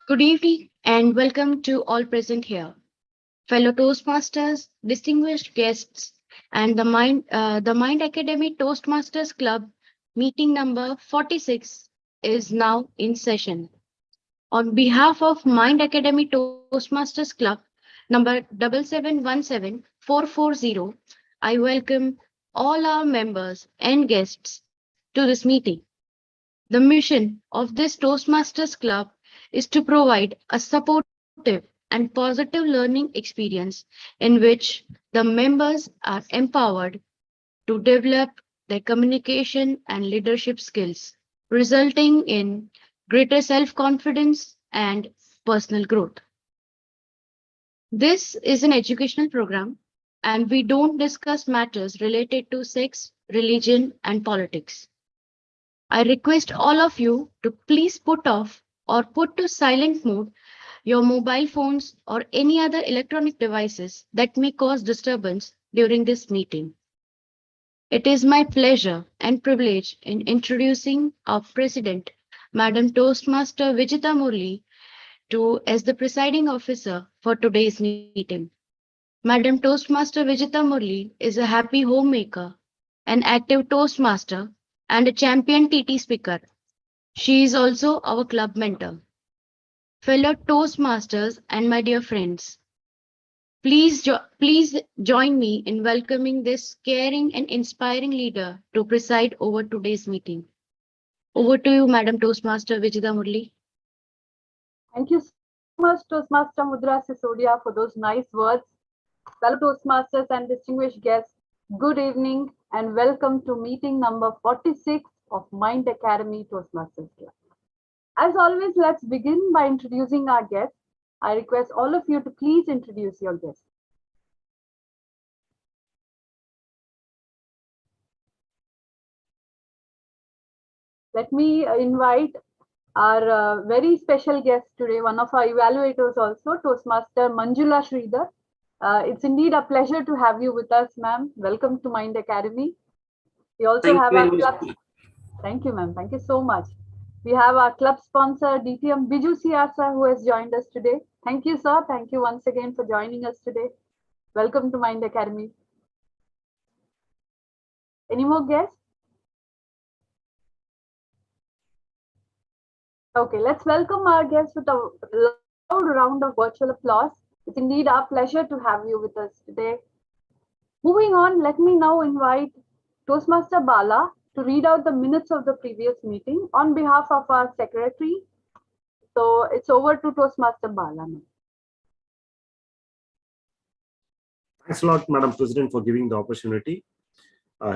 Good evening and welcome to all present here, fellow Toastmasters, distinguished guests, and the Mind Academy Toastmasters Club meeting number 46 is now in session. On behalf of Mind Academy Toastmasters Club number 7717440, I welcome all our members and guests to this meeting. The mission of this Toastmasters Club is to provide a supportive and positive learning experience in which the members are empowered to develop their communication and leadership skills, resulting in greater self confidence and personal growth. This is an educational program, and we don't discuss matters related to sex, religion, and politics. I request all of you to please put off or put to silent mode your mobile phones or any other electronic devices that may cause disturbance during this meeting. It is my pleasure and privilege in introducing our President, Madam Toastmaster Vijita Murli, to as the presiding officer for today's meeting. Madam Toastmaster Vijita Murli is a happy homemaker, an active Toastmaster, and a champion TT speaker. She is also our club mentor. Fellow Toastmasters and my dear friends, please join me in welcoming this caring and inspiring leader to preside over today's meeting. Over to you, Madam Toastmaster Vijita Murli. Thank you so much, Toastmaster Mudra Sisodia, for those nice words. Fellow Toastmasters and distinguished guests, good evening and welcome to meeting number 46 of Mind Academy Toastmasters Club. As always, let's begin by introducing our guests. I request all of you to please introduce your guests. Let me invite our very special guest today, one of our evaluators also, Toastmaster Manjula Sridhar. It's indeed a pleasure to have you with us, ma'am. Welcome to Mind Academy. We also Thank have you our very club. much. Thank you, ma'am. Thank you so much. We have our club sponsor, DTM Biju Siarsa, who has joined us today. Thank you, sir. Thank you once again for joining us today. Welcome to Mind Academy. Any more guests? Okay, let's welcome our guests with a loud round of virtual applause. It's indeed our pleasure to have you with us today. Moving on, let me now invite Toastmaster Bala to read out the minutes of the previous meeting on behalf of our secretary. So it's over to Toastmaster Bala now. Thanks a lot, Madam President, for giving the opportunity.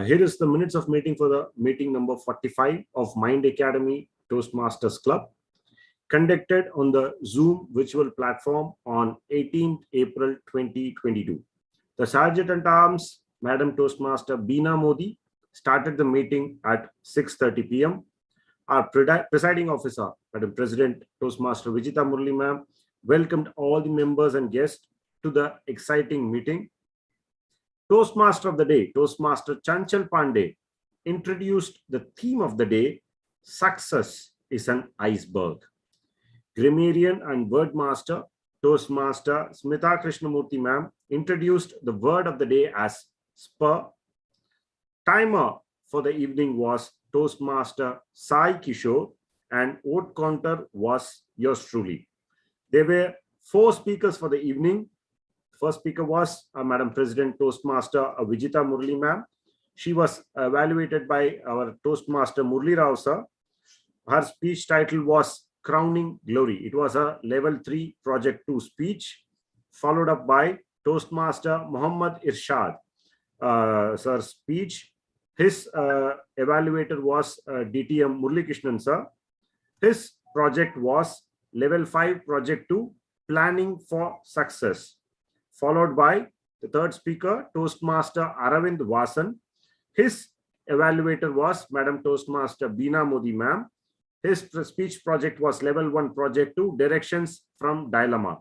Here is the minutes of meeting for the meeting number 45 of Mind Academy Toastmasters Club, conducted on the Zoom virtual platform on 18th April 2022. The Sergeant at Arms, Madam Toastmaster Beena Modi, started the meeting at 6:30 p.m. Our presiding officer, Madam President Toastmaster Vijita Murli ma'am, welcomed all the members and guests to the exciting meeting. Toastmaster of the day, Toastmaster Chanchal Pandey, introduced the theme of the day, success is an iceberg. Grammarian and word master, Toastmaster Smita Krishnamurthy ma'am, introduced the word of the day as spur. Timer for the evening was Toastmaster Sai Kishore, and vote counter was yours truly. There were 4 speakers for the evening. First speaker was Madam President Toastmaster Vijita Murli ma'am. She was evaluated by our Toastmaster Murli Rao sir. Her speech title was Crowning Glory. It was a level 3 project 2 speech, followed up by Toastmaster Muhammad Irshad sir's speech. His evaluator was DTM Murli Krishnan sir. His project was level 5 project 2, Planning for Success, followed by the third speaker, Toastmaster Aravind Vasan. His evaluator was Madam Toastmaster Beena Modi ma'am. His speech project was level 1 project 2, Directions from Dilemma.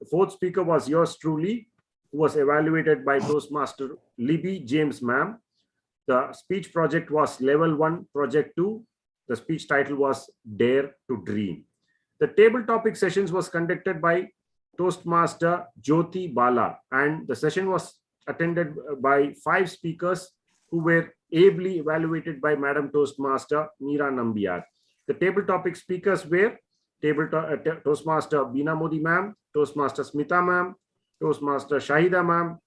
The fourth speaker was yours truly, who was evaluated by Toastmaster Libby James ma'am. The speech project was level 1 project 2. The speech title was Dare to Dream. The table topic sessions was conducted by Toastmaster Jyoti Bala, and the session was attended by 5 speakers who were ably evaluated by Madam Toastmaster Meera Nambiar. The table topic speakers were Toastmaster Beena Modi ma'am, Toastmaster Smita ma'am, Toastmaster Shahida ma'am,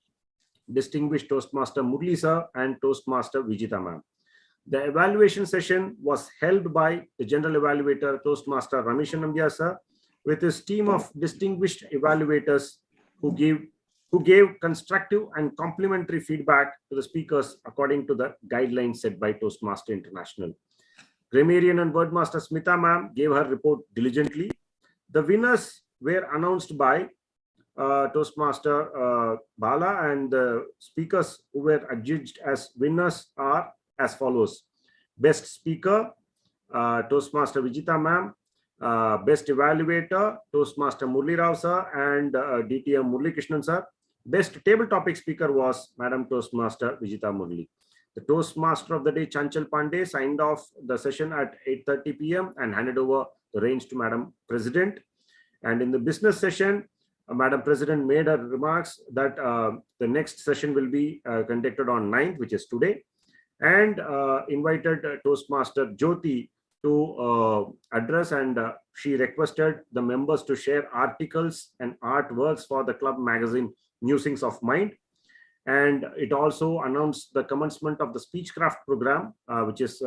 distinguished Toastmaster Murli sir, and Toastmaster Vijita ma'am. The evaluation session was held by the general evaluator Toastmaster Ramesh Nambiar sir with his team of distinguished evaluators who gave constructive and complimentary feedback to the speakers according to the guidelines set by Toastmaster International. Grammarian and Wordmaster Smita ma'am gave her report diligently. The winners were announced by Toastmaster Bala, and the speakers who were adjudged as winners are as follows. Best speaker, Toastmaster Vijita ma'am. Best evaluator, Toastmaster Murli Rao sir and DTM Murli Krishnan sir. Best table topic speaker was Madam Toastmaster Vijita Murli. The Toastmaster of the day, Chanchal Pandey, signed off the session at 8:30 p.m. and handed over the reins to Madam President. And in the business session, Madam President made her remarks that the next session will be conducted on 9th, which is today, and invited Toastmaster Jyoti to address, and she requested the members to share articles and artworks for the club magazine Musings of Mind. And it also announced the commencement of the Speechcraft program, which is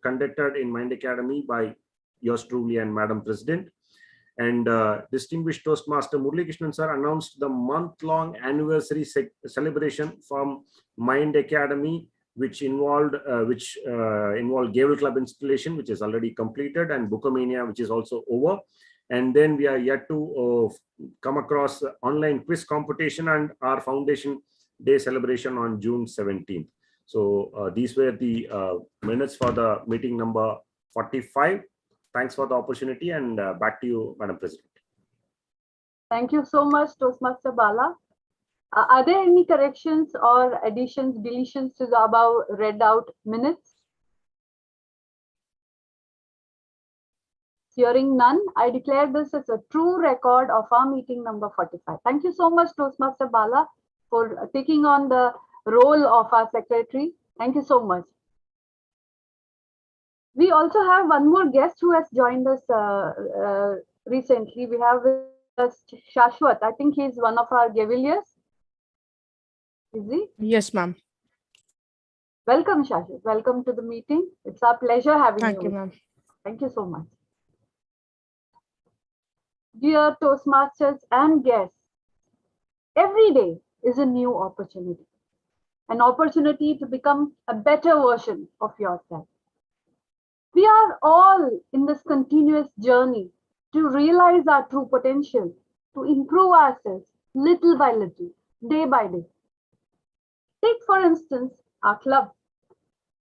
conducted in Mind Academy by yours truly and Madam President. And distinguished Toastmaster Murli Krishnan sir announced the month-long anniversary celebration from Mind Academy, which involved Gavel Club installation, which is already completed, and Bookomania, which is also over. And then we are yet to come across online quiz competition and our Foundation Day celebration on June 17th. So these were the minutes for the meeting number 45. Thanks for the opportunity, and back to you, Madam President. Thank you so much, Toastmaster Bala. Are there any corrections or additions, deletions to the above read out minutes? Hearing none, I declare this as a true record of our meeting number 45. Thank you so much, Toastmaster Bala, for taking on the role of our secretary. Thank you so much. We also have one more guest who has joined us recently. We have with us Shashwat. I think he's one of our Gaviliers. Is he? Yes, ma'am. Welcome, Shashwat. Welcome to the meeting. It's our pleasure having you. Thank you, ma'am. Thank you so much. Dear Toastmasters and guests, every day is a new opportunity, an opportunity to become a better version of yourself. We are all in this continuous journey to realize our true potential, to improve ourselves little by little, day by day. Take, for instance, our club.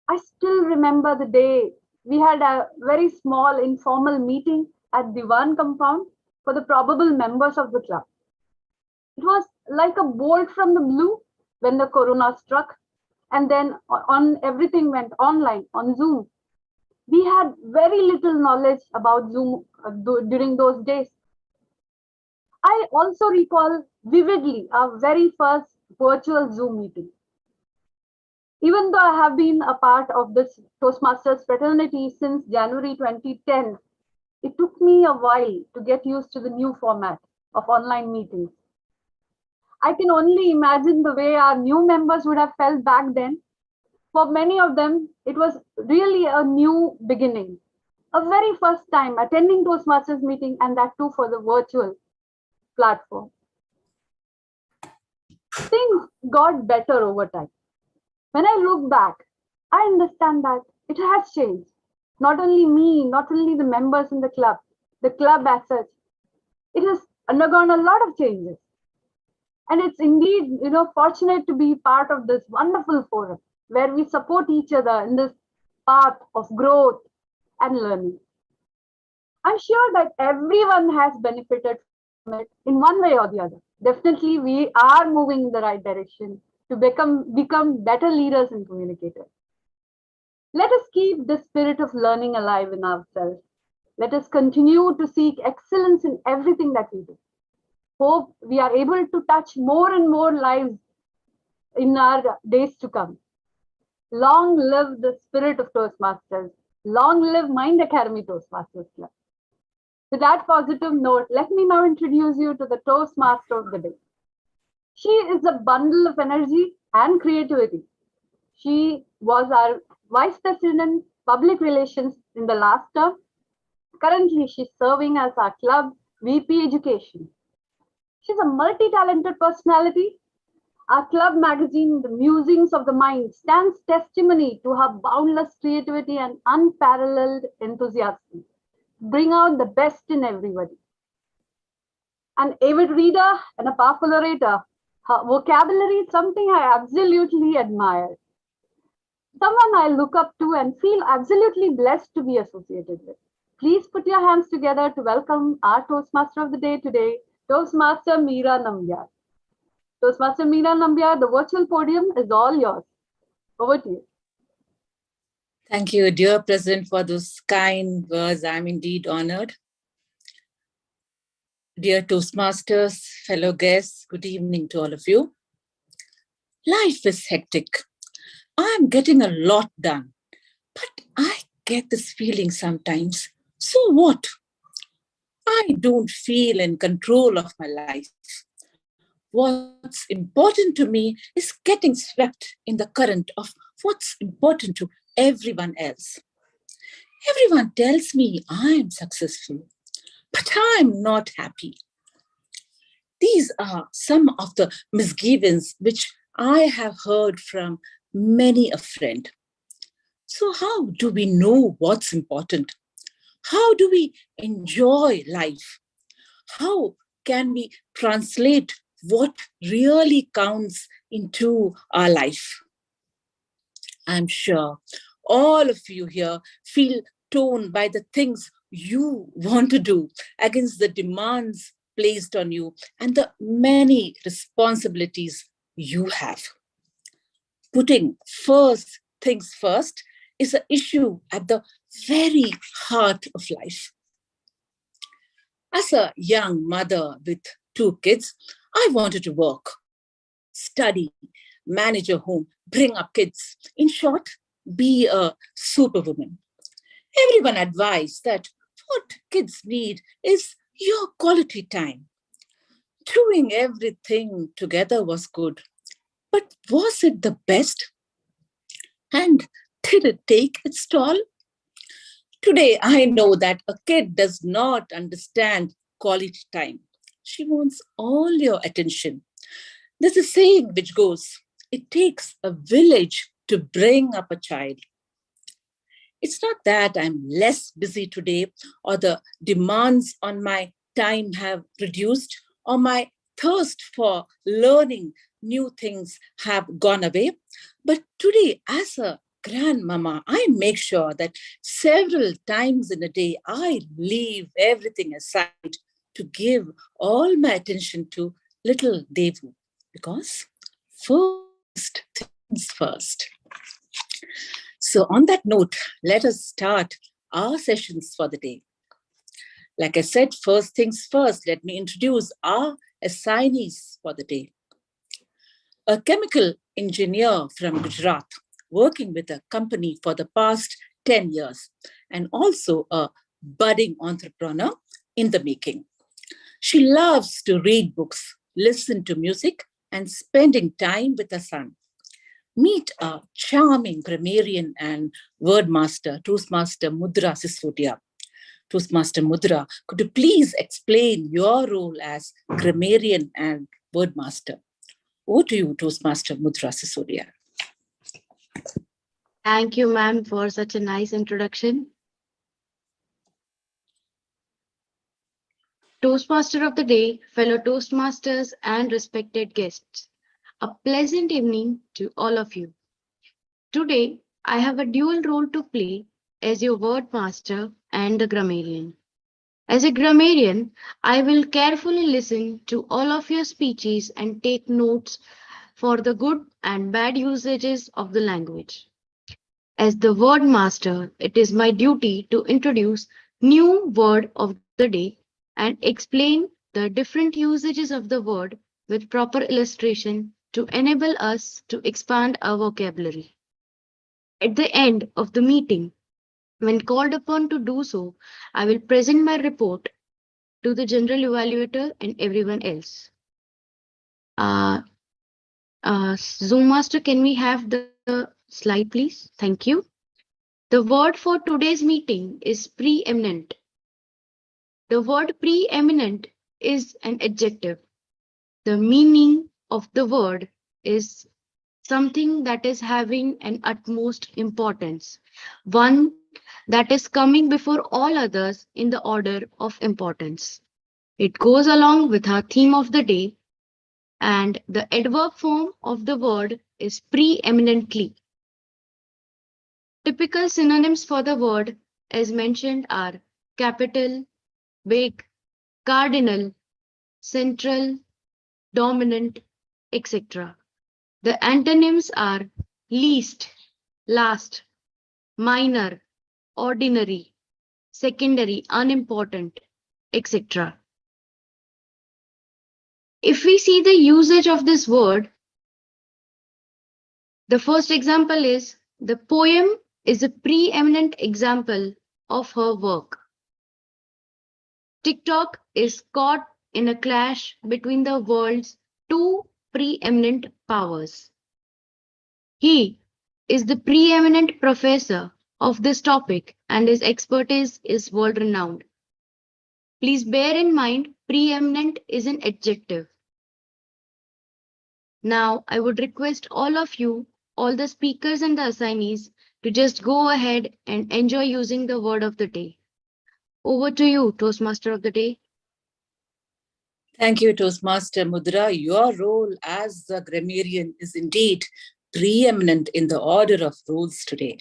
I still remember the day we had a very small informal meeting at Diwan compound for the probable members of the club. It was like a bolt from the blue when the corona struck, and then everything went online on Zoom. We had very little knowledge about Zoom during those days. I also recall vividly our very first virtual Zoom meeting. Even though I have been a part of this Toastmasters fraternity since January 2010, it took me a while to get used to the new format of online meetings. I can only imagine the way our new members would have felt back then. For many of them, it was really a new beginning, a very first time attending Toastmasters meeting, and that too for the virtual platform. Things got better over time. When I look back, I understand that it has changed. Not only me, not only the members in the club as such, it has undergone a lot of changes. And it's indeed, fortunate to be part of this wonderful forum where we support each other in this path of growth and learning. I'm sure that everyone has benefited from it in one way or the other. Definitely, we are moving in the right direction to become better leaders and communicators. Let us keep the spirit of learning alive in ourselves. Let us continue to seek excellence in everything that we do. Hope we are able to touch more and more lives in our days to come. Long live the spirit of Toastmasters. Long live Mind Academy Toastmasters Club. With that positive note, let me now introduce you to the Toastmaster of the day. She is a bundle of energy and creativity. She was our Vice President, Public Relations in the last term. Currently, she's serving as our club VP Education. She's a multi-talented personality. Our club magazine, The Musings of the Mind, stands testimony to her boundless creativity and unparalleled enthusiasm. Bring out the best in everybody. An avid reader and a powerful orator, her vocabulary is something I absolutely admire. Someone I look up to and feel absolutely blessed to be associated with. Please put your hands together to welcome our Toastmaster of the day today, Toastmaster Meera Nambiar. Toastmaster Meera Nambiar, the virtual podium is all yours. Over to you. Thank you, dear President, for those kind words. I'm indeed honored. Dear Toastmasters, fellow guests, good evening to all of you. Life is hectic. I'm getting a lot done, but I get this feeling sometimes. So what? I don't feel in control of my life. What's important to me is getting swept in the current of what's important to everyone else. Everyone tells me I'm successful, but I'm not happy. These are some of the misgivings which I have heard from many a friend. So how do we know what's important? How do we enjoy life? How can we translate what really counts into our life? I'm sure all of you here feel torn by the things you want to do against the demands placed on you and the many responsibilities you have. Putting first things first is an issue at the very heart of life. As a young mother with 2 kids, I wanted to work, study, manage a home, bring up kids. In short, be a superwoman. Everyone advised that what kids need is your quality time. Doing everything together was good, but was it the best? And did it take its toll? Today, I know that a kid does not understand quality time. She wants all your attention. There's a saying which goes, it takes a village to bring up a child. It's not that I'm less busy today or the demands on my time have reduced or my thirst for learning new things have gone away. But today, as a grandmama, I make sure that several times in a day, I leave everything aside to give all my attention to little Devu. Because first things first. So on that note, let us start our sessions for the day. Like I said, first things first, let me introduce our assignees for the day. A chemical engineer from Gujarat, working with a company for the past 10 years, and also a budding entrepreneur in the making. She loves to read books, listen to music, and spending time with her son. Meet a charming grammarian and word master, Toastmaster Mudra Sisodia. Toastmaster Mudra, could you please explain your role as grammarian and word master? Over to you, Toastmaster Mudra Sisodia. Thank you, ma'am, for such a nice introduction. Toastmaster of the day, fellow Toastmasters and respected guests. A pleasant evening to all of you. Today, I have a dual role to play as your word master and the grammarian. As a grammarian, I will carefully listen to all of your speeches and take notes for the good and bad usages of the language. As the word master, it is my duty to introduce new word of the day and explain the different usages of the word with proper illustration to enable us to expand our vocabulary. At the end of the meeting, when called upon to do so, I will present my report to the general evaluator and everyone else. Zoom Master, can we have the slide, please? Thank you. The word for today's meeting is preeminent. The word preeminent is an adjective. The meaning of the word is something that is having an utmost importance, one that is coming before all others in the order of importance. It goes along with our theme of the day, and the adverb form of the word is preeminently. Typical synonyms for the word, as mentioned, are capital, big, cardinal, central, dominant, etc. The antonyms are least, last, minor, ordinary, secondary, unimportant, etc. If we see the usage of this word, the first example is the poem is a preeminent example of her work. TikTok is caught in a clash between the world's two preeminent powers. He is the preeminent professor of this topic and his expertise is world renowned. Please bear in mind, preeminent is an adjective. Now, I would request all of you, all the speakers and the assignees, to just go ahead and enjoy using the word of the day. Over to you, Toastmaster of the day. Thank you, Toastmaster Mudra. Your role as the grammarian is indeed preeminent in the order of roles today.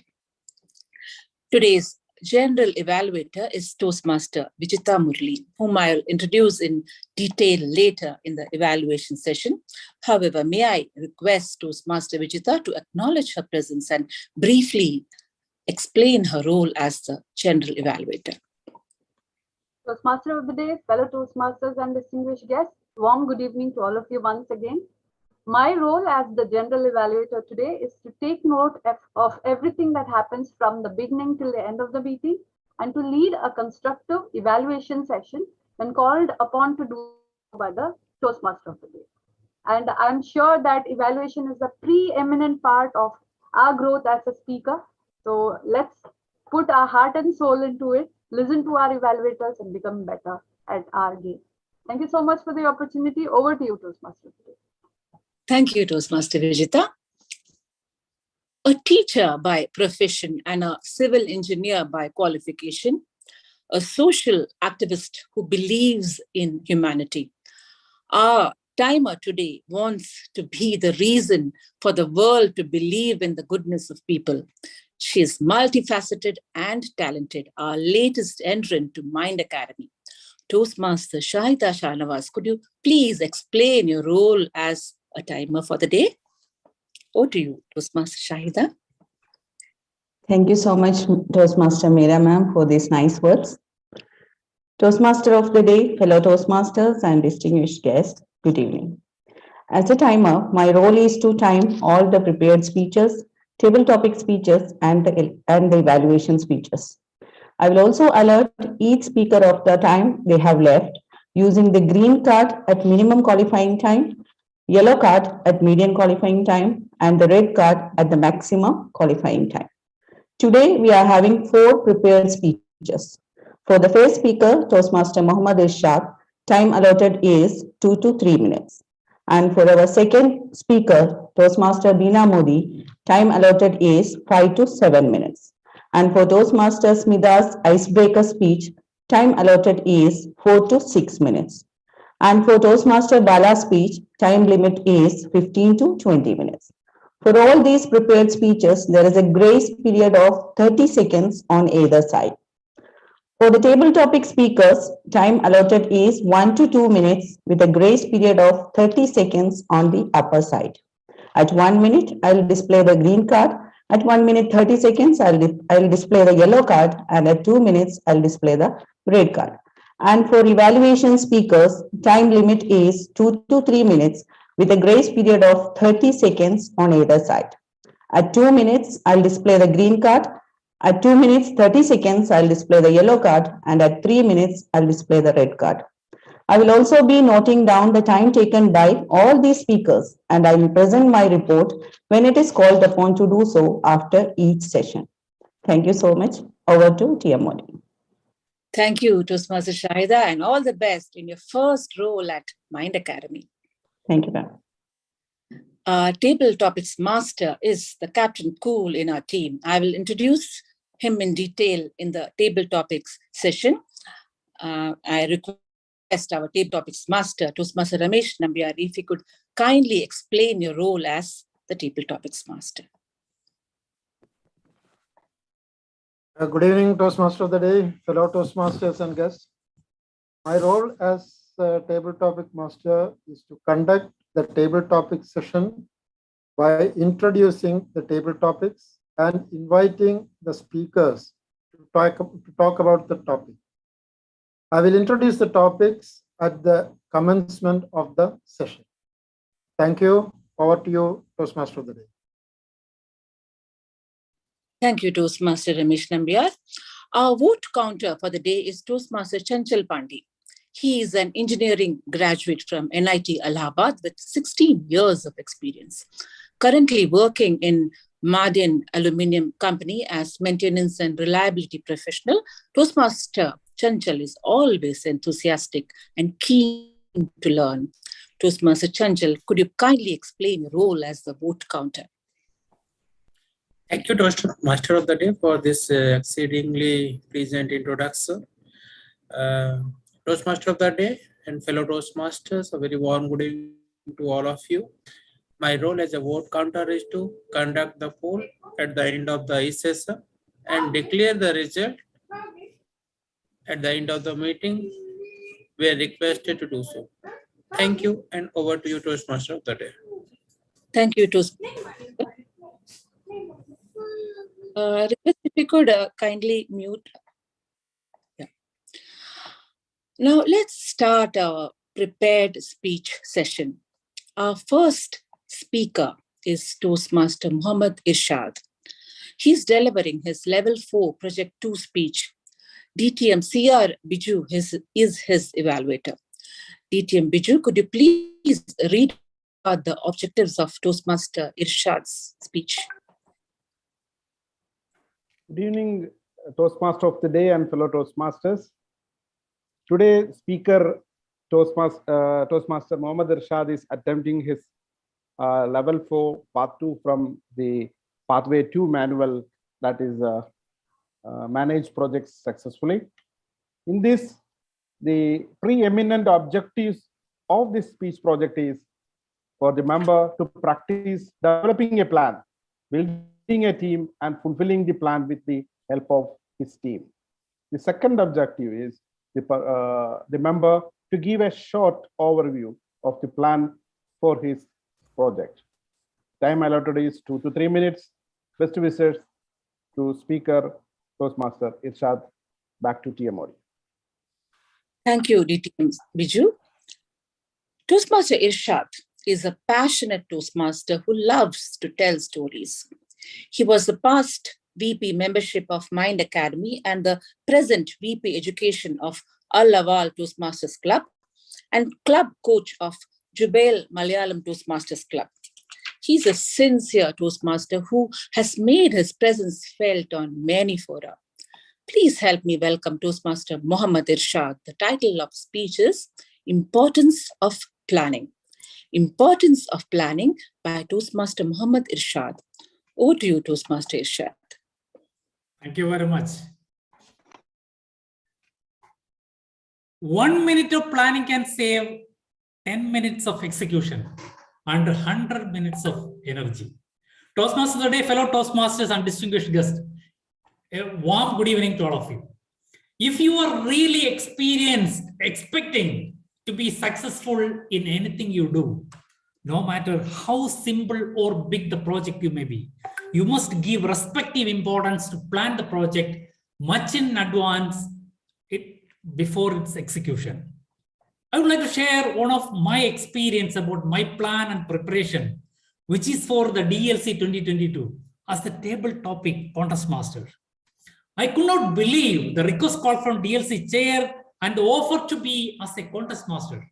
Today's general evaluator is Toastmaster Vijita Murli, whom I'll introduce in detail later in the evaluation session. However, may I request Toastmaster Vijita to acknowledge her presence and briefly explain her role as the general evaluator. Toastmaster of the day, fellow Toastmasters and distinguished guests, warm good evening to all of you once again. My role as the general evaluator today is to take note of everything that happens from the beginning till the end of the meeting and to lead a constructive evaluation session when called upon to do by the Toastmaster of the day. And I'm sure that evaluation is a preeminent part of our growth as a speaker. So let's put our heart and soul into it, listen to our evaluators and become better at our game. Thank you so much for the opportunity. Over to you, Toastmaster. Thank you, Toastmaster Vijita. A teacher by profession and a civil engineer by qualification, a social activist who believes in humanity. Our timer today wants to be the reason for the world to believe in the goodness of people. She is multifaceted and talented, our latest entrant to Mind Academy. Toastmaster Shahida Shahnawaz, could you please explain your role as a timer for the day? Over to you, Toastmaster Shahida. Thank you so much, Toastmaster Meera ma'am, for these nice words. Toastmaster of the day, fellow Toastmasters and distinguished guests, good evening. As a timer, my role is to time all the prepared speeches, table topic speeches, and the evaluation speeches. I will also alert each speaker of the time they have left using the green card at minimum qualifying time, yellow card at median qualifying time, and the red card at the maximum qualifying time. Today, we are having 4 prepared speeches. For the first speaker, Toastmaster Mohammad Ishaq, time allotted is 2 to 3 minutes. And for our second speaker, Toastmaster Beena Modi, time allotted is 5 to 7 minutes. And for Toastmaster Smitha's icebreaker speech, time allotted is 4 to 6 minutes. And for Toastmaster Bala's speech, time limit is 15 to 20 minutes. For all these prepared speeches, there is a grace period of 30 seconds on either side. For the table topic speakers, time allotted is 1 to 2 minutes with a grace period of 30 seconds on the upper side. At 1 minute, I will display the green card At 1 minute 30 seconds, I'll display the yellow card, and at 2 minutes, I'll display the red card. And for evaluation speakers, time limit is 2 to 3 minutes with a grace period of 30 seconds on either side. At 2 minutes, I'll display the green card. At 2 minutes 30 seconds, I'll display the yellow card, and at 3 minutes, I'll display the red card. I will also be noting down the time taken by all these speakers, and I will present my report when it is called upon to do so after each session. Thank you so much. Over to TM. Thank you, Toastmaster Shahida, and all the best in your first role at Mind Academy. Thank you, ma'am. Table Topics Master is the Captain Cool in our team. I will introduce him in detail in the Table Topics session. I request our Table Topics Master, Toastmaster Ramesh Nambiar, if he could kindly explain your role as the Table Topics Master. Good evening, Toastmaster of the day, fellow Toastmasters and guests. My role as Table Topic Master is to conduct the table topic session by introducing the table topics and inviting the speakers to talk about the topic. I will introduce the topics at the commencement of the session. Thank you. Over to you, Toastmaster of the day. Thank you, Toastmaster Ramesh Nambiar. Our vote counter for the day is Toastmaster Chanchal Pandey. He is an engineering graduate from NIT Allahabad with 16 years of experience. Currently working in Madin Aluminium Company as maintenance and reliability professional, Toastmaster Chanchal is always enthusiastic and keen to learn. Toastmaster Chanchal, could you kindly explain your role as the vote counter? Thank you, Toastmaster of the day, for this exceedingly pleasant introduction. Toastmaster of the day and fellow Toastmasters, a very warm good evening to all of you. My role as a vote counter is to conduct the poll at the end of the session and declare the result at the end of the meeting. We are requested to do so. Thank you, and over to you, Toastmaster of the day. Thank you, Toastmaster. Request if you could kindly mute. Yeah. Now let's start our prepared speech session. Our first speaker is Toastmaster Muhammad Irshad. He's delivering his level 4 project 2 speech. DTM CR Biju is his evaluator. DTM Biju, could you please read out the objectives of Toastmaster Irshad's speech? Good evening, Toastmaster of the day and fellow Toastmasters. Today, speaker Toastmaster Muhammad Irshad is attempting his level 4 part 2 from the pathway 2 manual, that is manage projects successfully. In this, the preeminent objectives of this speech project is for the member to practice developing a plan, building a team, and fulfilling the plan with the help of his team. The second objective is the member to give a short overview of the plan for his project. Time allotted is 2 to 3 minutes. Best wishes to Speaker Toastmaster Irshad. Back to TMOD. Thank you, DTM Biju. Toastmaster Irshad is a passionate Toastmaster who loves to tell stories. He was the past VP membership of Mind Academy and the present VP education of Al-Lawal Toastmasters Club and club coach of Jubail Malayalam Toastmasters Club. He's a sincere Toastmaster who has made his presence felt on many fora. Please help me welcome Toastmaster Muhammad Irshad. The title of speech is Importance of Planning. Importance of Planning by Toastmaster Muhammad Irshad. Over to you, Toastmaster Irshad. Thank you very much. 1 minute of planning can save 10 minutes of execution and 100 minutes of energy. Toastmasters of the day, fellow Toastmasters and distinguished guests, a warm good evening to all of you. If you are really experienced, expecting to be successful in anything you do, no matter how simple or big the project you may be, you must give respective importance to plan the project much in advance before its execution. I would like to share one of my experience about my plan and preparation, which is for the DLC 2022 as the table topic contest master. I could not believe the request call from DLC chair and the offer to be as a contest master.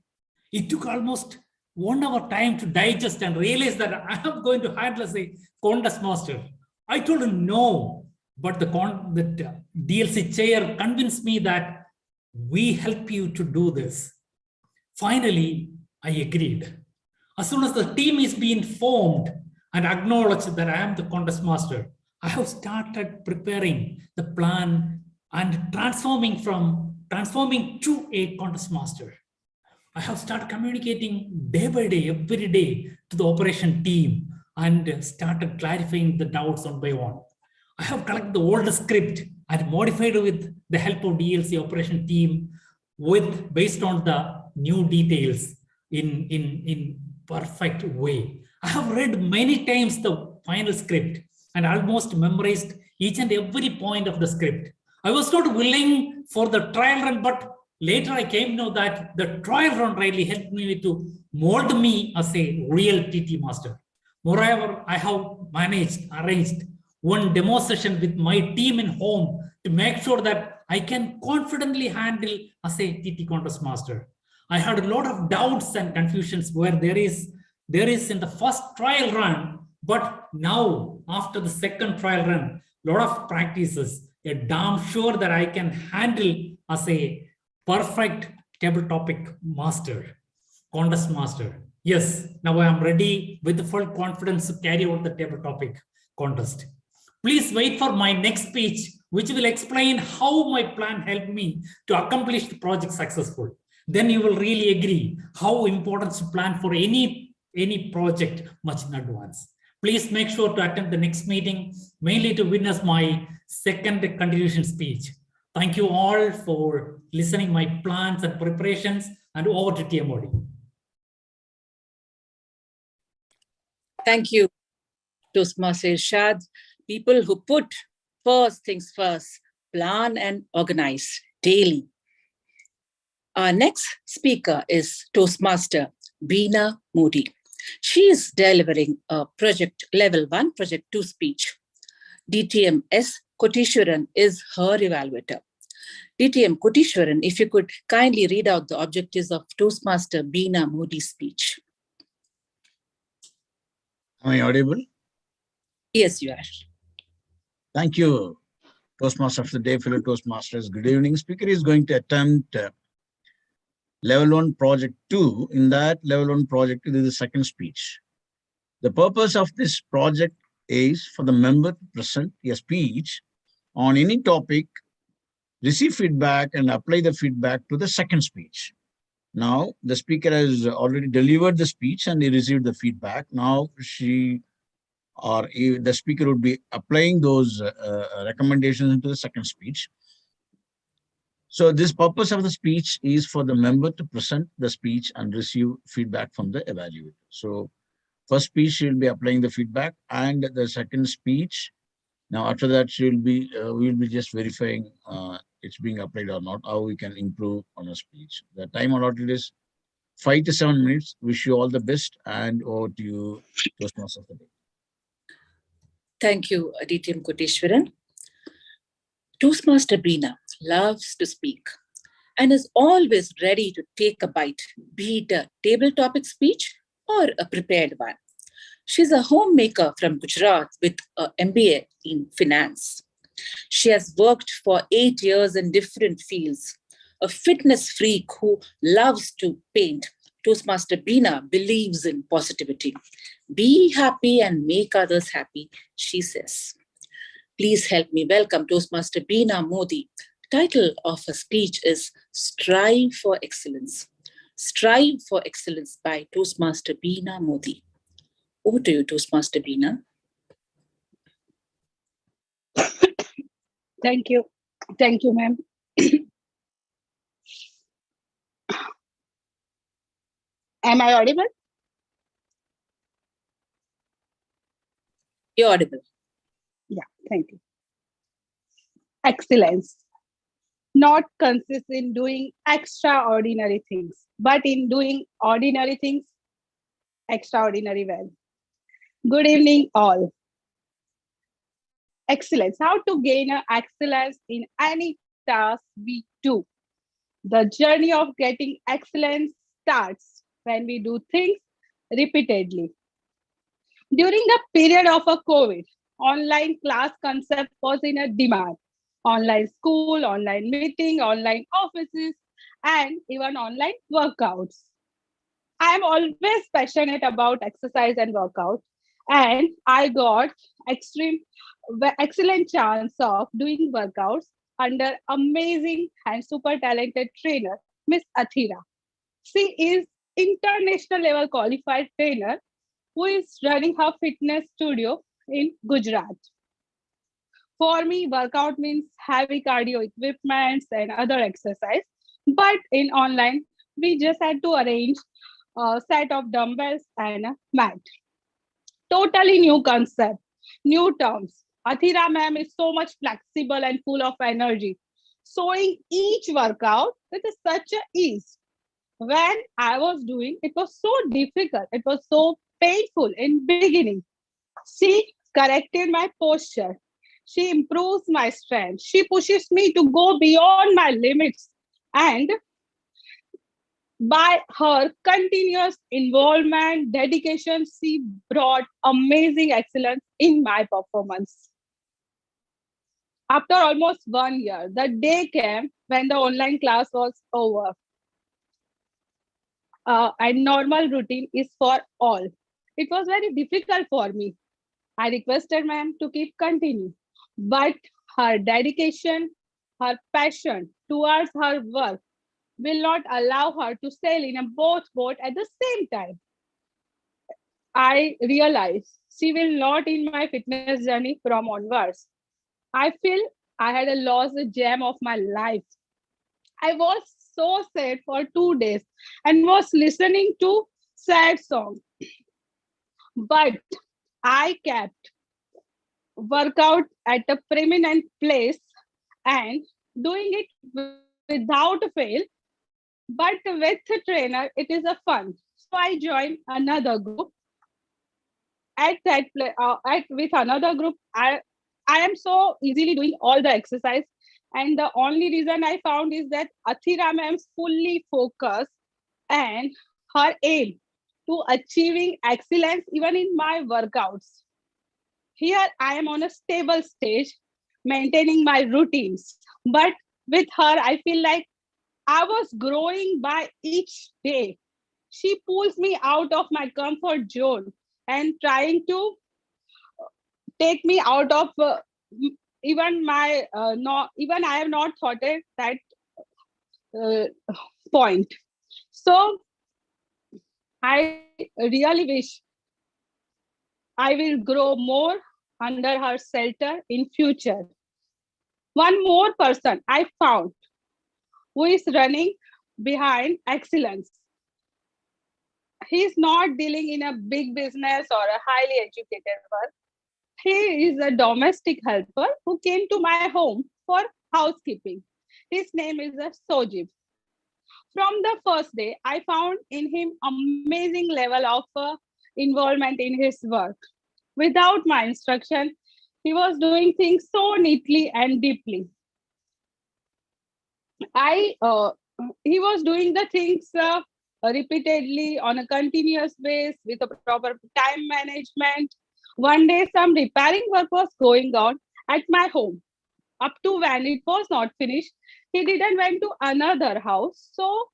It took almost 1 hour time to digest and realize that I am going to handle as a contest master. I told him no, but the DLC chair convinced me that we help you to do this. Finally, I agreed. As soon as the team is being formed and acknowledged that I am the contest master, I have started preparing the plan and transforming to a contest master. I have started communicating day by day, every day to the operation team and started clarifying the doubts one by one. I have collected the old script and modified with the help of DLC operation team based on the new details in perfect way. I have read many times the final script and almost memorized each and every point of the script. I was not willing for the trial run, but later I came to know that the trial run really helped me to mold me as a real TT master. Moreover, I have arranged one demo session with my team in home to make sure that I can confidently handle as a TT contest master. I had a lot of doubts and confusions where there is in the first trial run, but now after the second trial run, a lot of practices, a damn sure that I can handle as a perfect table topic master, contest master. Yes, now I am ready with the full confidence to carry out the table topic contest. Please wait for my next speech, which will explain how my plan helped me to accomplish the project successful. Then you will really agree how important to plan for any project much in advance. Please make sure to attend the next meeting, mainly to witness my second continuation speech. Thank you all for listening my plans and preparations, and over to TMOD. Thank you, Toastmaster Irshad. People who put first things first, plan and organize daily. Our next speaker is Toastmaster Beena Modi. She is delivering a project level 1, project 2 speech. DTM S. Kotishwaran is her evaluator. DTM Kotishwaran, if you could kindly read out the objectives of Toastmaster Beena Modi's speech. Am I audible? Yes, you are. Thank you, Toastmaster of the day, fellow Toastmasters. Good evening. Speaker is going to attempt level 1 project 2. In that level 1 project, this is the second speech. The purpose of this project is for the member to present a speech on any topic, receive feedback and apply the feedback to the second speech. Now, the speaker has already delivered the speech and he received the feedback. Now, the speaker would be applying those recommendations into the second speech. So this purpose of the speech is for the member to present the speech and receive feedback from the evaluator. So first speech, she will be applying the feedback, and the second speech, now after that, we will be just verifying it's being applied or not, how we can improve on a speech. The time allotted is 5 to 7 minutes. Wish you all the best, and over to you, Toastmaster of the day. Thank you, DTM Kotishwaran. Toastmaster Beena loves to speak and is always ready to take a bite, be it a table topic speech or a prepared one. She's a homemaker from Gujarat with an MBA in finance. She has worked for 8 years in different fields. A fitness freak who loves to paint, Toastmaster Beena believes in positivity. Be happy and make others happy, she says. Please help me welcome Toastmaster Beena Modi. Title of her speech is Strive for Excellence. Strive for Excellence by Toastmaster Beena Modi. Over to you, Toastmaster Beena. Thank you. Thank you, ma'am. Am I audible? You're audible. Thank you. Excellence. Not consist in doing extraordinary things, but in doing ordinary things extraordinary well. Good evening, all. Excellence. How to gain an excellence in any task we do. The journey of getting excellence starts when we do things repeatedly. During the period of a COVID, online class concept was in a demand. Online school, online meeting, online offices, and even online workouts. I am always passionate about exercise and workout, and I got excellent chance of doing workouts under amazing and super talented trainer, Miss Athira. She is international level qualified trainer who is running her fitness studio in Gujarat. For me, workout means heavy cardio equipments and other exercise. But in online, we just had to arrange a set of dumbbells and a mat. Totally new concept, new terms. Athira ma'am is so much flexible and full of energy, showing each workout with such a ease. When I was doing, it was so difficult. It was so painful in beginning. She corrected my posture. She improves my strength. She pushes me to go beyond my limits. And by her continuous involvement, dedication, she brought amazing excellence in my performance. After almost 1 year, the day came when the online class was over. And normal routine is for all. It was very difficult for me. I requested ma'am to keep continue, but her dedication, her passion towards her work will not allow her to sail in a boat at the same time. I realized she will not in my fitness journey from onwards. I feel I had lost the gem of my life. I was so sad for 2 days and was listening to sad song. But I kept workout at a prominent place and doing it without fail. But with a trainer, it is a fun. So I joined another group. At that with another group, I am so easily doing all the exercise. And the only reason I found is that Athira ma'am's fully focused and her aim to achieving excellence even in my workouts. Here I am on a stable stage, maintaining my routines. But with her, I feel like I was growing by each day. She pulls me out of my comfort zone and trying to take me out of even my not even I have not thought it that uh, point. So I really wish I will grow more under her shelter in future. One more person I found who is running behind excellence. He's not dealing in a big business or a highly educated one. He is a domestic helper who came to my home for housekeeping. His name is Sojib. From the first day, I found in him amazing level of involvement in his work. Without my instruction, he was doing things so neatly and deeply. He was doing the things repeatedly on a continuous basis with a proper time management. One day, some repairing work was going on at my home. Up to when it was not finished, he didn't went to another house. So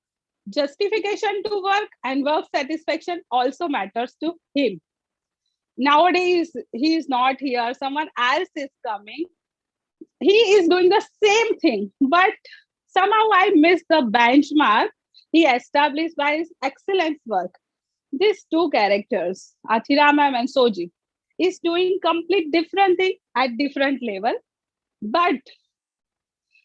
justification to work and work satisfaction also matters to him. Nowadays, he is not here. Someone else is coming. He is doing the same thing, but somehow I missed the benchmark he established by his excellent work. These two characters, Athira ma'am and Soji, is doing complete different thing at different level, but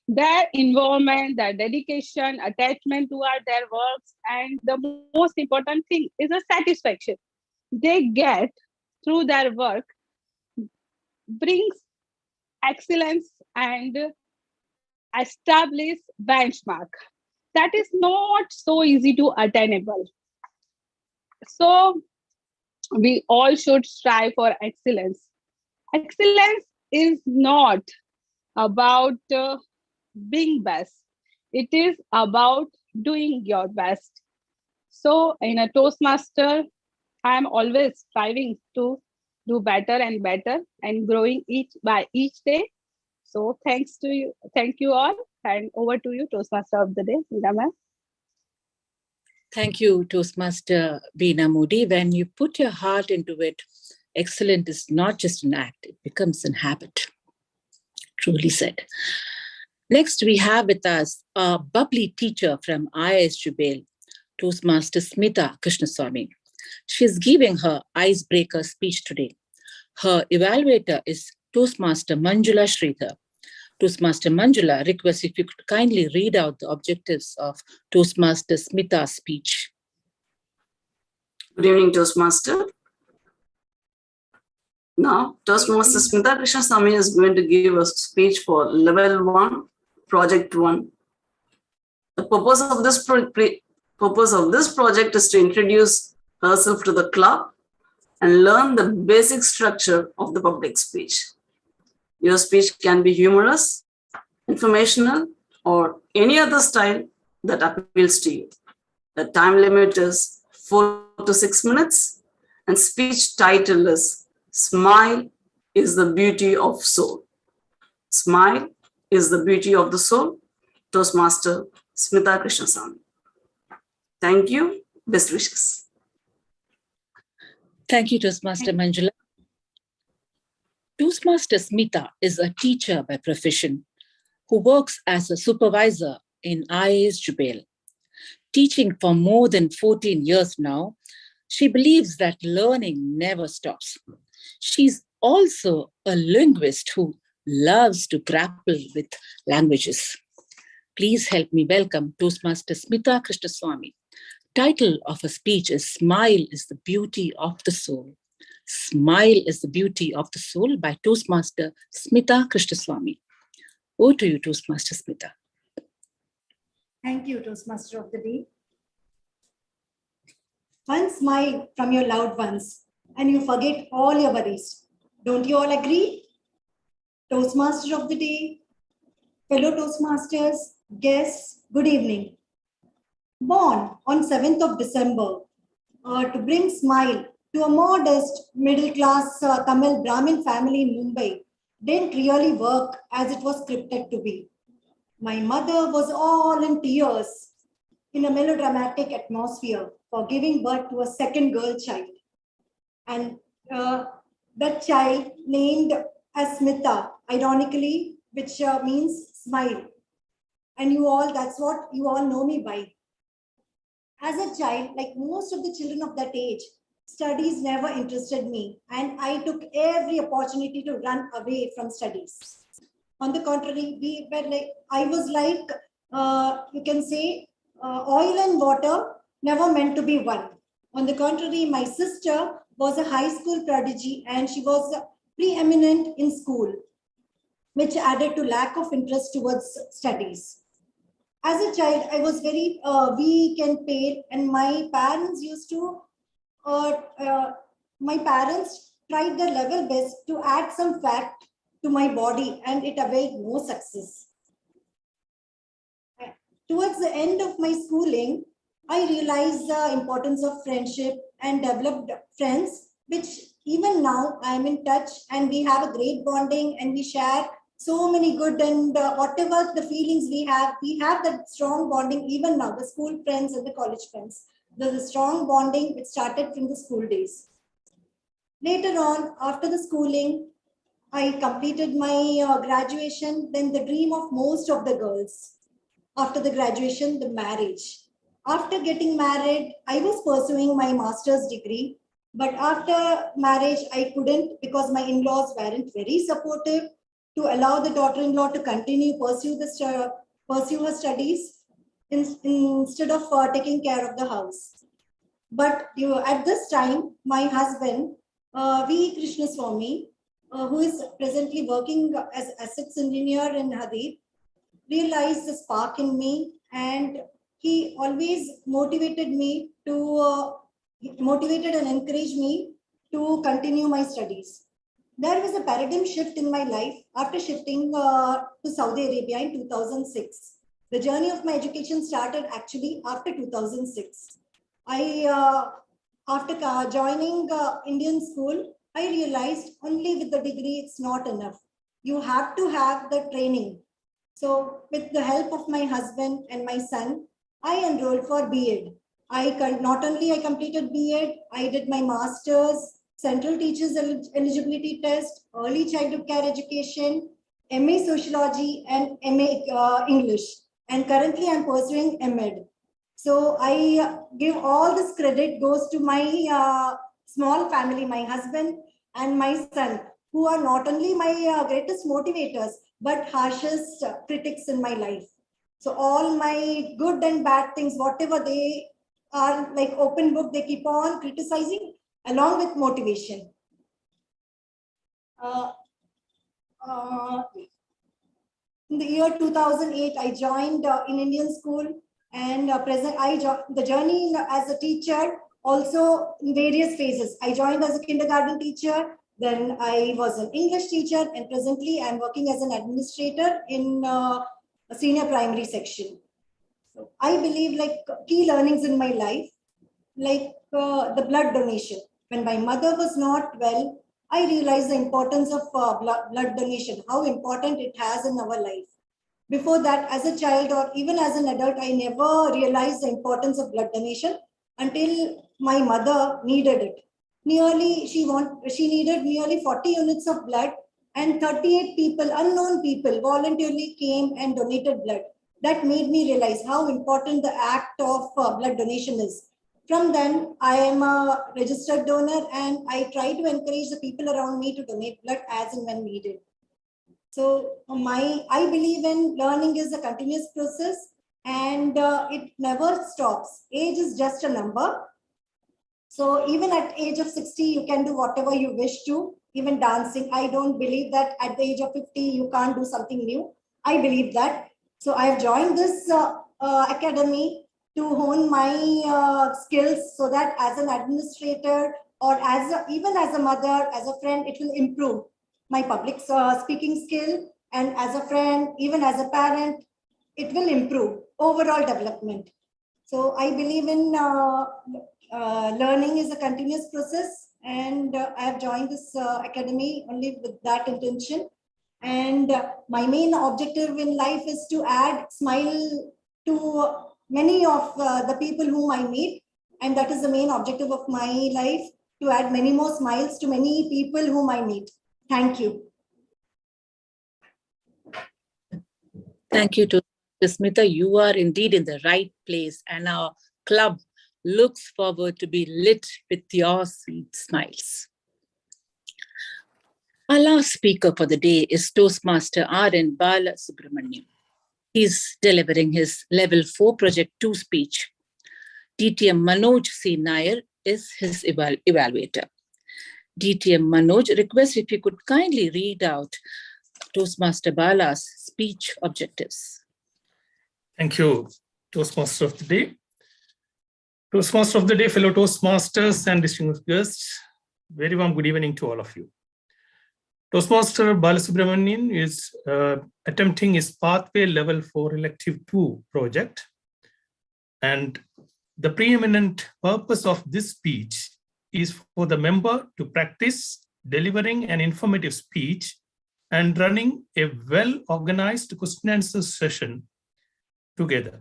their involvement, their dedication, attachment toward their works, and the most important thing is the satisfaction they get through their work brings excellence and establish benchmark. That is not so easy to attainable. So we all should strive for excellence. Excellence is not about being best. It is about doing your best. So in a Toastmaster, I am always striving to do better and better and growing each day. So thanks to you. Thank you all. And over to you, Toastmaster of the day, Meera ma'am. Thank you, Toastmaster Beena Moody. When you put your heart into it, excellence is not just an act, it becomes an habit. Truly said. Next, we have with us a bubbly teacher from IIS Jubail, Toastmaster Smita Krishnaswamy. She is giving her icebreaker speech today. Her evaluator is Toastmaster Manjula Sridhar. Toastmaster Manjula requests if you could kindly read out the objectives of Toastmaster Smita's speech. Good evening, Toastmaster. Now, Toastmaster Smita Krishnaswamy is going to give a speech for Level 1, Project 1. The purpose of this project is to introduce herself to the club and learn the basic structure of the public speech. Your speech can be humorous, informational, or any other style that appeals to you. The time limit is 4 to 6 minutes, and speech title is Smile is the Beauty of Soul. Smile is the Beauty of the Soul. Toastmaster Smita Krishnaswamy. Thank you. Best wishes. Thank you, Toastmaster Manjula. Toastmaster Smita is a teacher by profession who works as a supervisor in IIS Jubail. Teaching for more than 14 years now, she believes that learning never stops. She's also a linguist who loves to grapple with languages. Please help me welcome Toastmaster Smita Krishnaswamy. Title of her speech is Smile is the Beauty of the Soul. Smile is the Beauty of the Soul by Toastmaster Smita Krishnaswamy. Over to you, Toastmaster Smita. Thank you, Toastmaster of the Day. One smile from your loved ones and you forget all your worries. Don't you all agree? Toastmaster of the Day, fellow Toastmasters, guests, good evening. Born on 7th of December to bring smile to a modest middle-class Tamil Brahmin family in Mumbai didn't really work as it was scripted to be. My mother was all in tears in a melodramatic atmosphere for giving birth to a second girl child. And that child named as Smita, ironically, which means smile. And you all, that's what you all know me by. As a child, like most of the children of that age, studies never interested me, and I took every opportunity to run away from studies. On the contrary, I was like, you can say, oil and water never meant to be one. On the contrary, my sister was a high school prodigy and she was preeminent in school, which added to lack of interest towards studies. As a child, I was very weak and pale, and my parents tried their level best to add some fat to my body, and it availed no success. Towards the end of my schooling, I realized the importance of friendship and developed friends, which even now I am in touch, and we have a great bonding and we share so many good and whatever the feelings we have that strong bonding even now, the school friends and the college friends. There's a strong bonding which started from the school days. Later on, after the schooling, I completed my graduation, then the dream of most of the girls. After the graduation, the marriage. After getting married, I was pursuing my master's degree, but after marriage, I couldn't because my in-laws weren't very supportive to allow the daughter-in-law to continue pursue her studies instead of taking care of the house. But at this time, my husband, V. Krishnaswamy, who is presently working as assets engineer in Hadid, realized the spark in me, and he always motivated me to motivated and encouraged me to continue my studies. There was a paradigm shift in my life after shifting to Saudi Arabia in 2006. The journey of my education started actually after 2006. After joining Indian school, I realized only with the degree it's not enough. You have to have the training. So with the help of my husband and my son, I enrolled for B.Ed. Not only I completed B.Ed, I did my master's, Central Teachers Eligibility Test, Early Childhood Care Education, MA Sociology, and MA English. And currently I'm pursuing M.Ed. So I give all this credit goes to my small family, my husband and my son, who are not only my greatest motivators, but harshest critics in my life. So all my good and bad things, whatever they are like open book, they keep on criticizing along with motivation. In the year 2008, I joined in Indian school, and the journey as a teacher also in various phases. I joined as a kindergarten teacher, then I was an English teacher, and presently I'm working as an administrator in a senior primary section. So I believe like key learnings in my life, like the blood donation. When my mother was not well, I realized the importance of blood donation, how important it has in our life. Before that, as a child or even as an adult, I never realized the importance of blood donation until my mother needed it. She needed nearly 40 units of blood, and 38 people, unknown people, voluntarily came and donated blood. That made me realize how important the act of blood donation is. From then, I am a registered donor, and I try to encourage the people around me to donate blood as and when needed. So I believe in learning is a continuous process, and it never stops. Age is just a number. So even at age of 60, you can do whatever you wish to, even dancing. I don't believe that at the age of 50, you can't do something new. I believe that. So I have joined this academy to hone my skills, so that as an administrator or even as a mother, as a friend, it will improve my public speaking skill, and as a friend, even as a parent, it will improve overall development. So I believe in learning is a continuous process, and I have joined this academy only with that intention. And my main objective in life is to add smile to many of the people whom I meet. And that is the main objective of my life, to add many more smiles to many people whom I meet. Thank you. Thank you to Smita. You are indeed in the right place, and our club looks forward to be lit with your sweet smiles. Our last speaker for the day is Toastmaster R.N. Balasubramanian. He's delivering his Level 4 Project 2 speech. DTM Manoj C. Nair is his evaluator. DTM Manoj, request if you could kindly read out Toastmaster Bala's speech objectives. Thank you, Toastmaster of the Day. Toastmaster of the Day, fellow Toastmasters and distinguished guests, very warm good evening to all of you. Toastmaster Balasubramanian is attempting his Pathway Level 4 Elective 2 project. And the preeminent purpose of this speech is for the member to practice delivering an informative speech and running a well-organized question and answer session together.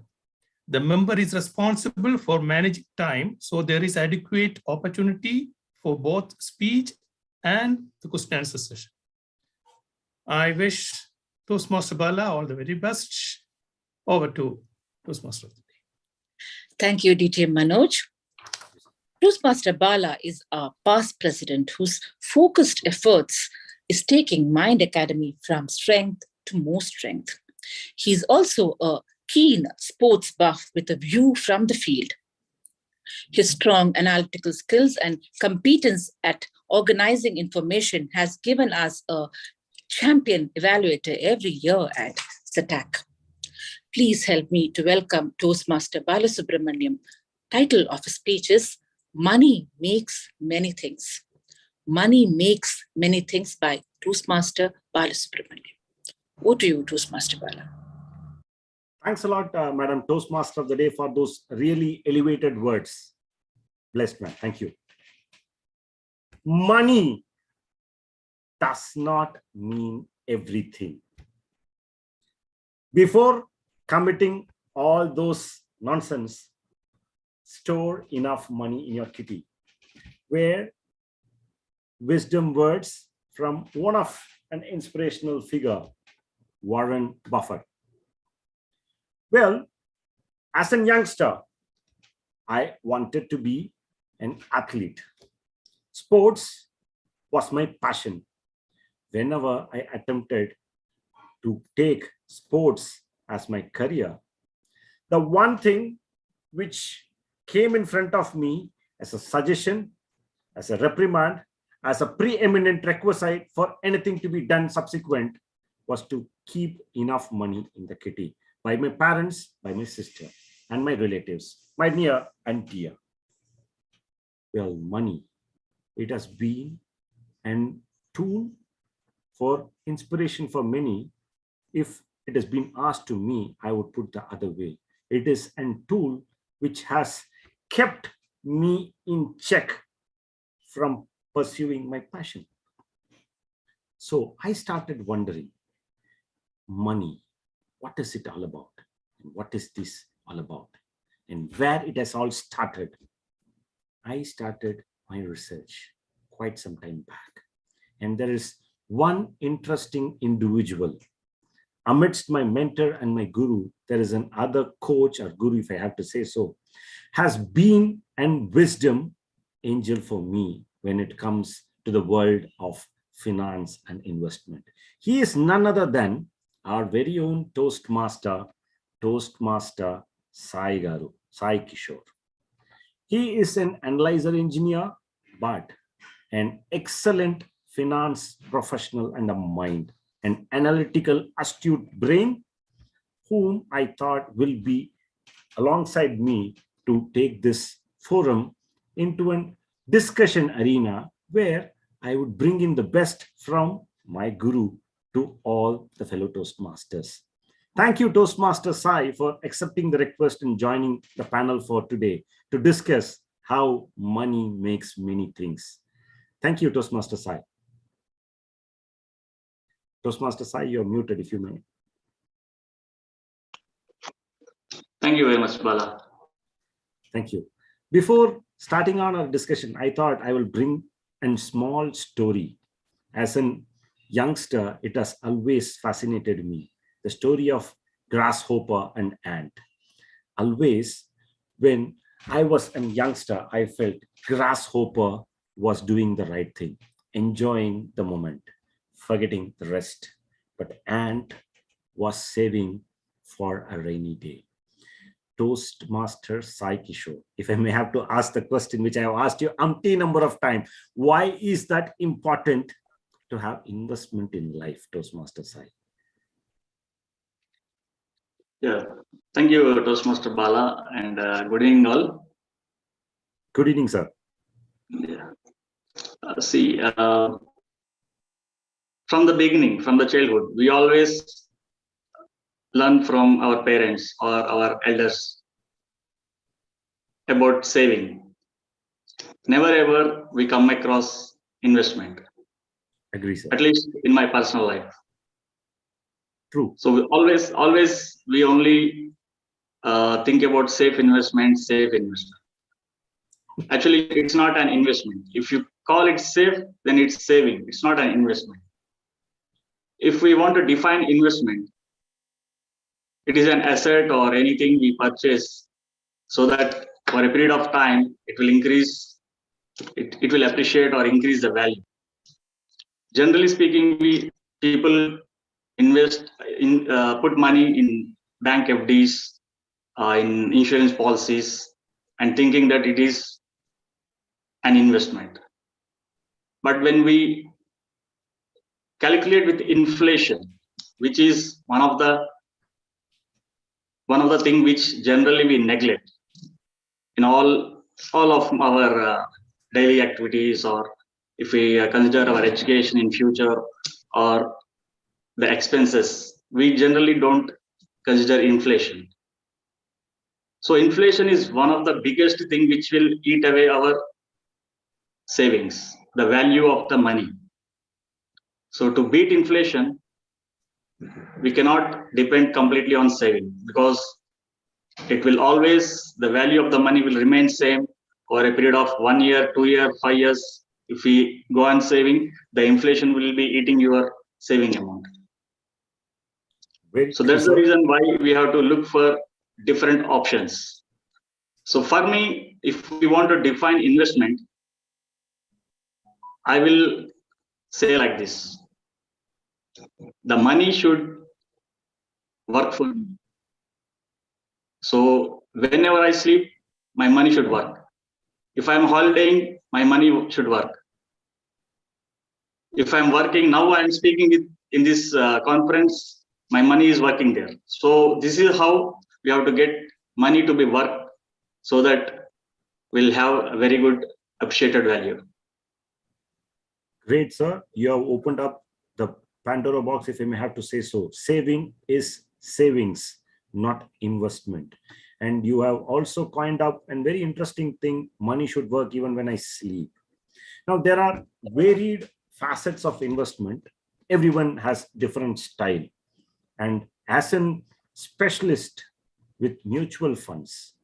The member is responsible for managing time, so there is adequate opportunity for both speech and the question and answer session. I wish Toastmaster Bala all the very best. Over to Toastmaster of the Day. Thank you, DTM Manoj. Toastmaster Bala is our past president whose focused efforts is taking Mind Academy from strength to more strength. He's also a keen sports buff with a view from the field. His strong analytical skills and competence at organizing information has given us a champion evaluator every year at SATAC. Please help me to welcome Toastmaster Balasubramaniam. Title of his speech is Money Makes Many Things. Money Makes Many Things by Toastmaster Balasubramaniam. Over to you, Toastmaster Bala. Thanks a lot, Madam Toastmaster of the Day, for those really elevated words. Blessed man. Thank you. Money does not mean everything. Before committing all those nonsense, store enough money in your kitty, where wisdom words from one of an inspirational figure, Warren Buffett. Well, as a youngster, I wanted to be an athlete. Sports was my passion. Whenever I attempted to take sports as my career, the one thing which came in front of me as a suggestion, as a reprimand, as a preeminent requisite for anything to be done subsequent was to keep enough money in the kitty by my parents, by my sister, and my relatives, my near and dear. Well, money, it has been a tool for inspiration for many. If it has been asked to me, I would put the other way. It is a tool which has kept me in check from pursuing my passion. So I started wondering, money, what is it all about? And what is this all about? And where it has all started? I started my research quite some time back. And there is one interesting individual. Amidst my mentor and my guru, there is another coach or guru, if I have to say so, has been an wisdom angel for me when it comes to the world of finance and investment. He is none other than our very own Toastmaster Sai Garu, Sai Kishore. He is an analyzer engineer, but an excellent finance professional and a mind, an analytical, astute brain, whom I thought will be alongside me to take this forum into a discussion arena where I would bring in the best from my guru to all the fellow Toastmasters. Thank you, Toastmaster Sai, for accepting the request and joining the panel for today to discuss how money makes many things. Thank you, Toastmaster Sai. Toastmaster Sai, you're muted if you may. Thank you very much, Bala. Thank you. Before starting on our discussion, I thought I will bring a small story. As a youngster, it has always fascinated me. The story of grasshopper and ant. Always, when I was a youngster, I felt grasshopper was doing the right thing, enjoying the moment, forgetting the rest. But ant was saving for a rainy day. Toastmaster Sai Kishore, if I may have to ask the question which I have asked you umpteen number of times, why is that important to have investment in life, Toastmaster Sai? Yeah, thank you, Toastmaster Bala, and good evening all. Good evening, sir. Yeah. From the beginning, from the childhood, we always learn from our parents or our elders about saving. Never ever we come across investment. Agree, sir. At least in my personal life. True. So we always we only think about safe investment. Actually, it's not an investment. If you call it safe, then it's saving. It's not an investment. If we want to define investment, it is an asset or anything we purchase so that for a period of time, it will increase, it will appreciate or increase the value. Generally speaking, people invest in, put money in bank FDs, in insurance policies, and thinking that it is an investment. But when we calculate with inflation, which is one of the thing which generally we neglect in all of our daily activities, or if we consider our education in future or the expenses, we generally don't consider inflation. So inflation is one of the biggest thing which will eat away our savings, the value of the money. So to beat inflation, we cannot depend completely on saving, because it will always, the value of the money will remain same over a period of 1 year, 2 year, 5 years. If we go on saving, the inflation will be eating your saving amount. So that's the reason why we have to look for different options. So for me, if we want to define investment, I will say like this: the money should work for me. So whenever I sleep, my money should work. If I'm holidaying, my money should work. If I'm working now, I'm speaking in this conference, my money is working there. So this is how we have to get money to be worked, so that we'll have a very good appreciated value. Great, sir. You have opened up the Pandora box, if I may have to say so. Saving is savings, not investment. And you have also coined up a very interesting thing: money should work even when I sleep. Now, there are varied facets of investment. Everyone has different style. And as a specialist with mutual funds,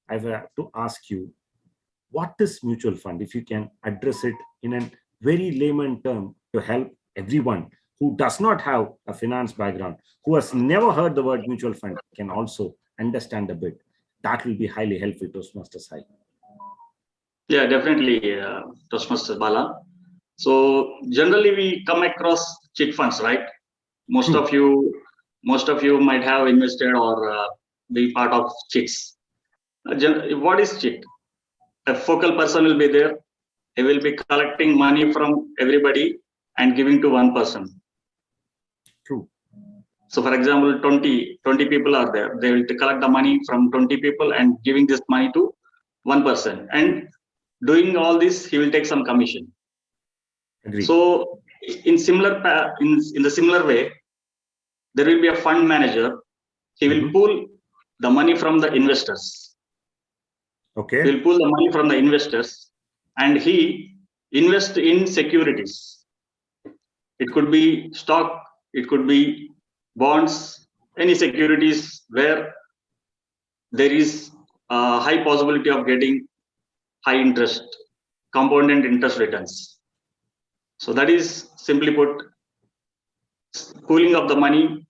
I have to ask you, what is mutual fund? If you can address it in a very layman term to help everyone who does not have a finance background, who has never heard the word mutual fund, can also understand a bit. That will be highly helpful, Toastmaster Sai. Yeah, definitely, Toastmaster Bala. So generally we come across chit funds, right? Most of you might have invested or be part of chits. What is chit? A focal person will be there. He will be collecting money from everybody and giving to one person. True. So for example, 20 people are there. They will collect the money from 20 people and giving this money to one person. And doing all this, he will take some commission. Agreed. So in the similar way, there will be a fund manager. He will pull the money from the investors. Okay. He will pull the money from the investors and he invests in securities. It could be stock, it could be bonds, any securities where there is a high possibility of getting high interest, compounded interest returns. So that is, simply put, pooling of the money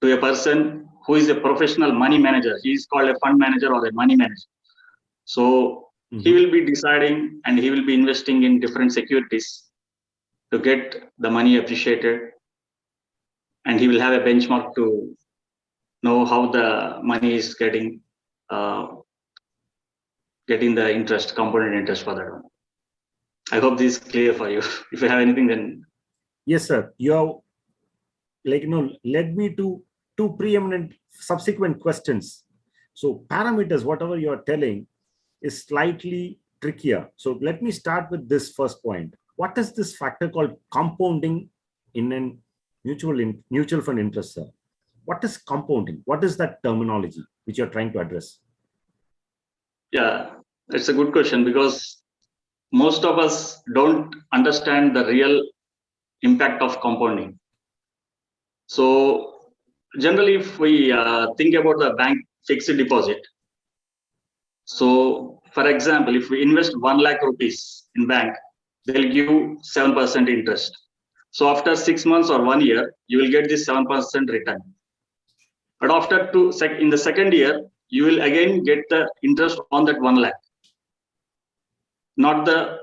to a person who is a professional money manager. He is called a fund manager or a money manager. So he will be deciding and he will be investing in different securities to get the money appreciated, and he will have a benchmark to know how the money is getting the interest, compounded interest for that one. I hope this is clear for you. If you have anything, then yes, sir. You have led me to two preeminent subsequent questions. So parameters, whatever you are telling, is slightly trickier. So let me start with this first point. What is this factor called compounding in a mutual fund interest, sir? What is compounding? What is that terminology which you're trying to address? Yeah, it's a good question, because most of us don't understand the real impact of compounding. So generally, if we think about the bank fixed deposit, so for example, if we invest 1 lakh rupees in bank, they'll give 7% interest. So after 6 months or 1 year, you will get this 7% return. But after in the second year, you will again get the interest on that 1 lakh, not the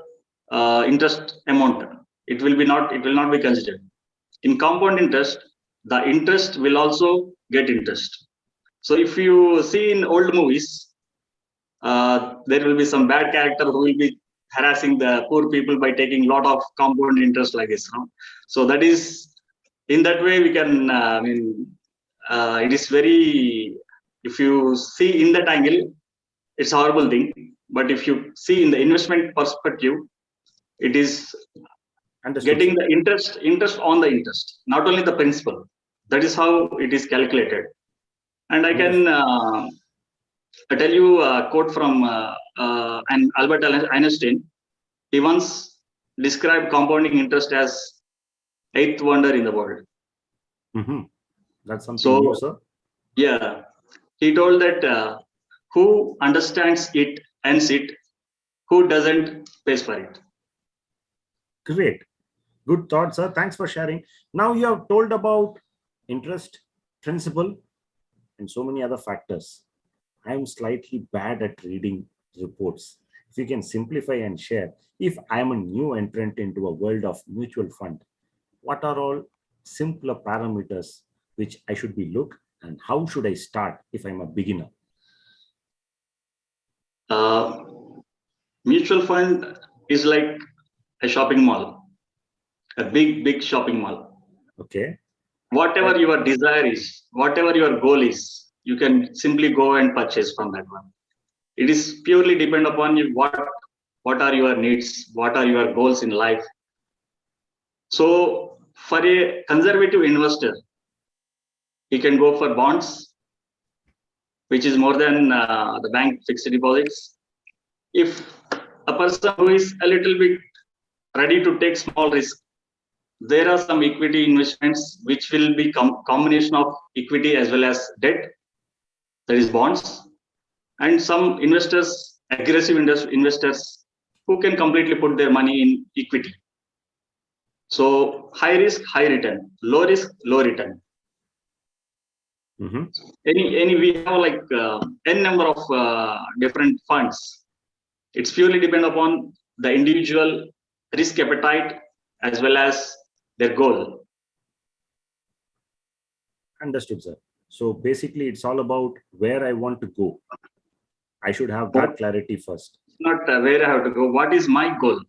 interest amount. It will not be considered. In compound interest, the interest will also get interest. So if you see in old movies, there will be some bad character who will be harassing the poor people by taking lot of compound interest like this. So that is, in that way we can, it is very, if you see in that angle, it's a horrible thing. But if you see in the investment perspective, it is getting the interest on the interest, not only the principal. That is how it is calculated. And I can tell you a quote from Albert Einstein. He once described compounding interest as eighth wonder in the world. That's something new, sir. Yeah, he told that who understands it earns it, who doesn't pays for it. Great. Good thought, sir. Thanks for sharing. Now you have told about interest, principal, and so many other factors. I am slightly bad at reading reports. If you can simplify and share, if I am a new entrant into a world of mutual fund, what are all simpler parameters which I should be look, and how should I start if I'm a beginner? Mutual fund is like a shopping mall, a big shopping mall. Okay. Whatever your desire is, whatever your goal is, you can simply go and purchase from that one. It is purely depend upon you, what are your needs, what are your goals in life. So for a conservative investor, he can go for bonds, which is more than the bank fixed deposits. If a person who is a little bit ready to take small risk, there are some equity investments which will be combination of equity as well as debt, that is bonds, and some investors, aggressive investors, who can completely put their money in equity. So high risk, high return, low risk, low return. We have like n number of different funds. It's purely depend upon the individual risk appetite as well as their goal. Understood, sir. So basically, it's all about where I want to go. I should have that clarity first. Not where I have to go. What is my goal?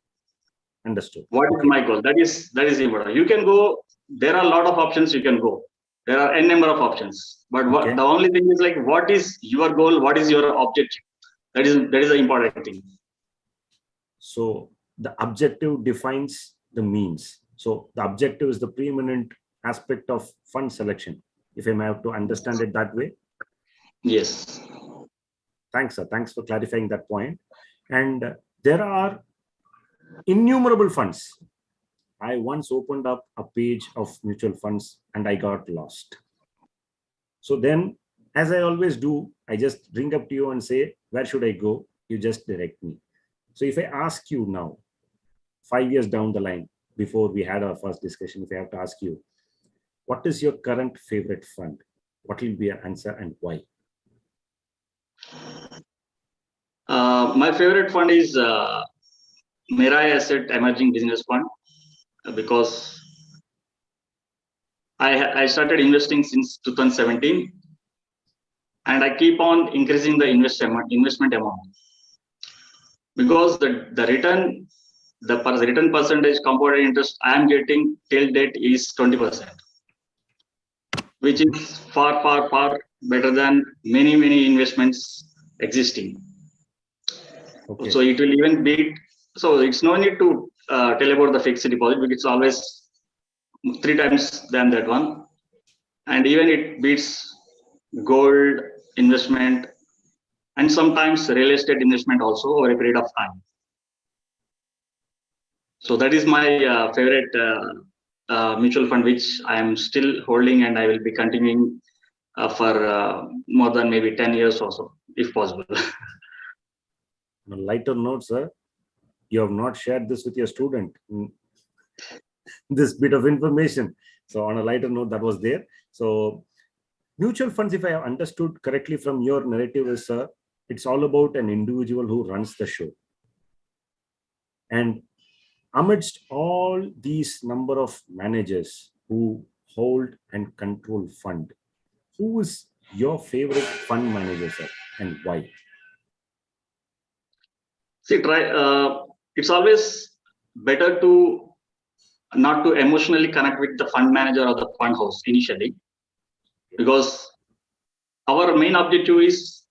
Understood. What is my goal? That is important. You can go. There are a lot of options you can go. There are n number of options. But the only thing is like, what is your goal? What is your objective? That is the important thing. So the objective defines the means. So the objective is the preeminent aspect of fund selection, if I may have to understand it that way. Yes. Thanks, sir. Thanks for clarifying that point. And there are innumerable funds. I once opened up a page of mutual funds and I got lost. So then, as I always do, I just ring up to you and say, where should I go? You just direct me. So if I ask you now, 5 years down the line, before we had our first discussion, if I have to ask you, what is your current favorite fund? What will be your answer and why? My favorite fund is Mirai Asset Emerging Business Fund, because I started investing since 2017, and I keep on increasing the investment amount, because the return, the return percentage compounded interest I am getting till date is 20%, which is far better than many investments existing. Okay. So it will even beat. So it's no need to tell about the fixed deposit, because it's always 3 times than that one, and even it beats gold investment and sometimes real estate investment also over a period of time. So that is my favorite mutual fund, which I am still holding, and I will be continuing for more than maybe 10 years or so, if possible. On a lighter note, sir, you have not shared this with your student, this bit of information. So on a lighter note, that was there. So mutual funds, if I have understood correctly from your narrative, is, sir, it's all about an individual who runs the show. And amidst all these number of managers who hold and control fund, who is your favorite fund manager, sir, and why? See, it's always better to not to emotionally connect with the fund manager or the fund house initially, because our main objective is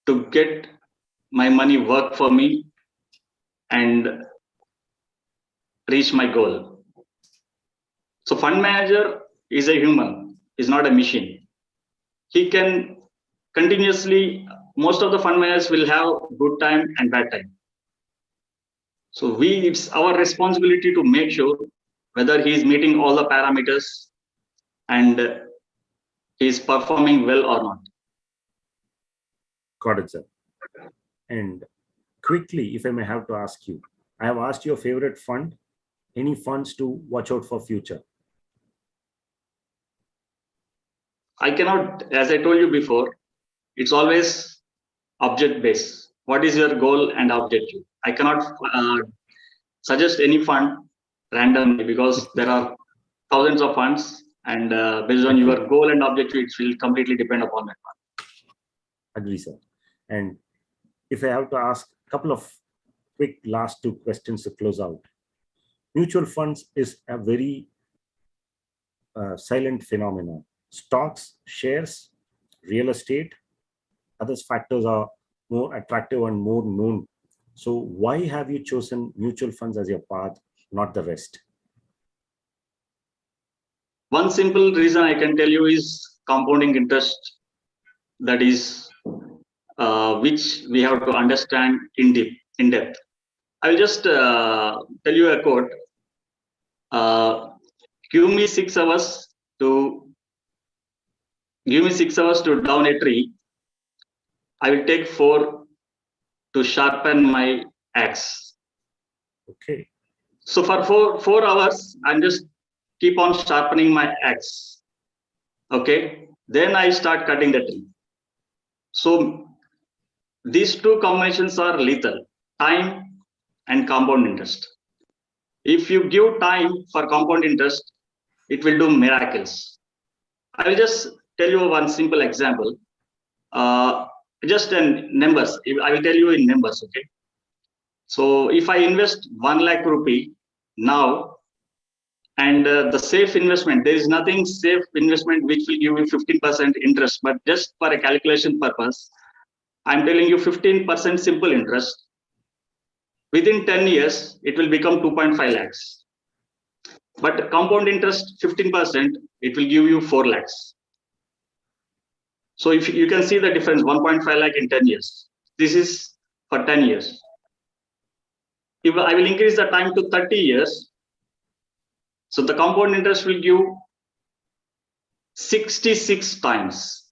to get my money work for me and reach my goal. So fund manager is a human, is not a machine. He can continuously, most of the fund managers will have good time and bad time. So it's our responsibility to make sure whether he is meeting all the parameters and he is performing well or not. Got it, sir. And quickly, if I may have to ask you, I have asked your favorite fund. Any funds to watch out for future? I cannot, as I told you before, it's always object based. What is your goal and objective? I cannot suggest any fund randomly because there are thousands of funds, and based on your goal and objective, it will completely depend upon that fund. Agree, sir. And if I have to ask a couple of quick last two questions to close out. Mutual funds is a very silent phenomenon. Stocks, shares, real estate, other factors are more attractive and more known. So why have you chosen mutual funds as your path, not the rest? One simple reason I can tell you is compounding interest. That is which we have to understand in depth. I will just tell you a quote. Give me 6 hours to down a tree. I will take 4 to sharpen my axe. Okay. So for 4 hours, I'm just keep on sharpening my axe. Okay. Then I start cutting the tree. So these two combinations are lethal: time and compound interest. If you give time for compound interest, it will do miracles. I will just tell you one simple example. Just in numbers. I will tell you in numbers. Okay. So if I invest 1 lakh rupee now, and the safe investment, there is nothing safe investment which will give you 15% interest, but just for a calculation purpose, I'm telling you 15% simple interest. Within 10 years, it will become 2.5 lakhs. But compound interest 15%, it will give you 4 lakhs. So if you can see the difference, 1.5 lakh in 10 years. This is for 10 years. If I will increase the time to 30 years, so the compound interest will give 66 times.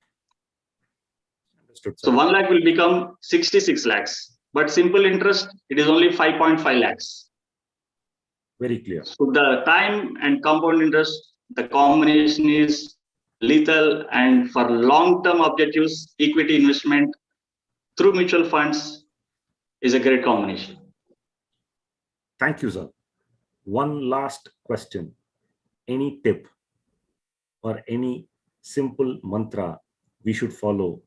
So 1 lakh will become 66 lakhs. But simple interest, it is only 5.5 lakhs. Very clear. So the time and compound interest, the combination is lethal, and for long-term objectives, equity investment through mutual funds is a great combination. Thank you, sir. One last question. Any tip or any simple mantra we should follow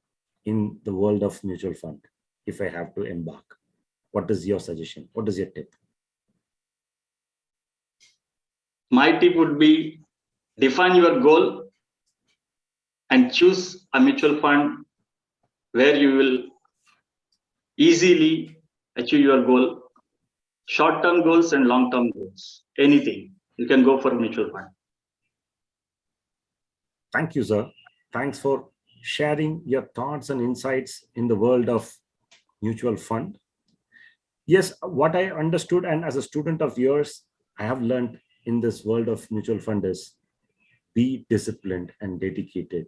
in the world of mutual fund if I have to embark? What is your suggestion? What is your tip? My tip would be define your goal and choose a mutual fund where you will easily achieve your goal. Short-term goals and long-term goals, anything, you can go for a mutual fund. Thank you, sir. Thanks for sharing your thoughts and insights in the world of mutual fund. Yes, what I understood, and as a student of yours, I have learned in this world of mutual fund is be disciplined and dedicated.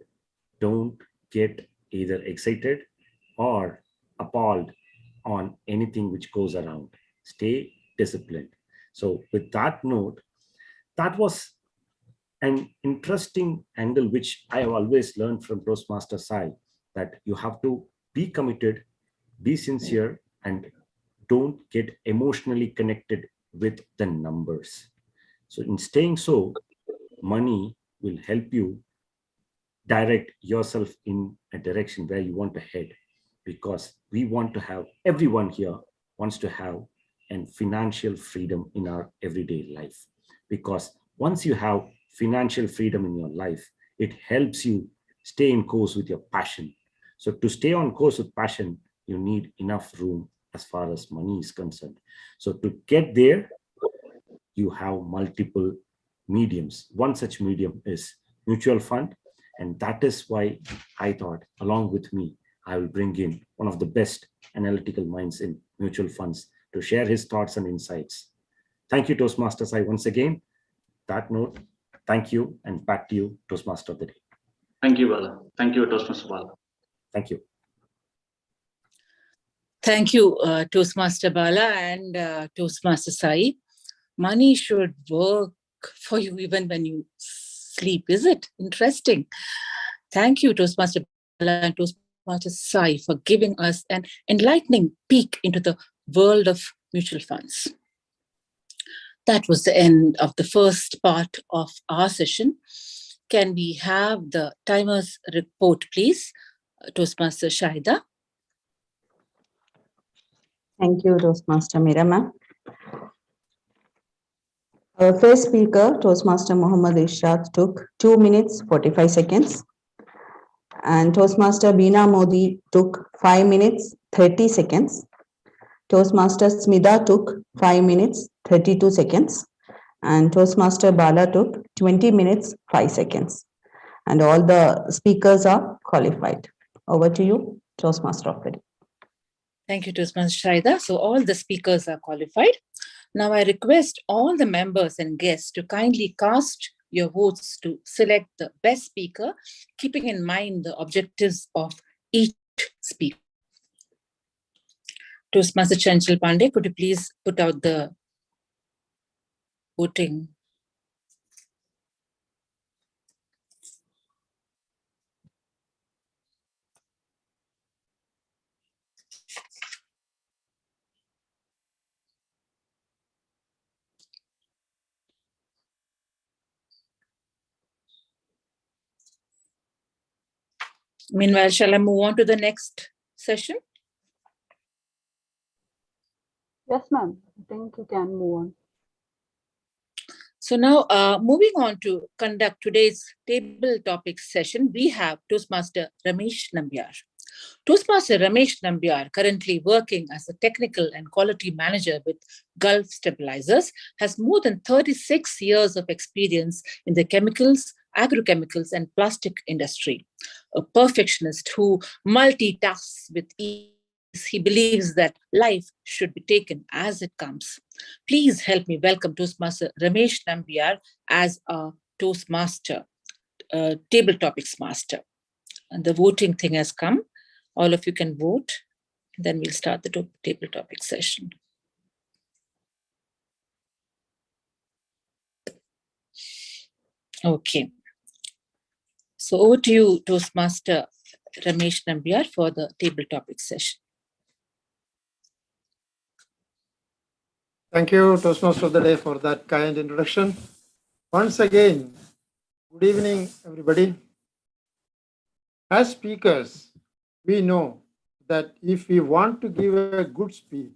Don't get either excited or appalled on anything which goes around. Stay disciplined. So with that note, that was an interesting angle which I have always learned from Toastmaster side, that you have to be committed, be sincere, and don't get emotionally connected with the numbers. So in staying so, money will help you direct yourself in a direction where you want to head, because we want to have everyone here wants to have and financial freedom in our everyday life. Because once you have financial freedom in your life, it helps you stay in course with your passion. So to stay on course with passion, you need enough room as far as money is concerned. So to get there, you have multiple mediums. One such medium is mutual fund. And that is why I thought, along with me, I will bring in one of the best analytical minds in mutual funds to share his thoughts and insights. Thank you, Toastmasters. I once again, that note, thank you, and back to you, Toastmaster of the day. Thank you, Bala. Thank you, Toastmaster Bala. Thank you. Thank you, Toastmaster Bala and Toastmaster Sai. Money should work for you even when you sleep. Is it interesting? Thank you, Toastmaster Bala and Toastmaster Sai, for giving us an enlightening peek into the world of mutual funds. That was the end of the first part of our session. Can we have the timer's report, please? Toastmaster Shahida. Thank you, Toastmaster Meera ma'am. Our first speaker, Toastmaster Mohammad Irshad, took 2 minutes 45 seconds. And Toastmaster Beena Modi took 5 minutes 30 seconds. Toastmaster Smida took 5 minutes 32 seconds. And Toastmaster Bala took 20 minutes 5 seconds. And all the speakers are qualified. Over to you, Toastmaster of the day. Thank you, Toastmaster Shahida. So all the speakers are qualified. Now I request all the members and guests to kindly cast your votes to select the best speaker, keeping in mind the objectives of each speaker. Toastmaster Chanchal Pandey, could you please put out the voting? Meanwhile, shall I move on to the next session? Yes, ma'am. I think you can move on. So now, moving on to conduct today's table topics session, we have Toastmaster Ramesh Nambiar. Toastmaster Ramesh Nambiar, currently working as a technical and quality manager with Gulf Stabilizers, has more than 36 years of experience in the chemicals, agrochemicals, and plastic industry. A perfectionist who multitasks with ease, he believes that life should be taken as it comes. Please help me welcome Toastmaster Ramesh Nambiar as a Toastmaster, table topics master. And the voting thing has come. All of you can vote. Then we'll start the table topic session. Okay. So over to you, Toastmaster Ramesh Nambiar, for the table topic session. Thank you, Toastmaster of the Day, for that kind introduction. Once again, good evening, everybody. As speakers, we know that if we want to give a good speech,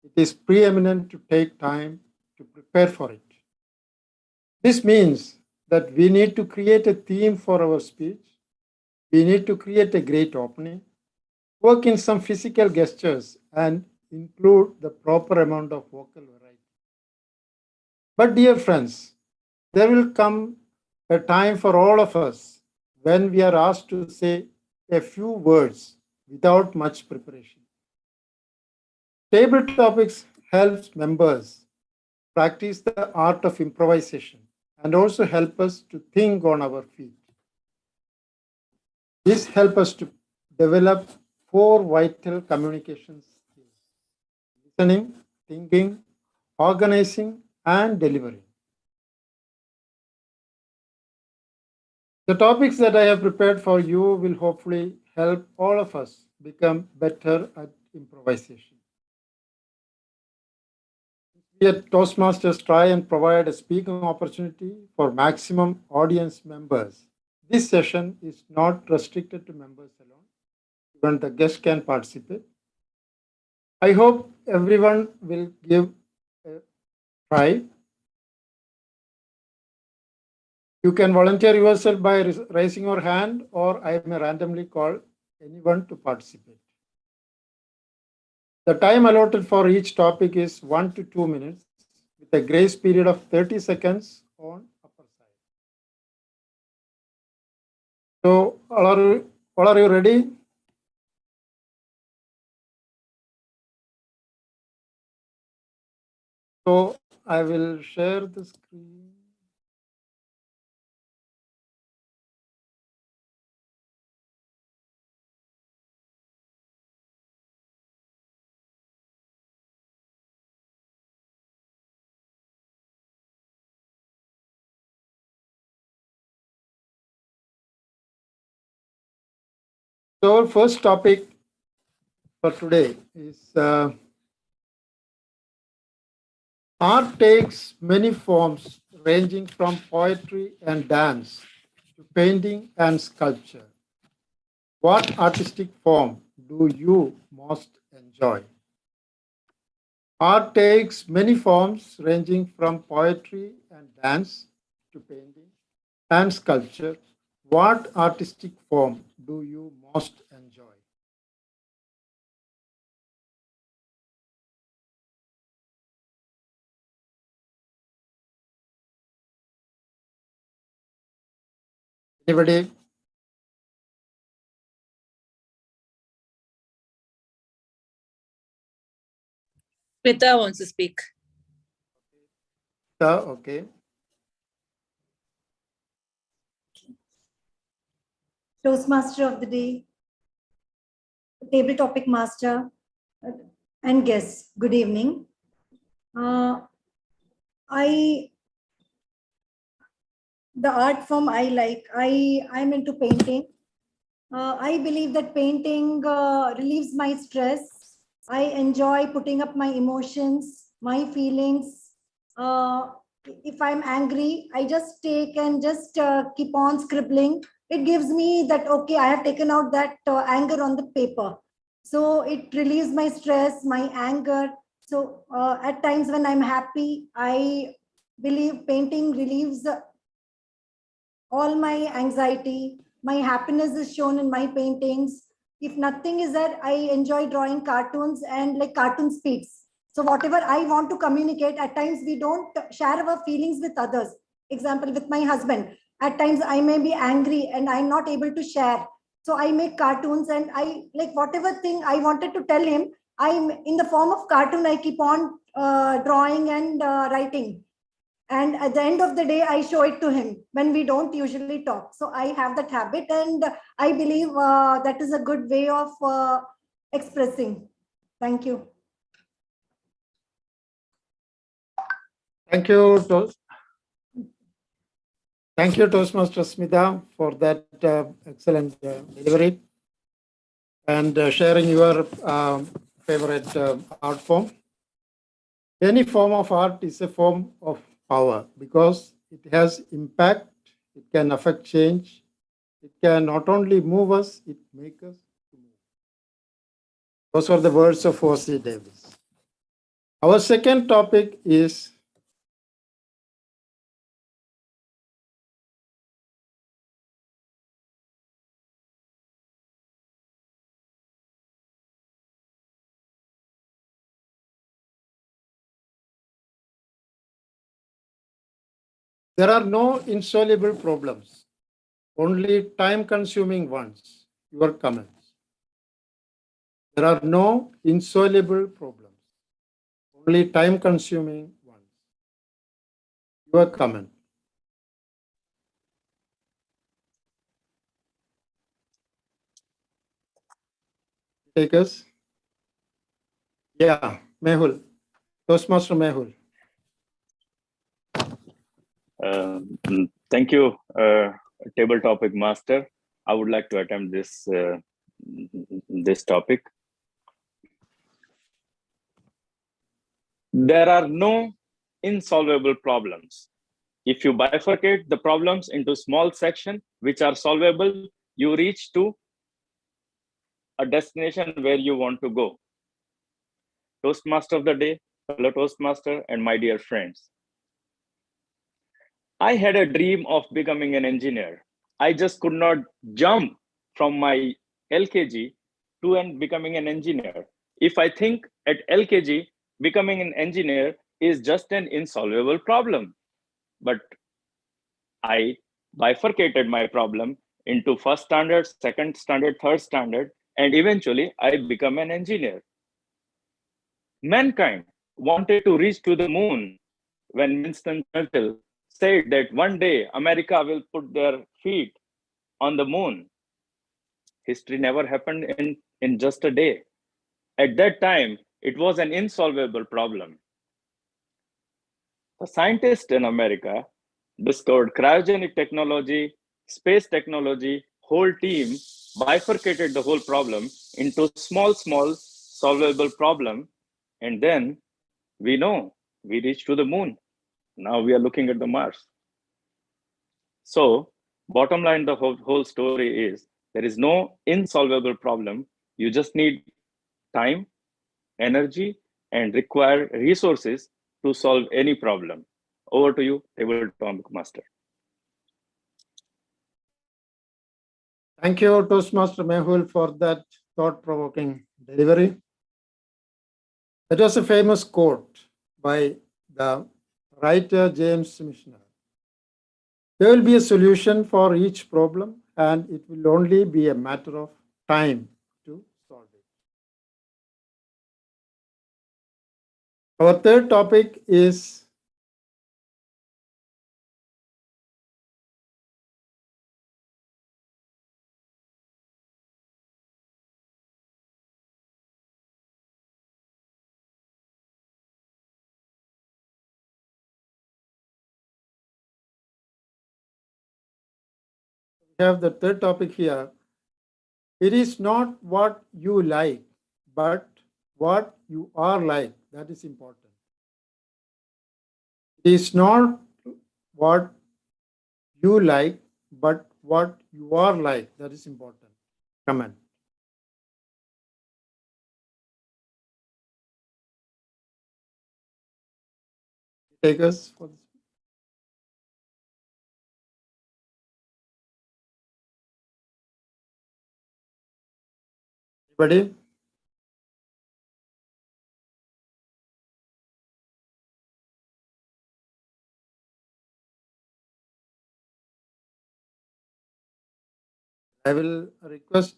it is preeminent to take time to prepare for it. This means that we need to create a theme for our speech. We need to create a great opening, work in some physical gestures, and include the proper amount of vocal variety. But dear friends, there will come a time for all of us when we are asked to say a few words without much preparation. Table topics helps members practice the art of improvisation and also help us to think on our feet. This helps us to develop 4 vital communication skills: listening, thinking, organizing, and delivering. The topics that I have prepared for you will hopefully help all of us become better at improvisation. We at Toastmasters try and provide a speaking opportunity for maximum audience members. This session is not restricted to members alone. Even the guests can participate. I hope everyone will give a try. You can volunteer yourself by raising your hand, or I may randomly call anyone to participate. The time allotted for each topic is 1 to 2 minutes with a grace period of 30 seconds on upper side. So all are you ready? So I will share the screen. So our first topic for today is art takes many forms ranging from poetry and dance to painting and sculpture. What artistic form do you most enjoy? Art takes many forms ranging from poetry and dance to painting and sculpture. What artistic form do you most enjoy? Anybody? Smita wants to speak. Okay. Toastmaster of the day, table topic master, and guests. Good evening. The art form I like, I'm into painting. I believe that painting relieves my stress. I enjoy putting up my emotions, my feelings. If I'm angry, I just take and just keep on scribbling. It gives me that, okay, I have taken out that anger on the paper. So it relieves my stress, my anger. So at times when I'm happy, I believe painting relieves all my anxiety. My happiness is shown in my paintings. If nothing is there, I enjoy drawing cartoons and like cartoon speaks. So whatever I want to communicate, at times we don't share our feelings with others. Example, with my husband, at times I may be angry and I'm not able to share. So I make cartoons and I like whatever thing I wanted to tell him, I'm in the form of cartoon, I keep on drawing and writing. And at the end of the day, I show it to him when we don't usually talk. So I have that habit, and I believe that is a good way of expressing. Thank you. Thank you. Thank you, Toastmaster Smita, for that excellent delivery and sharing your favorite art form. Any form of art is a form of power because it has impact, it can affect change, it can not only move us, it makes us move. Those were the words of O.C. Davis. Our second topic is there are no insoluble problems, only time-consuming ones. Your comments. There are no insoluble problems, only time-consuming ones. Your comment. Takers? Yeah, Mehul. Toastmaster Mehul. Thank you, table topic master. I would like to attempt this topic. There are no insolvable problems. If you bifurcate the problems into small sections which are solvable, you reach to a destination where you want to go. Toastmaster of the day, fellow Toastmaster, and my dear friends. I had a dream of becoming an engineer. I just could not jump from my LKG to becoming an engineer. If I think at LKG, becoming an engineer is just an insolvable problem. But I bifurcated my problem into first standard, second standard, third standard, and eventually I become an engineer. Mankind wanted to reach to the moon when Winston Churchill said that one day America will put their feet on the moon. History never happened in just a day. At that time, it was an insolvable problem. The scientists in America discovered cryogenic technology, space technology, whole team bifurcated the whole problem into small solvable problem. And then we know we reached to the moon. Now we are looking at the Mars. So bottom line, the whole story is there is no insolvable problem. You just need time, energy, and require resources to solve any problem. Over to you, Table Topic Master. Thank you, Toastmaster Mehul, for that thought-provoking delivery. That was a famous quote by the writer James Michener. There will be a solution for each problem, and it will only be a matter of time to solve it. Our third topic is have the third topic here. It is not what you like, but what you are like. That is important. It is not what you like, but what you are like. That is important. Comment. Take us for this. Anybody? I will request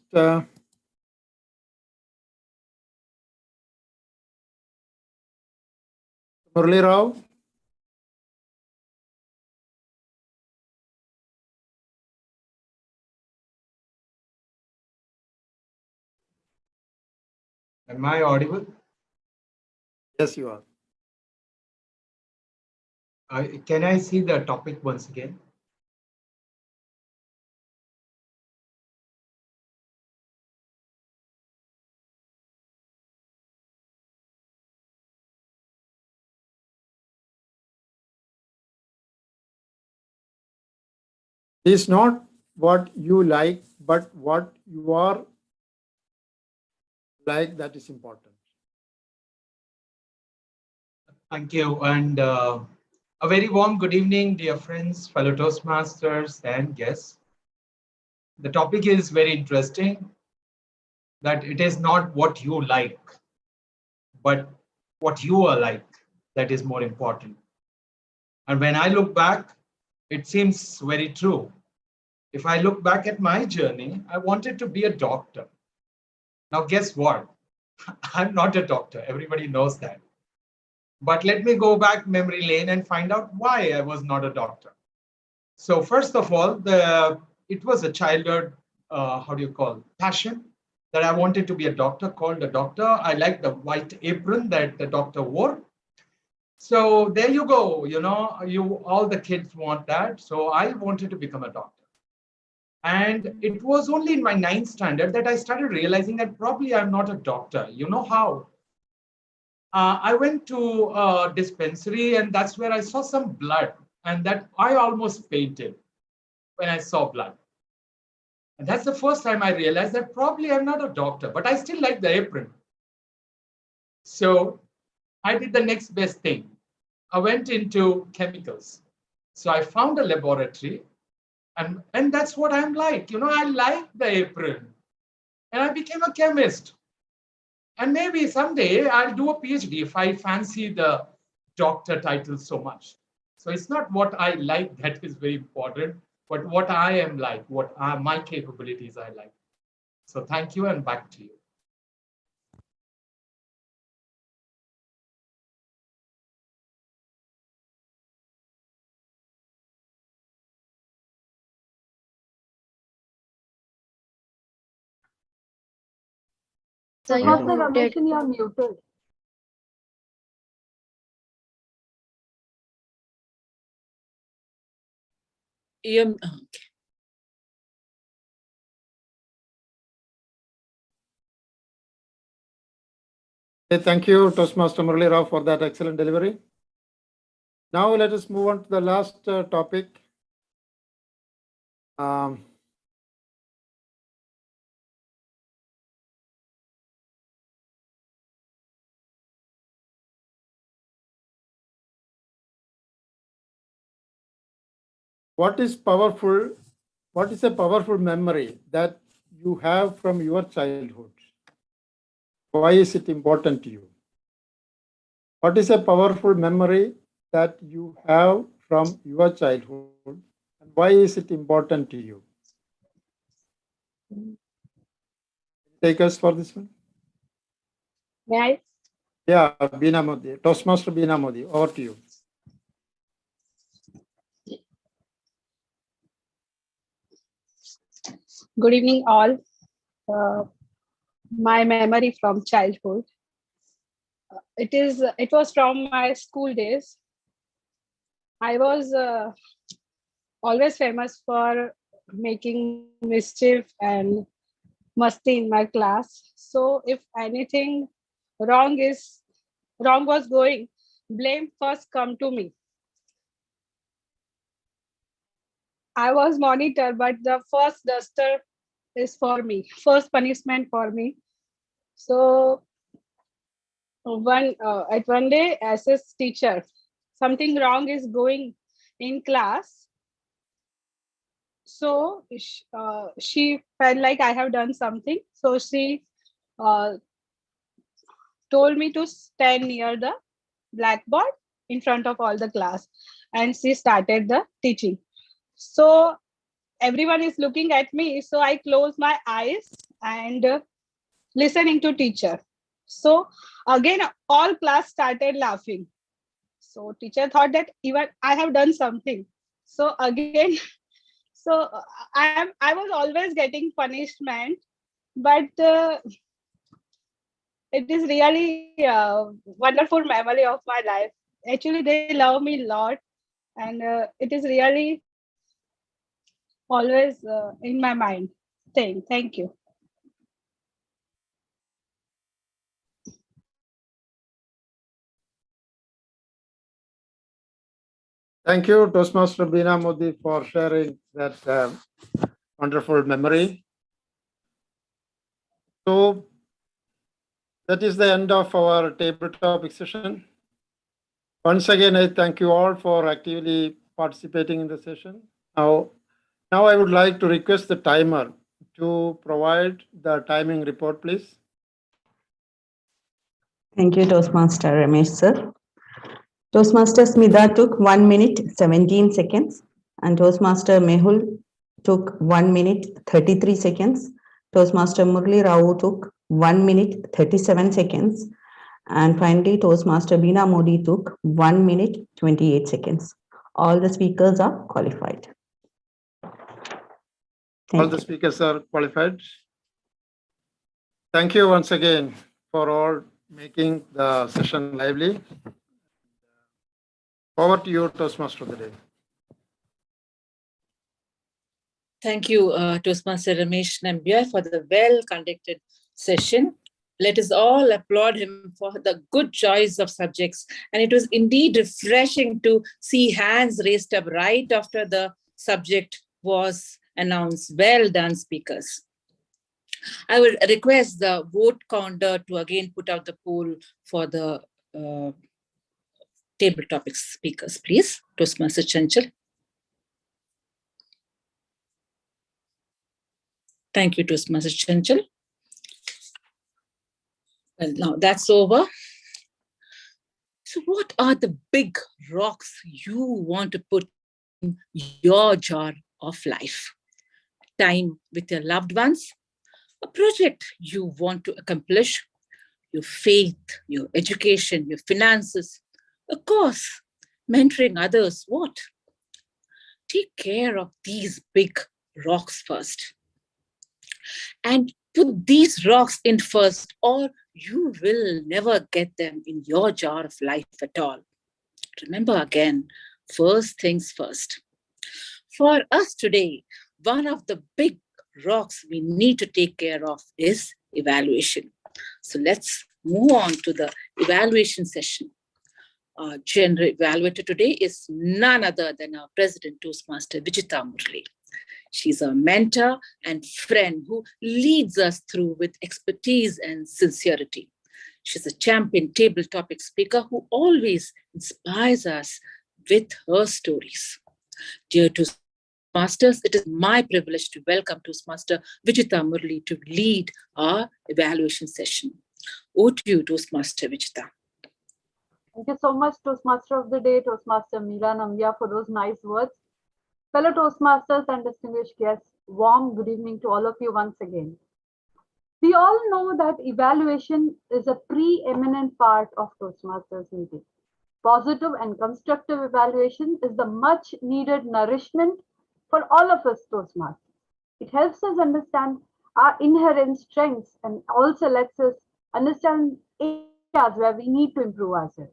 Murali Rao. Am I audible? Yes, you are. Can I see the topic once again? It is not what you like, but what you are like. That is important. Thank you. And a very warm good evening, dear friends, fellow Toastmasters and guests. The topic is very interesting, that it is not what you like, but what you are like that is more important. And when I look back, it seems very true. If I look back at my journey, I wanted to be a doctor. Now, guess what? I'm not a doctor. Everybody knows that. But let me go back memory lane and find out why I was not a doctor. So first of all, it was a childhood, passion that I wanted to be a doctor, called a doctor. I liked the white apron that the doctor wore. So there you go, all the kids want that. So I wanted to become a doctor. And it was only in my 9th standard that I started realizing that probably I'm not a doctor. You know how? I went to a dispensary, and that's where I saw some blood, and that I almost fainted when I saw blood. And that's the first time I realized that probably I'm not a doctor, but I still like the apron. So I did the next best thing. I went into chemicals. So I found a laboratory, and that's what I'm like. I like the apron, and I became a chemist. And maybe someday I'll do a PhD if I fancy the doctor title so much. So it's not what I like that is very important, but what I am like, what are my capabilities I like. So thank you, and back to you. Toastmaster Ramesh, you are muted. Okay. Thank you, Toastmaster Murali Rao, for that excellent delivery. Now let us move on to the last topic. What is powerful? What is a powerful memory that you have from your childhood? Why is it important to you? What is a powerful memory that you have from your childhood, and why is it important to you? Take us for this one. May I? Yeah, Beena Modi, Toastmaster Beena Modi, over to you. Good evening, all. My memory from childhood. It was from my school days. I was always famous for making mischief and masti in my class. So if anything wrong was going, blame first come to me. I was monitored, but the first duster is for me, first punishment for me. So at one day, as a teacher, something wrong is going in class. So she felt like I have done something. So she told me to stand near the blackboard in front of all the class, and she started the teaching. So everyone is looking at me, so I close my eyes and listening to teacher. So again, all class started laughing. So teacher thought that even I have done something. So again, so I was always getting punishment, but it is really a wonderful memory of my life. Actually, they love me a lot, and it is really always in my mind. Thank you. Thank you, Toastmaster Beena Modi, for sharing that wonderful memory. So that is the end of our table topic session. Once again, I thank you all for actively participating in the session. Now I would like to request the timer to provide the timing report, please. Thank you, Toastmaster Ramesh, sir. Toastmaster Smita took 1 minute 17 seconds, and Toastmaster Mehul took 1 minute 33 seconds. Toastmaster Murli Rao took 1 minute 37 seconds. And finally, Toastmaster Beena Modi took 1 minute 28 seconds. All the speakers are qualified. All the speakers are qualified. Thank you once again for all making the session lively. Over to you, Toastmaster of the day. Thank you, Toastmaster Ramesh Nambiar, for the well-conducted session. Let us all applaud him for the good choice of subjects. And it was indeed refreshing to see hands raised up right after the subject was announced. Well done, speakers. I would request the vote counter to again put out the poll for the table topics speakers, please. Toastmaster Chanchal. Thank you, Toastmaster Chanchal. Well, now that's over. So what are the big rocks you want to put in your jar of life? Time with your loved ones, a project you want to accomplish, your faith, your education, your finances, a course, mentoring others, what? Take care of these big rocks first. And put these rocks in first, or you will never get them in your jar of life at all. Remember again, first things first. For us today, one of the big rocks we need to take care of is evaluation. So let's move on to the evaluation session. Our general evaluator today is none other than our President Toastmaster Vijita Murli. She's a mentor and friend who leads us through with expertise and sincerity. She's a champion table topic speaker who always inspires us with her stories. Dear Toastmasters, it is my privilege to welcome Toastmaster Vijita Murli to lead our evaluation session. Over to you, Toastmaster Vijita. Thank you so much, Toastmaster of the Day, Toastmaster Meera Nambiya, for those nice words. Fellow Toastmasters and distinguished guests, warm good evening to all of you once again. We all know that evaluation is a preeminent part of Toastmasters meeting. Positive and constructive evaluation is the much needed nourishment for all of us Toastmasters. It helps us understand our inherent strengths and also lets us understand areas where we need to improve ourselves.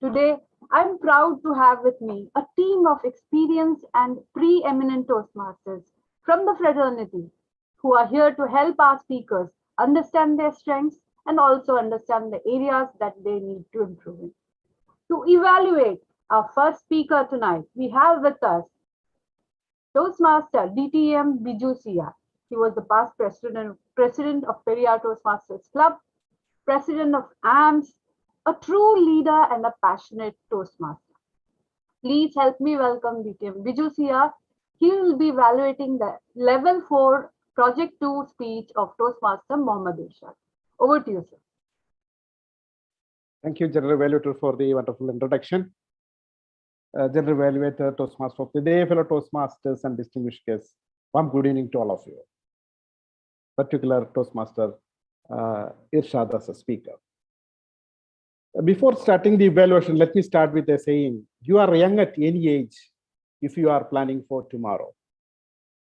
Today, I'm proud to have with me a team of experienced and preeminent Toastmasters from the fraternity who are here to help our speakers understand their strengths and also understand the areas that they need to improve in. To evaluate our first speaker tonight, we have with us Toastmaster DTM Bijusia. He was the past president of Periyar Toastmasters Club, president of AMS, a true leader and a passionate Toastmaster. Please help me welcome DTM Bijusia. He will be evaluating the level 4 project 2 speech of Toastmaster Mohammad Irshad. Over to you, sir. Thank you, General Evaluator, for the wonderful introduction. General Evaluator, Toastmaster of the Day, fellow Toastmasters and distinguished guests. One good evening to all of you. Particular Toastmaster Irshad as a speaker. Before starting the evaluation, let me start with a saying. You are young at any age if you are planning for tomorrow.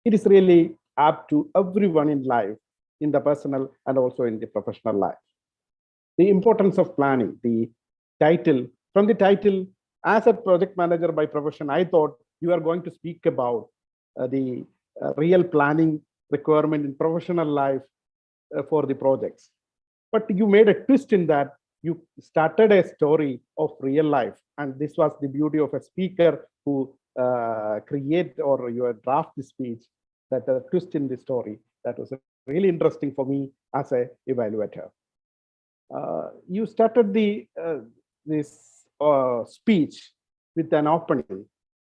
It is really up to everyone in life, in the personal and also in the professional life. The importance of planning, the title, from the title, as a project manager by profession, I thought you are going to speak about the real planning requirement in professional life for the projects. But you made a twist in that you started a story of real life. And this was the beauty of a speaker who create or you draft the speech, that a twist in the story. That was really interesting for me as a evaluator. You started the this speech with an opening,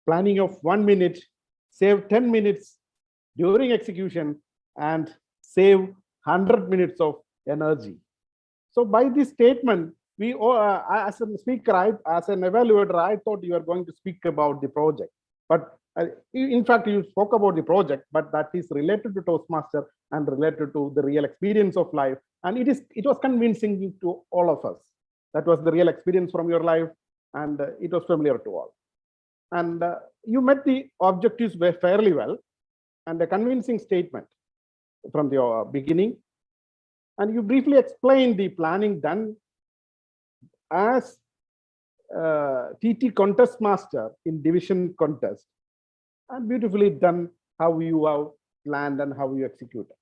planning of 1 minute, save 10 minutes during execution, and save 100 minutes of energy. So by this statement, we, as a speaker, as an evaluator, I thought you were going to speak about the project. But in fact, you spoke about the project, but that is related to Toastmaster and related to the real experience of life. And it was convincing to all of us. That was the real experience from your life, and it was familiar to all. And you met the objectives fairly well, and a convincing statement from the beginning. And you briefly explained the planning done as TT contest master in division contest, and beautifully done how you have planned and how you executed.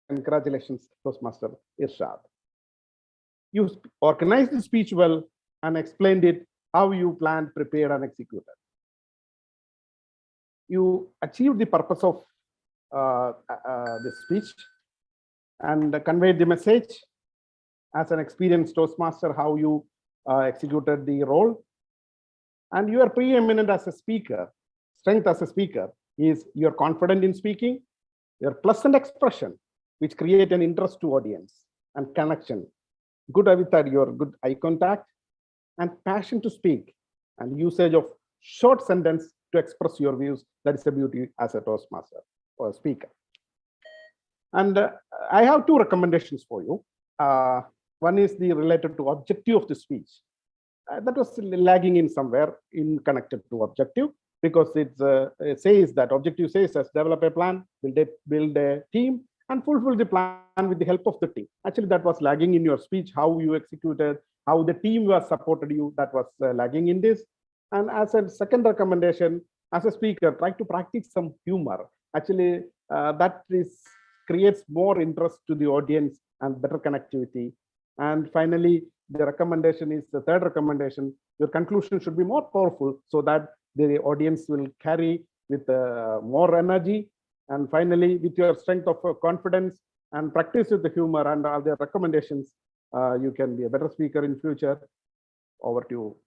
Congratulations, Toastmaster Irshad. You organized the speech well and explained it how you planned, prepared, and executed. You achieved the purpose of the speech. and conveyed the message as an experienced Toastmaster, how you executed the role. And you are preeminent as a speaker. Strength as a speaker is you're confident in speaking, your pleasant expression, which create an interest to audience and connection. Good with that, your good eye contact and passion to speak and usage of short sentence to express your views. That is the beauty as a Toastmaster or a speaker. And I have two recommendations for you. One is related to objective of the speech. That was lagging in somewhere in connected to objective, because it says that objective says as develop a plan, build a team, and fulfill the plan with the help of the team. Actually, that was lagging in your speech, how you executed, how the team was supported you, that was lagging in this. And as a second recommendation, as a speaker, try to practice some humor. Actually, that creates more interest to the audience and better connectivity. And finally, the recommendation is the third recommendation. Your conclusion should be more powerful so that the audience will carry with more energy. And finally, with your strength of confidence and practice with the humor and other recommendations, you can be a better speaker in future. Over to you,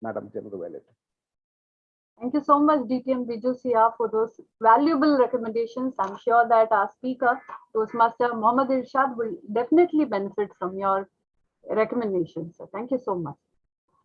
Madam General Violet. Thank you so much, DTM Bijusia, for those valuable recommendations. I'm sure that our speaker, Toastmaster Mohammad Irshad, will definitely benefit from your recommendations. So thank you so much.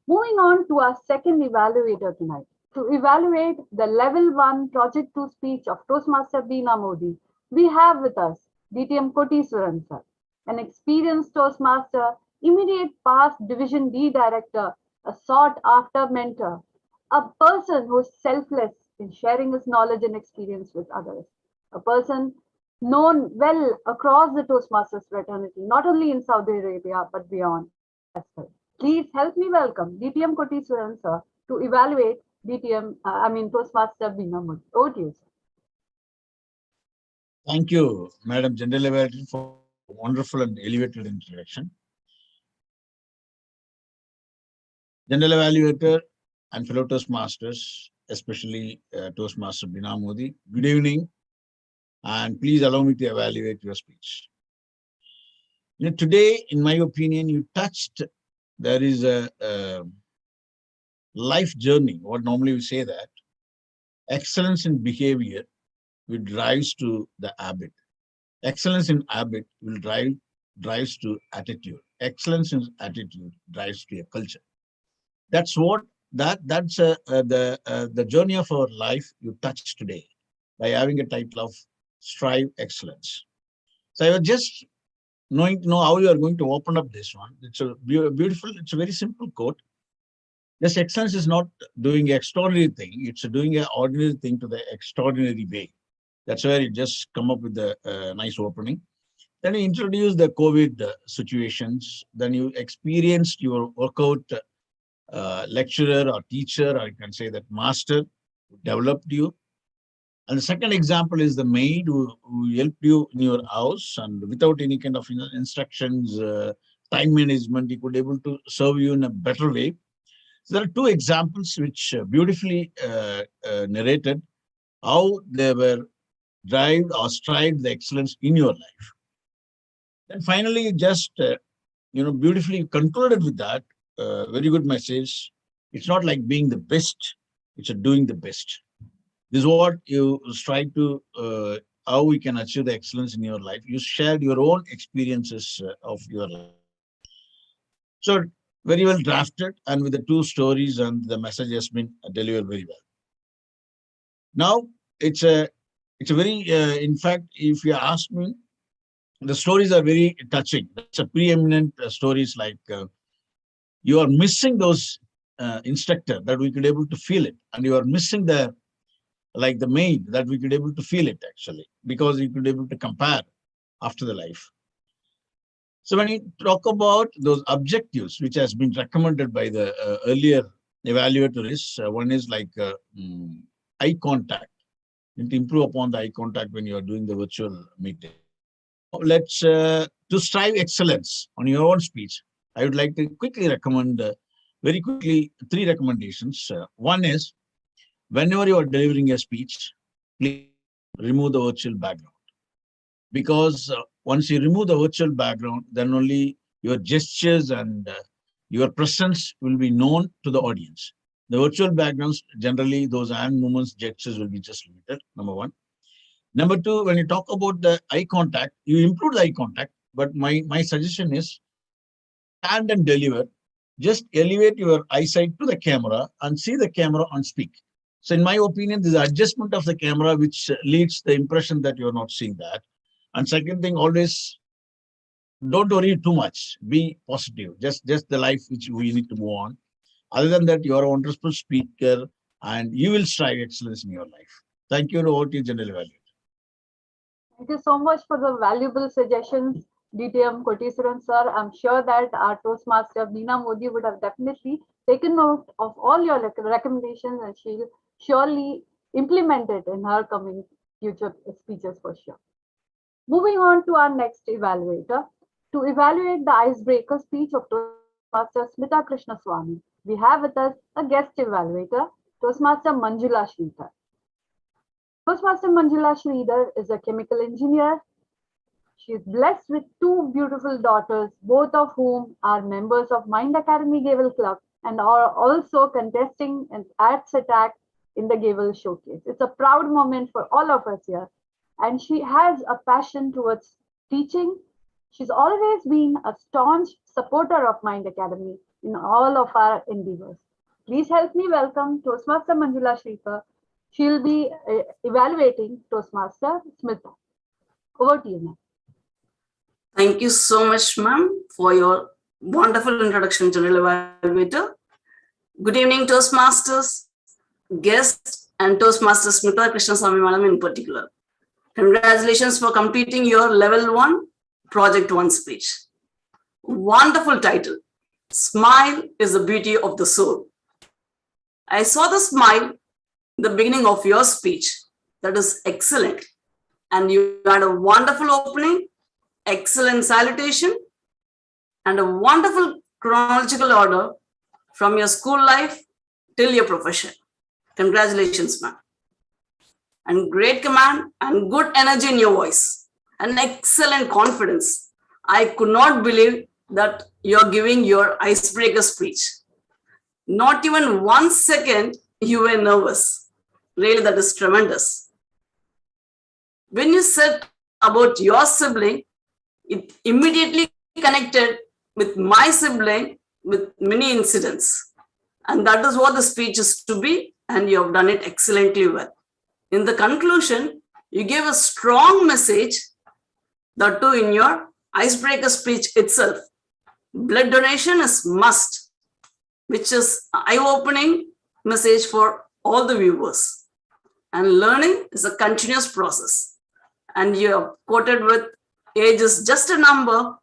Moving on to our second evaluator tonight. To evaluate the level 1 project 2 speech of Toastmaster Beena Modi, we have with us DTM Koteswaran sir, an experienced Toastmaster, immediate past Division D director, a sought after mentor, a person who is selfless in sharing his knowledge and experience with others, a person known well across the Toastmasters fraternity, not only in Saudi Arabia, but beyond as well. Please help me welcome DTM Koteswaran sir to evaluate Toastmaster Beena Modi. Over to you, sir. Thank you, Madam General Secretary, for a wonderful and elevated introduction. General Evaluator and fellow Toastmasters, especially Toastmaster Beena Modi, good evening, and please allow me to evaluate your speech. Today, in my opinion, you touched, there is a life journey, what normally we say that, excellence in behavior will drives to the habit. Excellence in habit will drives to attitude. Excellence in attitude drives to a culture. That's what that's the journey of our life you touched today by having a title of Strive Excellence. So I was just knowing to know how you are going to open up this one. It's a beautiful, it's a very simple quote. This excellence is not doing an extraordinary thing, it's doing an ordinary thing to the extraordinary way. That's where you just come up with a nice opening. Then you introduce the COVID situations. Then you experienced your workout lecturer or teacher, or you can say that master who developed you. And the second example is the maid who helped you in your house, and without any kind of instructions, time management, he could able to serve you in a better way. So there are two examples which beautifully narrated how they were strived the excellence in your life. And finally, just beautifully concluded with that very good message. It's not like being the best; it's doing the best. This is what you strive to. How we can achieve the excellence in your life. You shared your own experiences of your life. So very well drafted, and with the two stories, and the message has been delivered very well. Now it's a very, in fact, if you ask me, the stories are very touching. It's a preeminent stories like you are missing those instructor that we could able to feel it, and you are missing the maid that we could able to feel it actually, because you could able to compare after the life. So when you talk about those objectives, which has been recommended by the earlier evaluator, is one is like eye contact. You need to improve upon the eye contact when you are doing the virtual meeting. Let's to strive excellence on your own speech. I would like to quickly recommend, very quickly, 3 recommendations. One is, whenever you are delivering a speech, please remove the virtual background. because once you remove the virtual background, then only your gestures and your presence will be known to the audience. The virtual backgrounds, generally those hand movements, gestures will be just limited, number one. Number two, when you talk about the eye contact, you improve the eye contact, but my suggestion is stand and deliver. Just elevate your eyesight to the camera and see the camera and speak. So in my opinion, this adjustment of the camera which leads the impression that you're not seeing that. And second thing, always don't worry too much. Be positive. Just the life which we need to move on. Other than that, you are a wonderful speaker and you will strive excellence in your life. Thank you to all you general value. Thank you so much for the valuable suggestions, DTM Koteswaran sir. I'm sure that our Toastmaster Meena Modi would have definitely taken note of all your recommendations and she'll surely implement it in her coming future speeches for sure. Moving on to our next evaluator. To evaluate the icebreaker speech of Toastmaster Smita Krishnaswamy, we have with us a guest evaluator, Toastmaster Manjula Sridhar. Toastmaster Manjula Sridhar is a chemical engineer. She is blessed with two beautiful daughters, both of whom are members of Mind Academy Gavel Club and are also contesting an arts attack in the Gavel Showcase. It's a proud moment for all of us here. And she has a passion towards teaching. She's always been a staunch supporter of Mind Academy in all of our endeavors. Please help me welcome Toastmaster Manjula Sridhar. She'll be evaluating Toastmaster Smita. Over to you, ma'am. Thank you so much, ma'am, for your wonderful introduction, General Evaluator. Good evening, Toastmasters, guests, and Toastmaster Smita Krishnaswamy madam in particular. Congratulations for completing your level 1, project 1 speech. Wonderful title. Smile is the beauty of the soul. I saw the smile in the beginning of your speech. That is excellent. And you had a wonderful opening, excellent salutation, and a wonderful chronological order from your school life till your profession. Congratulations, ma'am. And great command and good energy in your voice and excellent confidence. I could not believe that you're giving your icebreaker speech. Not even 1 second you were nervous. Really, that is tremendous. When you said about your sibling, it immediately connected with my sibling with many incidents. And that is what the speech is to be, and you have done it excellently well. In the conclusion, you gave a strong message, that too in your icebreaker speech itself. Blood donation is must, which is an eye-opening message for all the viewers. And learning is a continuous process. And you have quoted with age is just a number.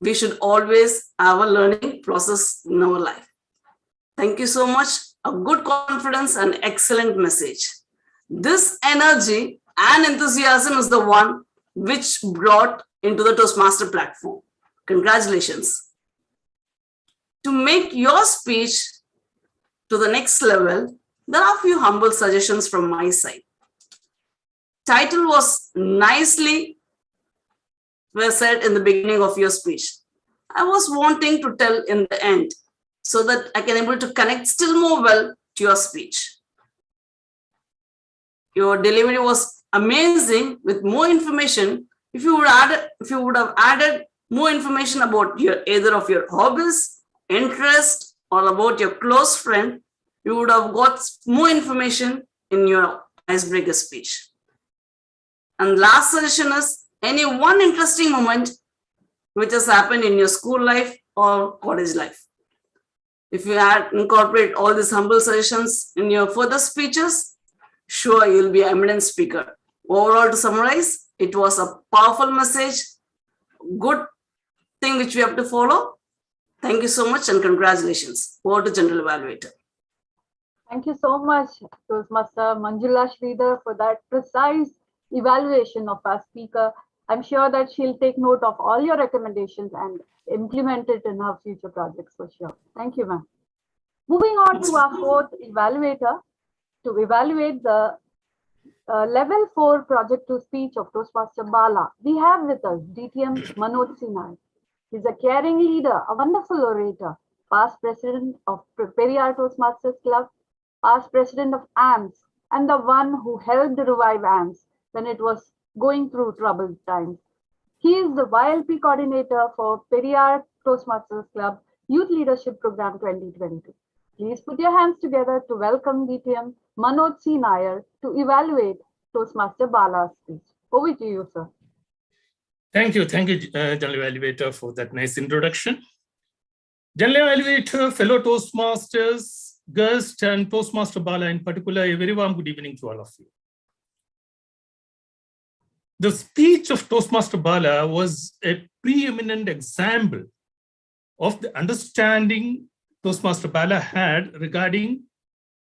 We should always have a learning process in our life. Thank you so much. A good confidence and excellent message. This energy and enthusiasm is the one which brought into the Toastmaster platform. Congratulations. To make your speech to the next level, there are a few humble suggestions from my side. Title was nicely said in the beginning of your speech. I was wanting to tell in the end so that I can able to connect still more well to your speech. Your delivery was amazing with more information. If you would have added more information about either of your hobbies, interest, or about your close friend, you would have got more information in your icebreaker speech. And last suggestion is any one interesting moment which has happened in your school life or college life. If you incorporate all these humble suggestions in your further speeches, sure, you'll be an eminent speaker. Overall, to summarize, it was a powerful message, good thing which we have to follow. Thank you so much and congratulations. Over to General Evaluator. Thank you so much, Toastmaster Manjula Sridhar, for that precise evaluation of our speaker. I'm sure that she'll take note of all your recommendations and implement it in her future projects for sure. Thank you, ma'am. Moving on to our fourth evaluator to evaluate the Level 4 Project 2 speech of Toastmaster Bala. We have with us DTM Manoj Sinai. He's a caring leader, a wonderful orator, past president of Periyar Toastmasters Club, past president of AMS, and the one who helped revive AMS when it was going through troubled times. He is the YLP coordinator for Periyar Toastmasters Club Youth Leadership Program 2020. Please put your hands together to welcome DTM Manoj C. Nair to evaluate Toastmaster Bala's speech. Over to you, sir. Thank you, General Evaluator, for that nice introduction. General Evaluator, fellow Toastmasters, guest, and Toastmaster Bala in particular, a very warm good evening to all of you. The speech of Toastmaster Bala was a preeminent example of the understanding Toastmaster Bala had regarding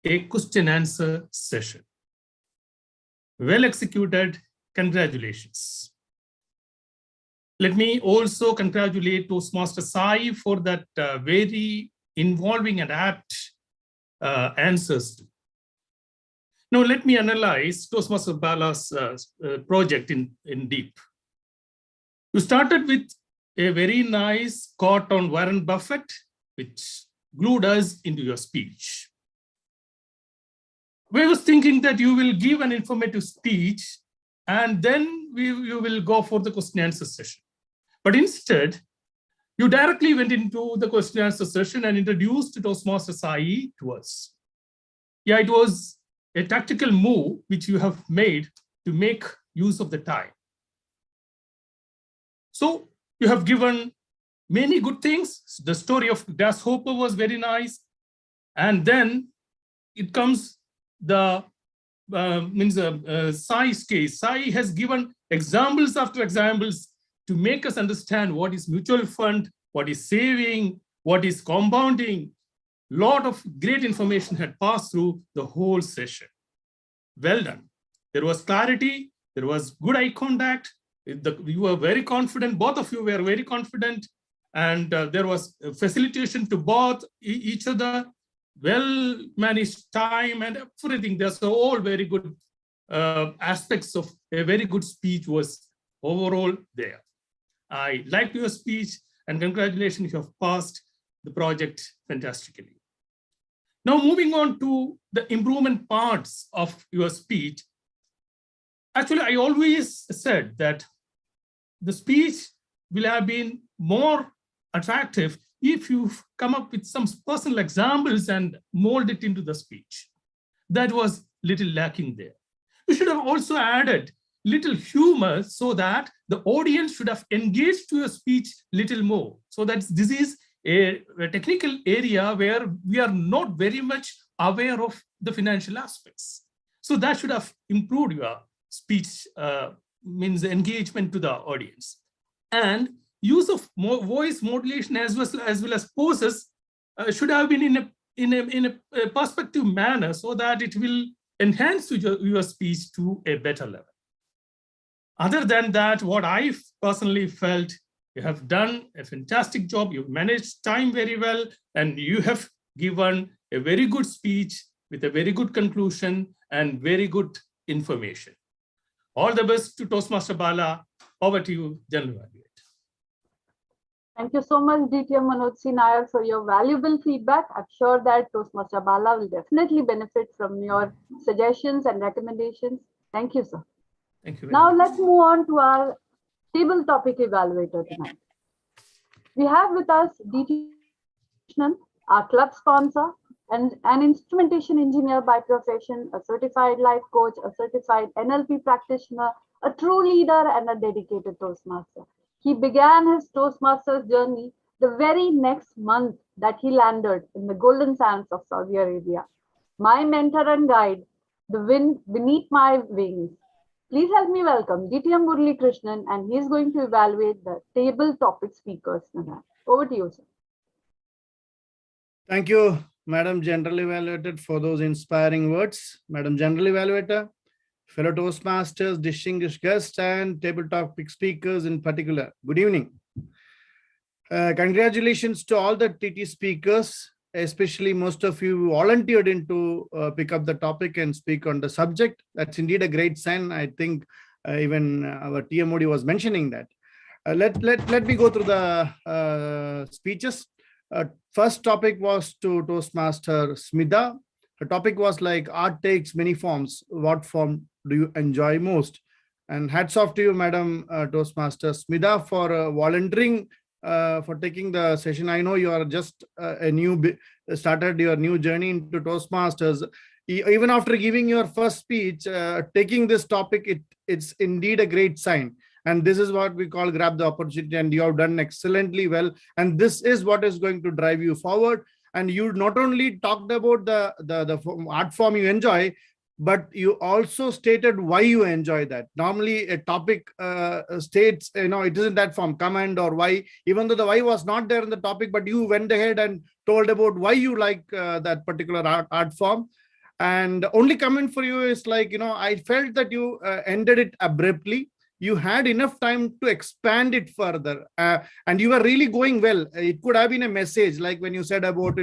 a question-answer session. Well executed, congratulations. Let me also congratulate Toastmaster Sai for that very involving and apt answers. Now, let me analyze Toastmaster Bala's project in deep. You started with a very nice quote on Warren Buffett, which glued us into your speech. I was thinking that you will give an informative speech and then you will go for the question answer session. But instead, you directly went into the question answer session and introduced Toastmaster Sai to us. Yeah, it was a tactical move which you have made to make use of the time. So you have given many good things. The story of Grasshopper was very nice. And then it comes the Sai's case. Sai has given examples after examples to make us understand what is mutual fund, what is saving, what is compounding. Lot of great information had passed through the whole session. Well done. There was clarity, there was good eye contact. You were very confident, both of you were very confident, and there was facilitation to both each other, well managed time and everything. There's all very good aspects of a very good speech was overall there. I liked your speech and congratulations, you have passed the project fantastically. Now moving on to the improvement parts of your speech. Actually, I always said that the speech will have been more attractive if you come up with some personal examples and mold it into the speech. That was little lacking there. You should have also added little humor so that the audience should have engaged to your speech little more. So that this is a technical area where we are not very much aware of the financial aspects. So that should have improved your speech, means engagement to the audience. And use of voice modulation as well as poses should have been in a perspective manner so that it will enhance your speech to a better level. Other than that, what I personally felt, you have done a fantastic job. You've managed time very well, and you have given a very good speech with a very good conclusion and very good information. All the best to Toastmaster Bala. Over to you, General Evaluator. Thank you so much, DTM Manoj C. Nair, for your valuable feedback. I'm sure that Toastmaster Bala will definitely benefit from your suggestions and recommendations. Thank you, sir. Thank you. Now let's move on to our table topic evaluator tonight. We have with us DT Krishnan, our club sponsor, and an instrumentation engineer by profession, a certified life coach, a certified NLP practitioner, a true leader, and a dedicated Toastmaster. He began his Toastmasters journey the very next month that he landed in the golden sands of Saudi Arabia. My mentor and guide, the wind beneath my wings. Please help me welcome DTM Murli Krishnan, and he is going to evaluate the table topic speakers tonight. Over to you, sir. Thank you, Madam General Evaluator, for those inspiring words. Madam General Evaluator, fellow Toastmasters, distinguished guests, and table topic speakers in particular, good evening. Congratulations to all the TT speakers especially most of you volunteered into pick up the topic and speak on the subject. That's indeed a great sign. I think even our TMOD was mentioning that. Let me go through the speeches. First topic was to Toastmaster Smita. The topic was like art takes many forms. What form do you enjoy most? And hats off to you, Madam Toastmaster Smita, for volunteering for taking the session. I know you are just started your new journey into Toastmasters. Even after giving your first speech, taking this topic, it's indeed a great sign. And this is what we call grab the opportunity, and you have done excellently well. And this is what is going to drive you forward. And you not only talked about the art form you enjoy, but you also stated why you enjoy that. Normally a topic states, it isn't that form, comment or why, even though the why was not there in the topic, but you went ahead and told about why you like that particular art form. And the only comment for you is like, I felt that you ended it abruptly. You had enough time to expand it further, and you were really going well. It could have been a message, like when you said about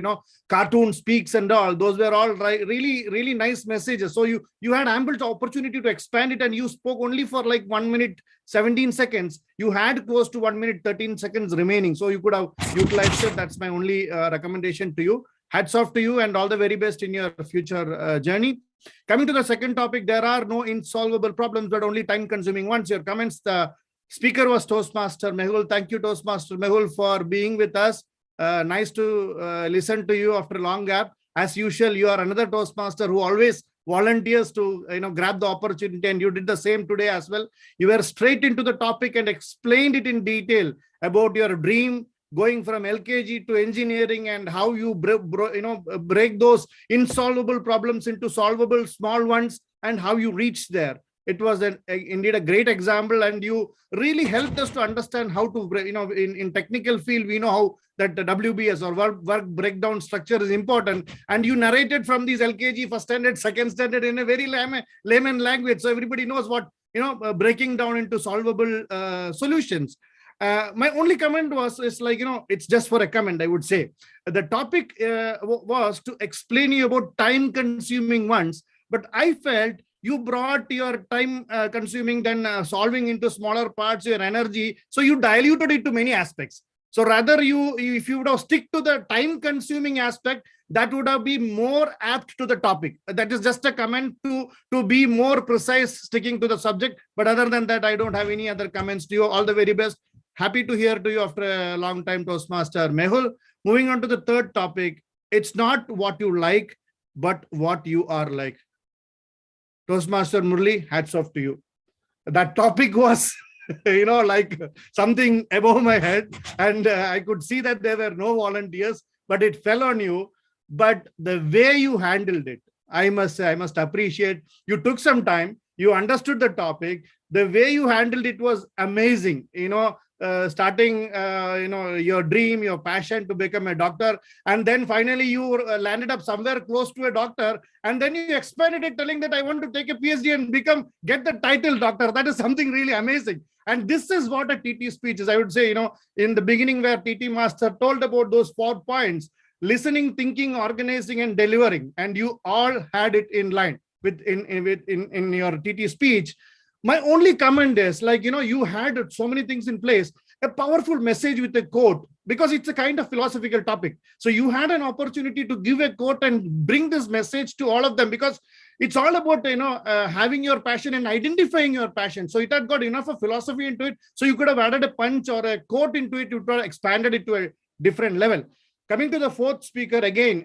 cartoon speaks and all. Those were all really nice messages. So you had ample opportunity to expand it, and you spoke only for like 1 minute 17 seconds. You had close to 1 minute 13 seconds remaining, so you could have utilized it. That's my only recommendation to you. Hats off to you, and all the very best in your future journey. Coming to the second topic, there are no insolvable problems, but only time-consuming ones. Your comments, the speaker was Toastmaster Mehul. Thank you, Toastmaster Mehul, for being with us. Nice to listen to you after a long gap. As usual, you are another Toastmaster who always volunteers to grab the opportunity, and you did the same today as well. You were straight into the topic and explained it in detail about your dream, going from LKG to engineering, and how you break those insolvable problems into solvable small ones, and how you reach there. It was indeed a great example, and you really helped us to understand how to, in technical field, we know how that the WBS or work breakdown structure is important. And you narrated from these LKG, first standard, second standard in a very layman language. So everybody knows what, breaking down into solvable solutions. My only comment is like, it's just for a comment, I would say. The topic was to explain you about time consuming ones, but I felt you brought your time consuming, then solving into smaller parts, your energy. So you diluted it to many aspects. So rather if you would have stick to the time consuming aspect, that would have been more apt to the topic. That is just a comment to be more precise, sticking to the subject. But other than that, I don't have any other comments to you. All the very best. Happy to hear to you after a long time, Toastmaster Mehul. Moving on to the third topic, it's not what you like, but what you are like. Toastmaster Murli, hats off to you. That topic was, like something above my head, and I could see that there were no volunteers, but it fell on you. But the way you handled it, I must say, I must appreciate. You took some time, you understood the topic. The way you handled it was amazing. Starting your dream, your passion to become a doctor, and then finally you landed up somewhere close to a doctor, and then you expanded it, telling that I want to take a PhD and get the title doctor. That is something really amazing. And this is what a TT speech is. I would say, in the beginning, where TT Master told about those 4 points: listening, thinking, organizing, and delivering, and you all had it in line in your TT speech. My only comment is, like, you had so many things in place, a powerful message with a quote, because it's a kind of philosophical topic. So you had an opportunity to give a quote and bring this message to all of them, because it's all about, having your passion and identifying your passion. So it had got enough of philosophy into it. So you could have added a punch or a quote into it, you could have expanded it to a different level. Coming to the fourth speaker, again,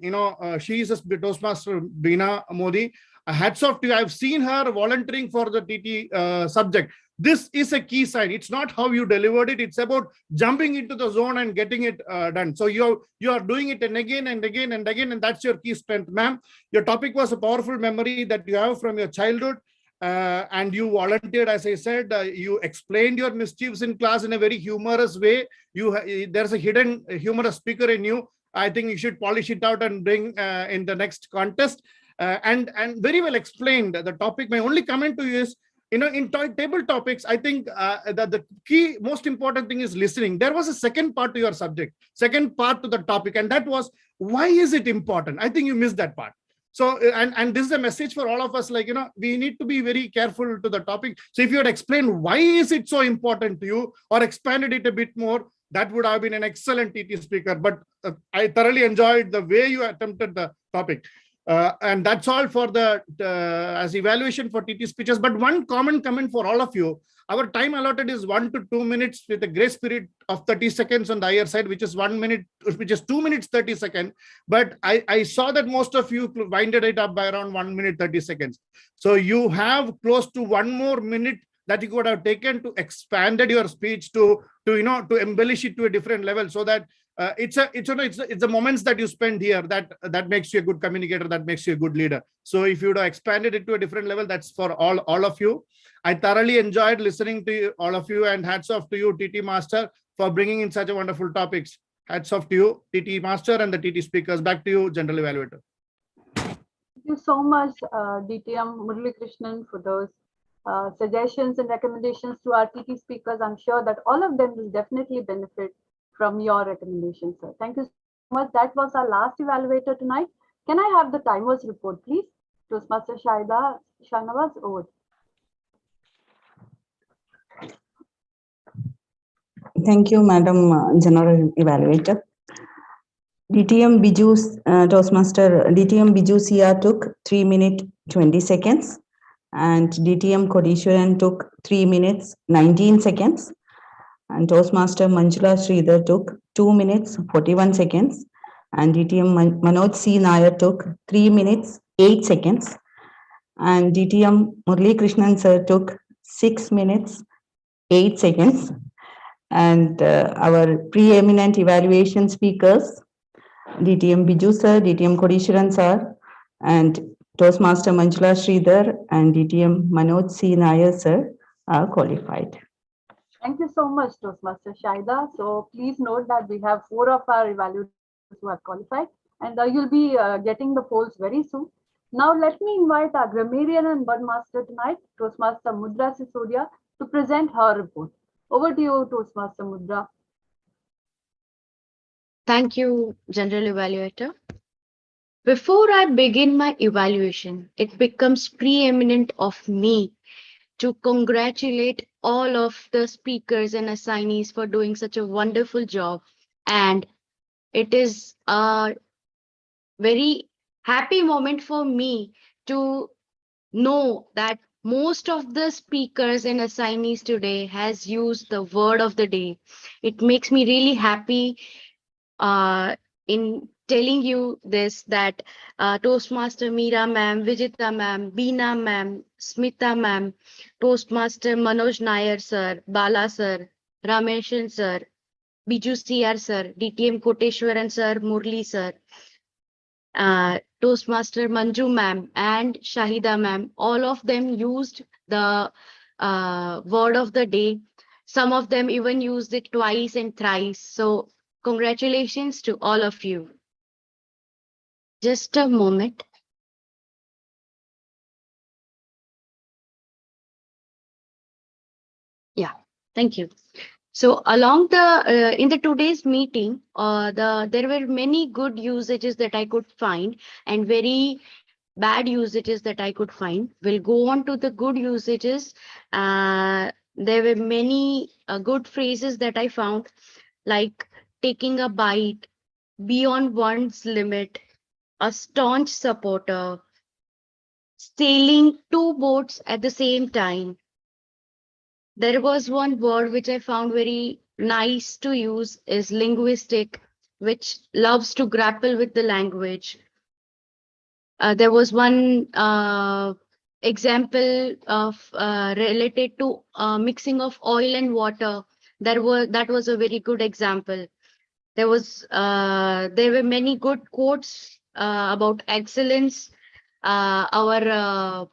she is a Toastmaster, Beena Modi. Hats off to you. I've seen her volunteering for the TT subject. This is a key sign. It's not how you delivered it. It's about jumping into the zone and getting it done. So you are doing it and again and again and again, and that's your key strength, ma'am. Your topic was a powerful memory that you have from your childhood, and you volunteered, as I said. You explained your mischiefs in class in a very humorous way. There's a hidden humorous speaker in you. I think you should polish it out and bring in the next contest. And very well explained the topic. My only comment to you is, in table topics, I think that the key, most important thing is listening. There was a second part to your subject, second part to the topic, and that was, why is it important? I think you missed that part. So, and this is a message for all of us, like, we need to be very careful to the topic. So if you had explained why is it so important to you, or expanded it a bit more, that would have been an excellent TT speaker. But I thoroughly enjoyed the way you attempted the topic. And that's all for the as evaluation for TT speeches. But one common comment for all of you: our time allotted is 1 to 2 minutes with a grace period of 30 seconds on the higher side, which is 1 minute, which is 2 minutes 30 seconds. But I saw that most of you winded it up by around 1 minute 30 seconds. So you have close to 1 more minute that you could have taken to expanded your speech to embellish it to a different level, so that it's the moments that you spend here that makes you a good communicator, that makes you a good leader. So if you would have expanded it to a different level, that's for all of you. I thoroughly enjoyed listening to you, all of you, and hats off to you, TT Master, for bringing in such a wonderful topics. Hats off to you, TT Master, and the TT speakers. Back to you, General Evaluator. Thank you so much, DTM Murali Krishnan, for those suggestions and recommendations to our TT speakers. I'm sure that all of them will definitely benefit from your recommendations, sir. Thank you so much. That was our last evaluator tonight. Can I have the timers report, please? Toastmaster Shahnawaz, over. Thank you, Madam General Evaluator. DTM Biju, Toastmaster DTM Biju CR took 3 minutes 20 seconds, and DTM Kodishwaran took 3 minutes 19 seconds, and Toastmaster Manjula Sridhar took 2 minutes 41 seconds, and DTM Manoj C. Nair took 3 minutes 8 seconds, and DTM Murali Krishnan sir took 6 minutes 8 seconds, and our preeminent evaluation speakers, DTM Biju sir, DTM Kodishwaran sir, and Toastmaster Manjula Sridhar and DTM Manoj C. Nair sir are qualified. Thank you so much, Toastmaster Shaida. So please note that we have 4 of our evaluators who have qualified, and you'll be getting the polls very soon. Now let me invite our grammarian and wordmaster tonight, Toastmaster Mudra Sisodia, to present her report. Over to you, Toastmaster Mudra. Thank you, General Evaluator. Before I begin my evaluation, it becomes preeminent of me to congratulate all of the speakers and assignees for doing such a wonderful job. And it is a very happy moment for me to know that most of the speakers and assignees today has used the word of the day. It makes me really happy in telling you this, that Toastmaster Meera ma'am, Vijita ma'am, Beena ma'am, Smita ma'am, Toastmaster Manoj Nair sir, Bala sir, Rameshan sir, Biju CR sir, DTM Koteshwaran sir, Murli sir, Toastmaster Manju ma'am and Shahida ma'am, all of them used the word of the day. Some of them even used it twice and thrice. So congratulations to all of you. Just a moment. Yeah, thank you. So along the in the today's meeting, there were many good usages that I could find and very bad usages that I could find. We'll go on to the good usages. There were many good phrases that I found, like taking a bite, beyond one's limit, a staunch supporter, sailing 2 boats at the same time. There was one word which I found very nice to use, is linguistic, which loves to grapple with the language. There was one example of related to mixing of oil and water. That was a very good example. There were many good quotes about excellence. Our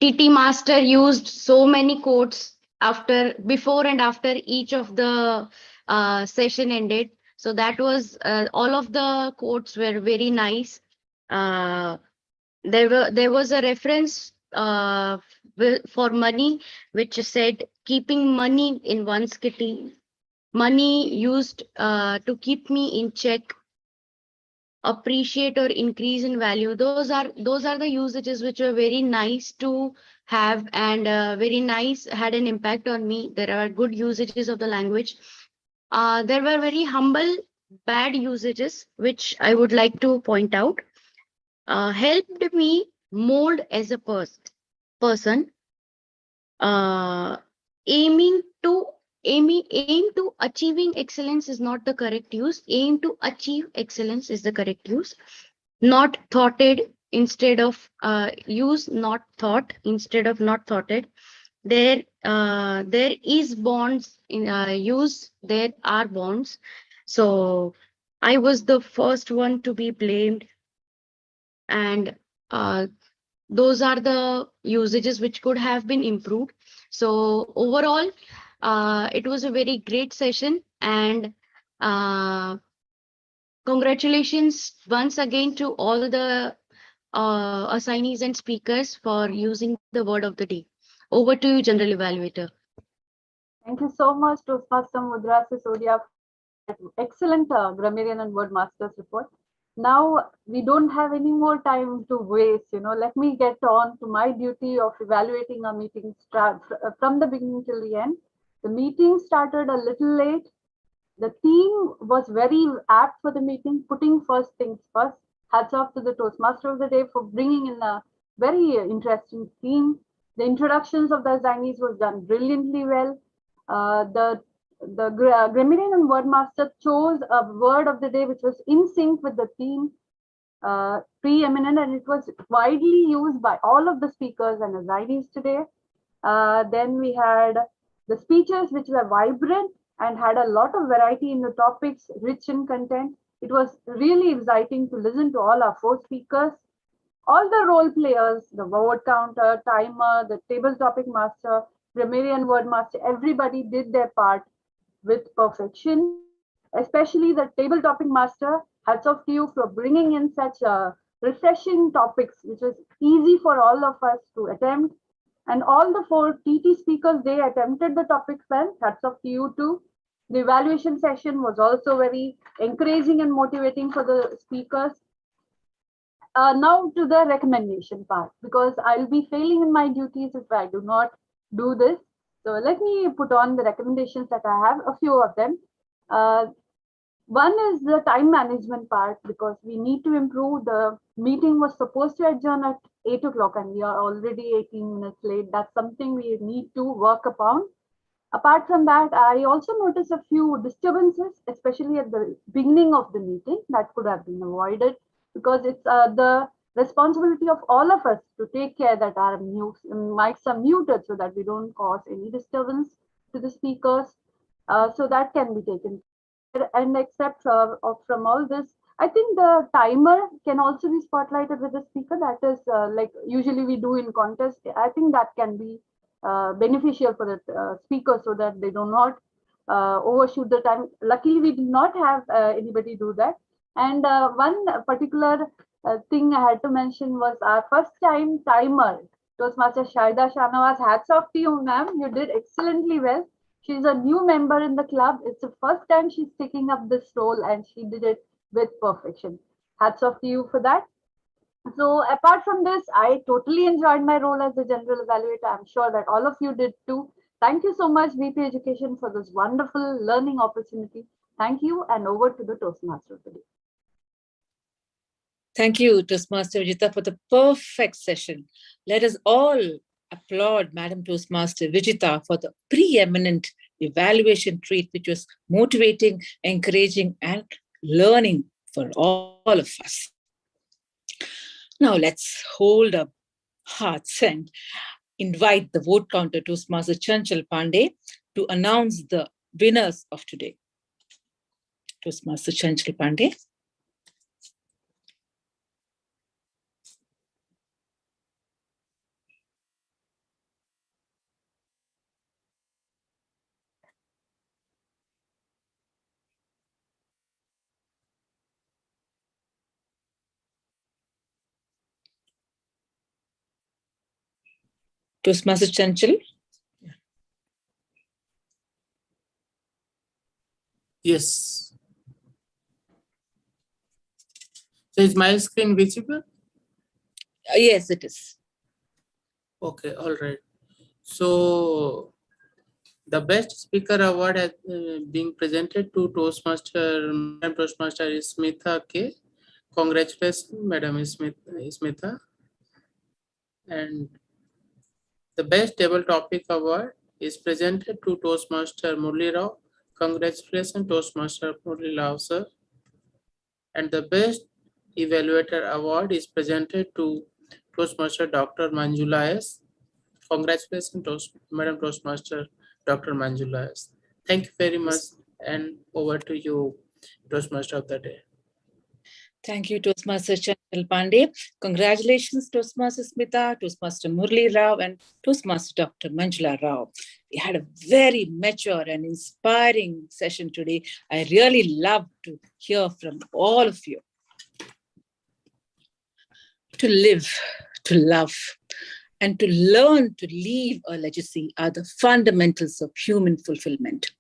TT Master used so many quotes before and after each of the session ended. So that was all of the quotes were very nice. there was a reference for money, which said keeping money in one's kitty, money used to keep me in check, appreciate or increase in value. Those are the usages which were very nice to have, and very nice, had an impact on me. There are good usages of the language. There were very humble bad usages which I would like to point out. Helped me mold as a person, uh, aiming to aim to achieving excellence is not the correct use. Aim to achieve excellence is the correct use. Not thoughted instead of use not thought instead of not thoughted. There is bonds in use. There are bonds. So I was the first one to be blamed, and those are the usages which could have been improved. So overall, it was a very great session, and congratulations once again to all the assignees and speakers for using the word of the day. Over to you, General Evaluator. Thank you so much, Toastmaster Mudra Sisodia, for that excellent grammarian and word masters report. Now we don't have any more time to waste. Let me get on to my duty of evaluating our meeting from the beginning till the end. The meeting started a little late. The theme was very apt for the meeting, putting first things first. Hats off to the Toastmaster of the day for bringing in a very interesting theme. The introductions of the assignees was done brilliantly well. The grammarian and word master chose a word of the day which was in sync with the theme, preeminent, and it was widely used by all of the speakers and assignees today. Then we had the speeches which were vibrant and had a lot of variety in the topics, rich in content. It was really exciting to listen to all our 4 speakers. All the role players, the word counter, timer, the table topic master, grammarian word master, everybody did their part with perfection. Especially the table topic master, hats off to you for bringing in such refreshing topics, which was easy for all of us to attempt. And all the 4 TT speakers, they attempted the topics well. Hats off to you too. The evaluation session was also very encouraging and motivating for the speakers. Now to the recommendation part, because I'll be failing in my duties if I do not do this. So let me put on the recommendations that I have, a few of them. One is the time management part, because we need to improve. The meeting was supposed to adjourn at 8 o'clock and we are already 18 minutes late. That's something we need to work upon. Apart from that, I also noticed a few disturbances, especially at the beginning of the meeting, that could have been avoided, because it's the responsibility of all of us to take care that our mics are muted so that we don't cause any disturbance to the speakers. So that can be taken. And except from all this, I think the timer can also be spotlighted with the speaker. That is like usually we do in contest. I think that can be beneficial for the speaker so that they do not overshoot the time. Luckily, we did not have anybody do that. And one particular thing I had to mention was our first time timer. Toastmaster Shaida Shanawaz, hats off to you, ma'am. You did excellently well. She's a new member in the club. It's the first time she's taking up this role and she did it with perfection. Hats off to you for that. So apart from this, I totally enjoyed my role as the general evaluator. I'm sure that all of you did too. Thank you so much, VP Education, for this wonderful learning opportunity. Thank you, and over to the Toastmaster of the day. Thank you, Toastmaster Vijita, for the perfect session. Let us all applaud Madam Toastmaster Vijita for the preeminent evaluation treat, which was motivating, encouraging, and learning for all of us. Now let's hold up hearts and invite the vote counter Toastmaster Chanchal Pandey to announce the winners of today. Toastmaster Chanchal Pandey. Toastmaster Chanchal. Yes. So is my screen visible? Yes, it is. Okay, all right. So the best speaker award has being presented to Toastmaster, Madam Toastmaster Smitha K. Congratulations, Madam Smitha. And the best table topic award is presented to Toastmaster Murli Rao. Congratulations, Toastmaster Murli Rao, sir. And the best evaluator award is presented to Toastmaster Dr. Manjula S. Congratulations, Madam Toastmaster Dr. Manjula S. Thank you very much, and over to you, Toastmaster of the day. Thank you, Toastmaster Chanchal Pandey. Congratulations, Toastmaster Smita, Toastmaster Murli Rao, and Toastmaster Dr. Manjula Rao. We had a very mature and inspiring session today. I really love to hear from all of you. To live, to love, and to learn to leave a legacy are the fundamentals of human fulfillment.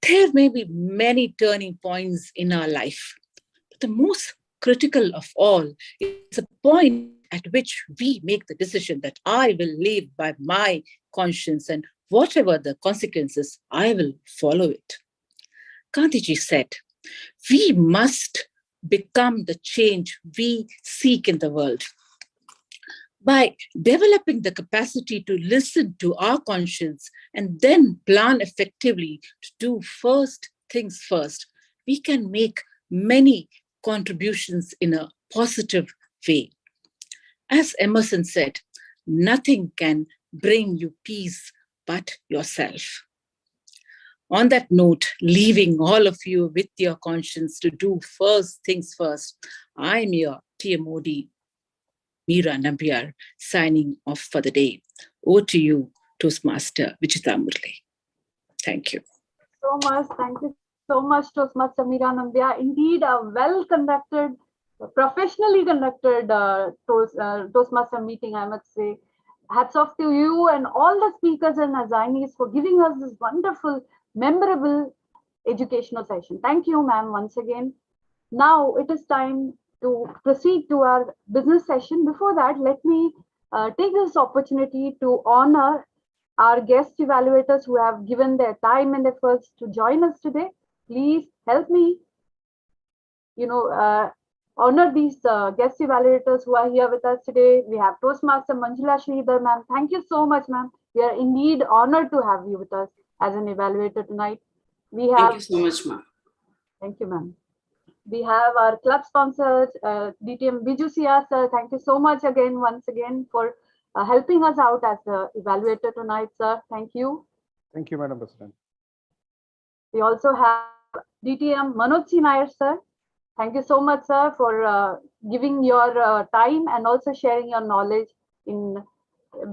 There may be many turning points in our life, but the most critical of all is a point at which we make the decision that I will live by my conscience, and whatever the consequences, I will follow it. Gandhiji said, we must become the change we seek in the world. By developing the capacity to listen to our conscience and then plan effectively to do first things first, we can make many contributions in a positive way. As Emerson said, nothing can bring you peace but yourself. On that note, leaving all of you with your conscience to do first things first, I'm your TMOD, Meera Nambiar, signing off for the day. Over to you, Toastmaster Vichita Murli. Thank you. So much. Thank you so much, Toastmaster Meera Nambiar. Indeed, a well-conducted, professionally conducted Toastmaster meeting, I must say. Hats off to you and all the speakers and assignees for giving us this wonderful, memorable educational session. Thank you, ma'am, once again. Now it is time to proceed to our business session. Before that, let me take this opportunity to honor our guest evaluators who have given their time and efforts to join us today. Please help me, honor these guest evaluators who are here with us today. We have Toastmaster Manjula Sridhar, ma'am. Thank you so much, ma'am. We are indeed honored to have you with us as an evaluator tonight. Thank you so much, ma'am. Thank you, ma'am. We have our club sponsors, DTM Biju Sia, sir. Thank you so much once again, for helping us out as the evaluator tonight, sir. Thank you. Thank you, Madam President. We also have DTM Manoj Nair, sir. Thank you so much, sir, for giving your time and also sharing your knowledge in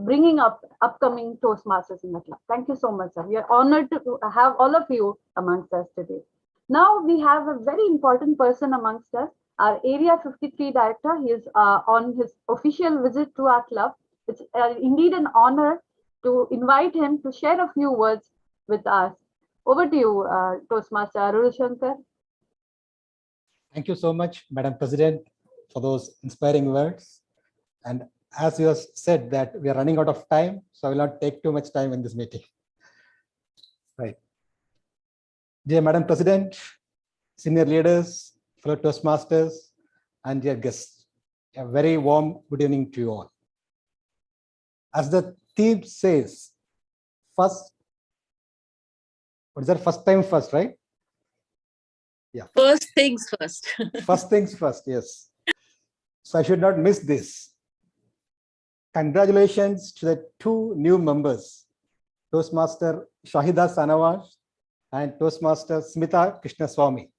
bringing up upcoming Toastmasters in the club. Thank you so much, sir. We are honored to have all of you amongst us today. Now we have a very important person amongst us, our Area 53 Director. He is on his official visit to our club. It's indeed an honor to invite him to share a few words with us. Over to you, Toastmaster Arul Shankar. Thank you so much, Madam President, for those inspiring words. And as you have said that we are running out of time, so I will not take too much time in this meeting. Right. Dear Madam President, senior leaders, fellow Toastmasters, and dear guests, a very warm good evening to you all. As the theme says, first, what is that? First time first, right? Yeah. First things first. First things first, yes. So I should not miss this. Congratulations to the two new members, Toastmaster Shahida Sanawaz and Toastmaster Smita Krishnaswamy,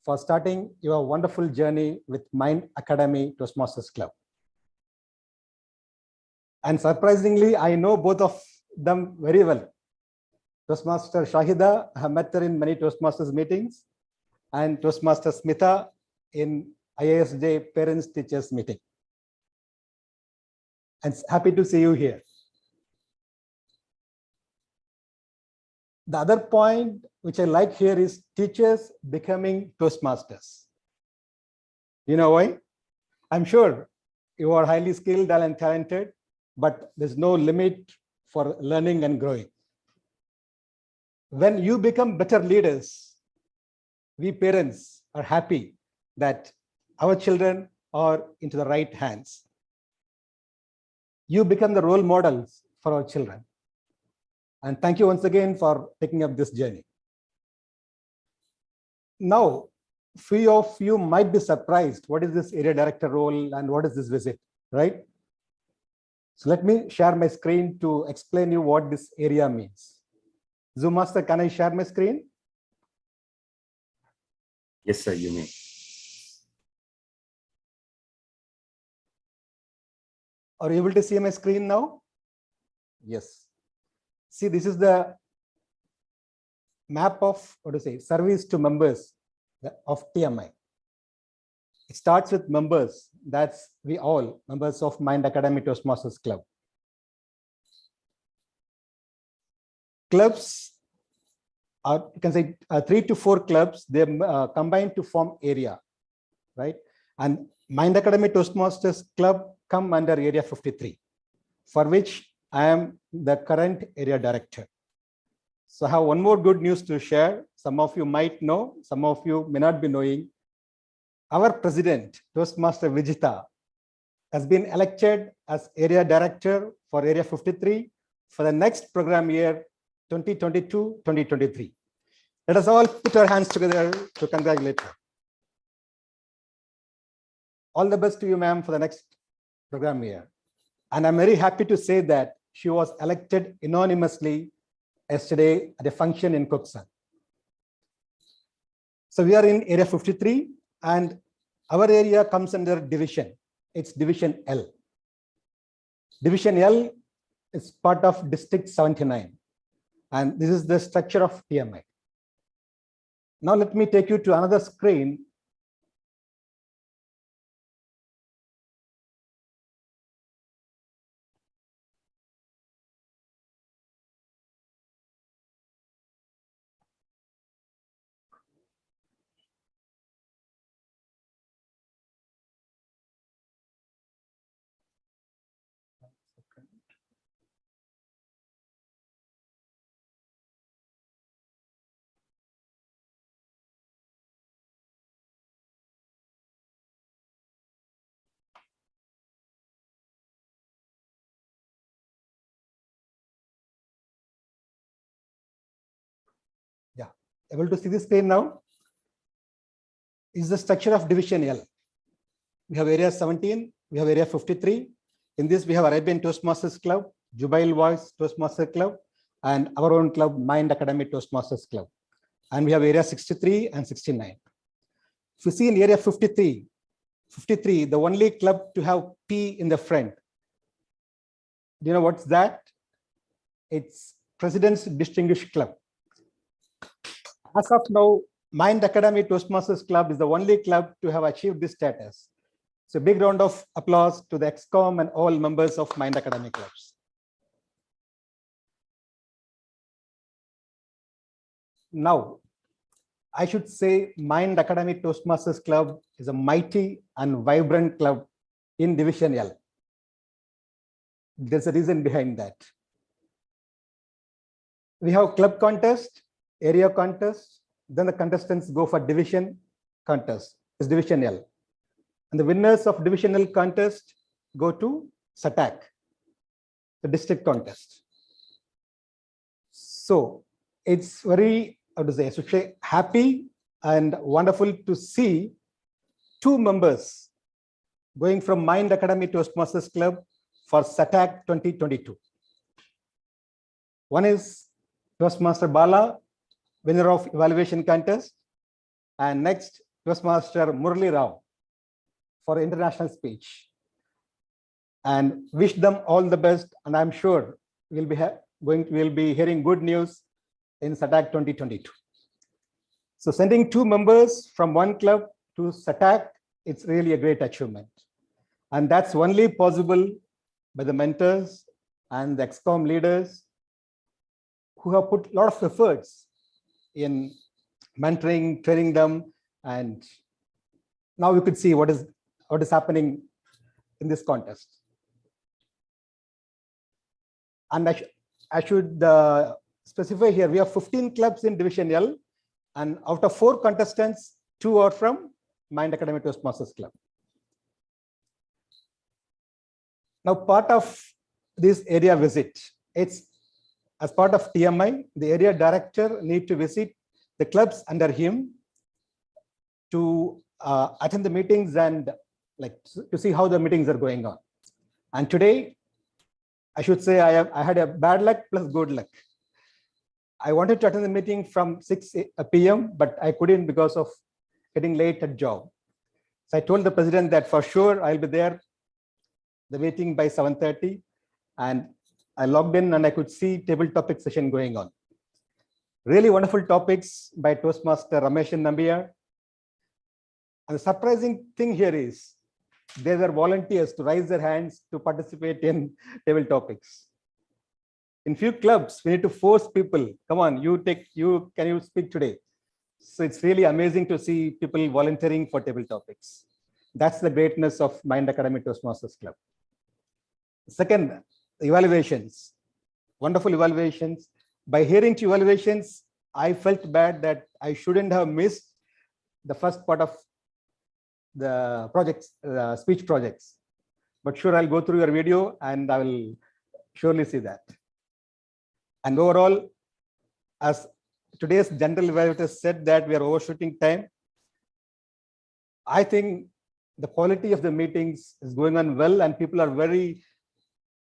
for starting your wonderful journey with Mind Academy Toastmasters Club. And surprisingly, I know both of them very well. Toastmaster Shahida, I have met her in many Toastmasters meetings, and Toastmaster Smita in IASJ Parents Teachers meeting. and happy to see you here. The other point which I like here is teachers becoming Toastmasters. You know why? I'm sure you are highly skilled and talented, but there's no limit for learning and growing. When you become better leaders, we parents are happy that our children are into the right hands. You become the role models for our children. And thank you once again for taking up this journey. Now, few of you might be surprised, what is this area director role and what is this visit, right? So let me share my screen to explain you what this area means. Zoom Master, can I share my screen? Yes, sir, you may. Are you able to see my screen now? Yes. See, this is the map of, what to say, service to members of TMI. It starts with members. That's we all members of Mind Academy Toastmasters Club. Clubs are, you can say 3 to 4 clubs, they combine to form area, right? And Mind Academy Toastmasters Club come under area 53, for which I am the current area director. So I have one more good news to share. Some of you might know, some of you may not be knowing. Our president, Toastmaster Vijita, has been elected as area director for area 53 for the next program year 2022-2023. Let us all put our hands together to congratulate her. All the best to you, ma'am, for the next program year. And I'm very happy to say that she was elected anonymously yesterday at a function in Cookson. So we are in area 53 and our area comes under division. It's division L. Division L is part of district 79. And this is the structure of TMI. Now let me take you to another screen. Yeah, able to see the screen now? Is the structure of division L. We have area 17, we have area 53. In this, we have Arabian Toastmasters Club, Jubail Voice Toastmasters Club, and our own club, Mind Academy Toastmasters Club. And we have area 63 and 69. If you see in area 53, the only club to have P in the front. Do you know what's that? It's President's Distinguished Club. As of now, Mind Academy Toastmasters Club is the only club to have achieved this status. So big round of applause to the ExCom and all members of Mind Academy clubs. Now, I should say Mind Academy Toastmasters Club is a mighty and vibrant club in Division L. There's a reason behind that. We have club contest, area contest, then the contestants go for division contest, is Division L. And the winners of Division L contest go to SATAC, the district contest. So it's very, how to say, I should say, happy and wonderful to see 2 members going from Mind Academy Toastmasters Club for SATAC 2022. One is Toastmaster Bala, winner of evaluation contest, and next Toastmaster Murli Rao for international speech. And wish them all the best, and I'm sure we'll be hearing good news in SATAC 2022. So sending 2 members from one club to SATAC, it's really a great achievement. And that's only possible by the mentors and the ExCom leaders who have put a lot of efforts in mentoring, training them, and now you could see what is happening in this contest. And I should specify here, we have 15 clubs in Division L, and out of 4 contestants, 2 are from Mind Academy Toastmasters Club. Now, part of this area visit, it's as part of TMI, the area director need to visit the clubs under him to attend the meetings and to see how the meetings are going on. And today, I should say I had a bad luck plus good luck. I wanted to attend the meeting from 6 p.m., but I couldn't because of getting late at job. So I told the president that for sure I'll be there, the meeting by 7:30, and I logged in and I could see table topic session going on. Really wonderful topics by Toastmaster Ramesh and Nambiar. And the surprising thing here is there were volunteers to raise their hands to participate in table topics. In few clubs, we need to force people, come on, can you speak today? So it's really amazing to see people volunteering for table topics. That's the greatness of Mind Academy Toastmasters Club. Second, evaluations, wonderful evaluations. By hearing to evaluations, I felt bad that I shouldn't have missed the first part of the projects, speech projects. But sure, I'll go through your video and I will surely see that. And overall, as today's general evaluator said that we are overshooting time, I think the quality of the meetings is going on well and people are very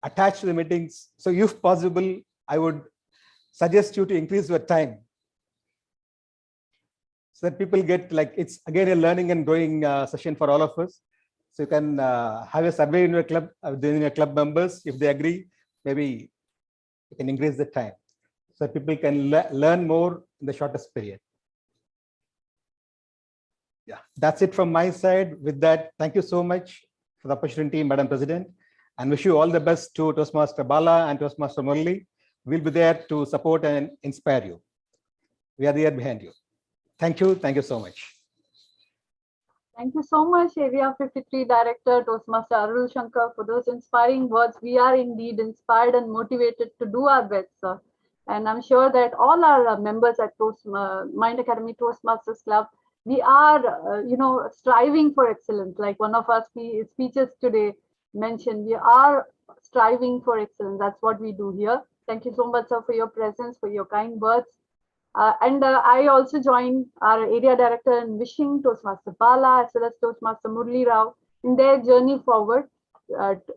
attached to the meetings. So if possible, I would suggest you to increase your time so that people get it's again a learning and growing session for all of us. So you can have a survey in your club, within your club members. If they agree, maybe you can increase the time so people can learn more in the shortest period. Yeah, that's it from my side. With that, thank you so much for the opportunity, Madam President, and wish you all the best to Toastmaster Bala and Toastmaster Murli. We'll be there to support and inspire you. We are there behind you. Thank you. Thank you so much. Thank you so much, Area 53 Director Toastmaster Arul Shankar, for those inspiring words. We are indeed inspired and motivated to do our best, sir. And I'm sure that all our members at Mind Academy Toastmasters Club, we are, striving for excellence. Like one of our speeches today mentioned, we are striving for excellence. That's what we do here. Thank you so much, sir, for your presence, for your kind words. I also join our area director in wishing Toastmaster Bala as well as Toastmaster Murli Rao in their journey forward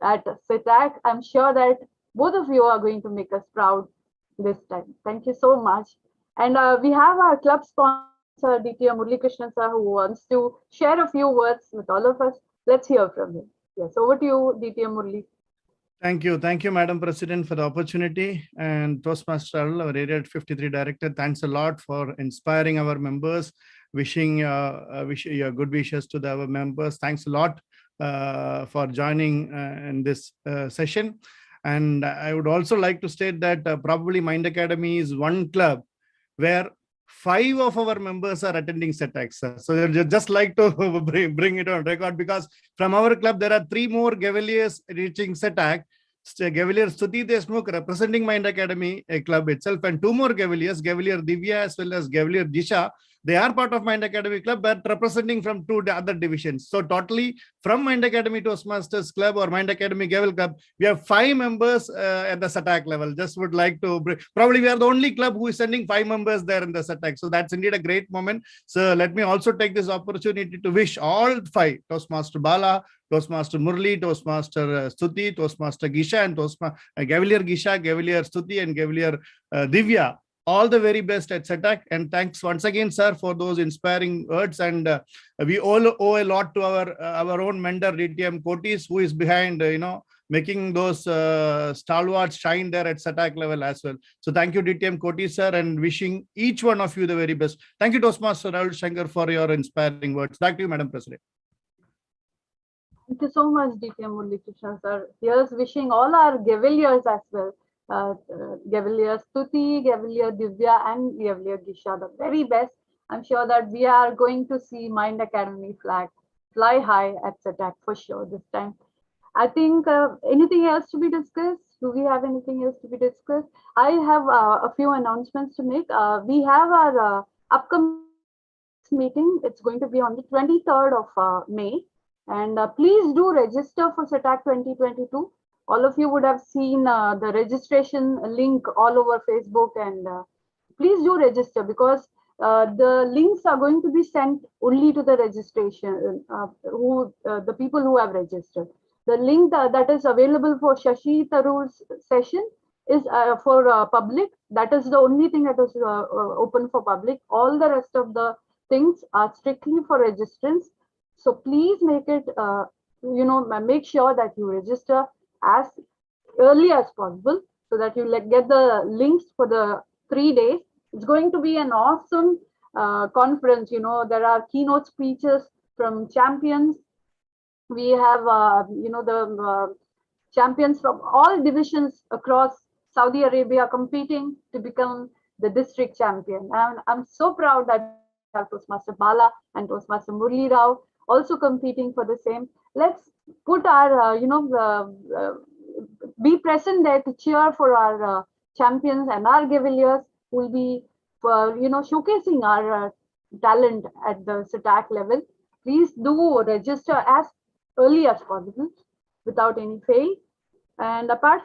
at SITAC. I'm sure that both of you are going to make us proud this time. Thank you so much. And we have our club sponsor, DTM Murli Krishnan sir, who wants to share a few words with all of us. Let's hear from him. Yes, over to you, DTM Murli. Thank you, Madam President, for the opportunity. And Toastmaster Arul, our Area 53 Director, thanks a lot for inspiring our members, wishing your good wishes to our members. Thanks a lot for joining in this session. And I would also like to state that probably Mind Academy is one club where 5 of our members are attending SETACs. So just like to bring it on record, because from our club, there are 3 more Gavaliers reaching SETAC. Gavalier Stuti Deshmukh representing Mind Academy club itself, and 2 more Gavaliers, Gavalier Divya as well as Gavalier Disha. They are part of Mind Academy Club, but representing from 2 other divisions. So totally from Mind Academy Toastmasters Club or Mind Academy Gavel Club, we have 5 members at the SATAC level. Just would like to probably we are the only club who is sending 5 members there in the SATAC. So that's indeed a great moment. So let me also take this opportunity to wish all 5, Toastmaster Bala, Toastmaster Murli, Toastmaster Stuti, Toastmaster Gisha, and Gavalier Gisha, Gavalier Stuti, and Gavalier Divya, all the very best at SETAC. And thanks once again, sir, for those inspiring words. And we all owe a lot to our own mentor, DTM Kotis, who is behind, making those stalwarts shine there at SETAC level as well. So thank you, DTM Kotis, sir, and wishing each one of you the very best. Thank you, Toastmaster Arul Shankar, for your inspiring words. Back to you, Madam President. Thank you so much, DPM Muralikrishnan sir. Here's wishing all our Gavaliers as well. Gavalier Stuti, Gavalier Divya, and Gavalier Gisha, the very best. I'm sure that we are going to see Mind Academy flag fly high at SATAC for sure this time. I think anything else to be discussed? Do we have anything else to be discussed? I have a few announcements to make. We have our upcoming meeting. It's going to be on the 23rd of May. And please do register for SATAC 2022. All of you would have seen the registration link all over Facebook, and please do register because the links are going to be sent only to the registration, the people who have registered. The link that is available for Shashi Tharoor's session is for public. That is the only thing that is open for public. All the rest of the things are strictly for registrants. So please make it, make sure that you register as early as possible so that you get the links for the 3 days. It's going to be an awesome conference. There are keynote speeches from champions. We have, the champions from all divisions across Saudi Arabia competing to become the district champion. And I'm so proud that we have Toastmaster Bala and Toastmaster Murli Rao also competing for the same. Let's put our, be present there to cheer for our champions and our Gavaliers who will be, showcasing our talent at the SATAC level. Please do register as early as possible without any fail. And apart from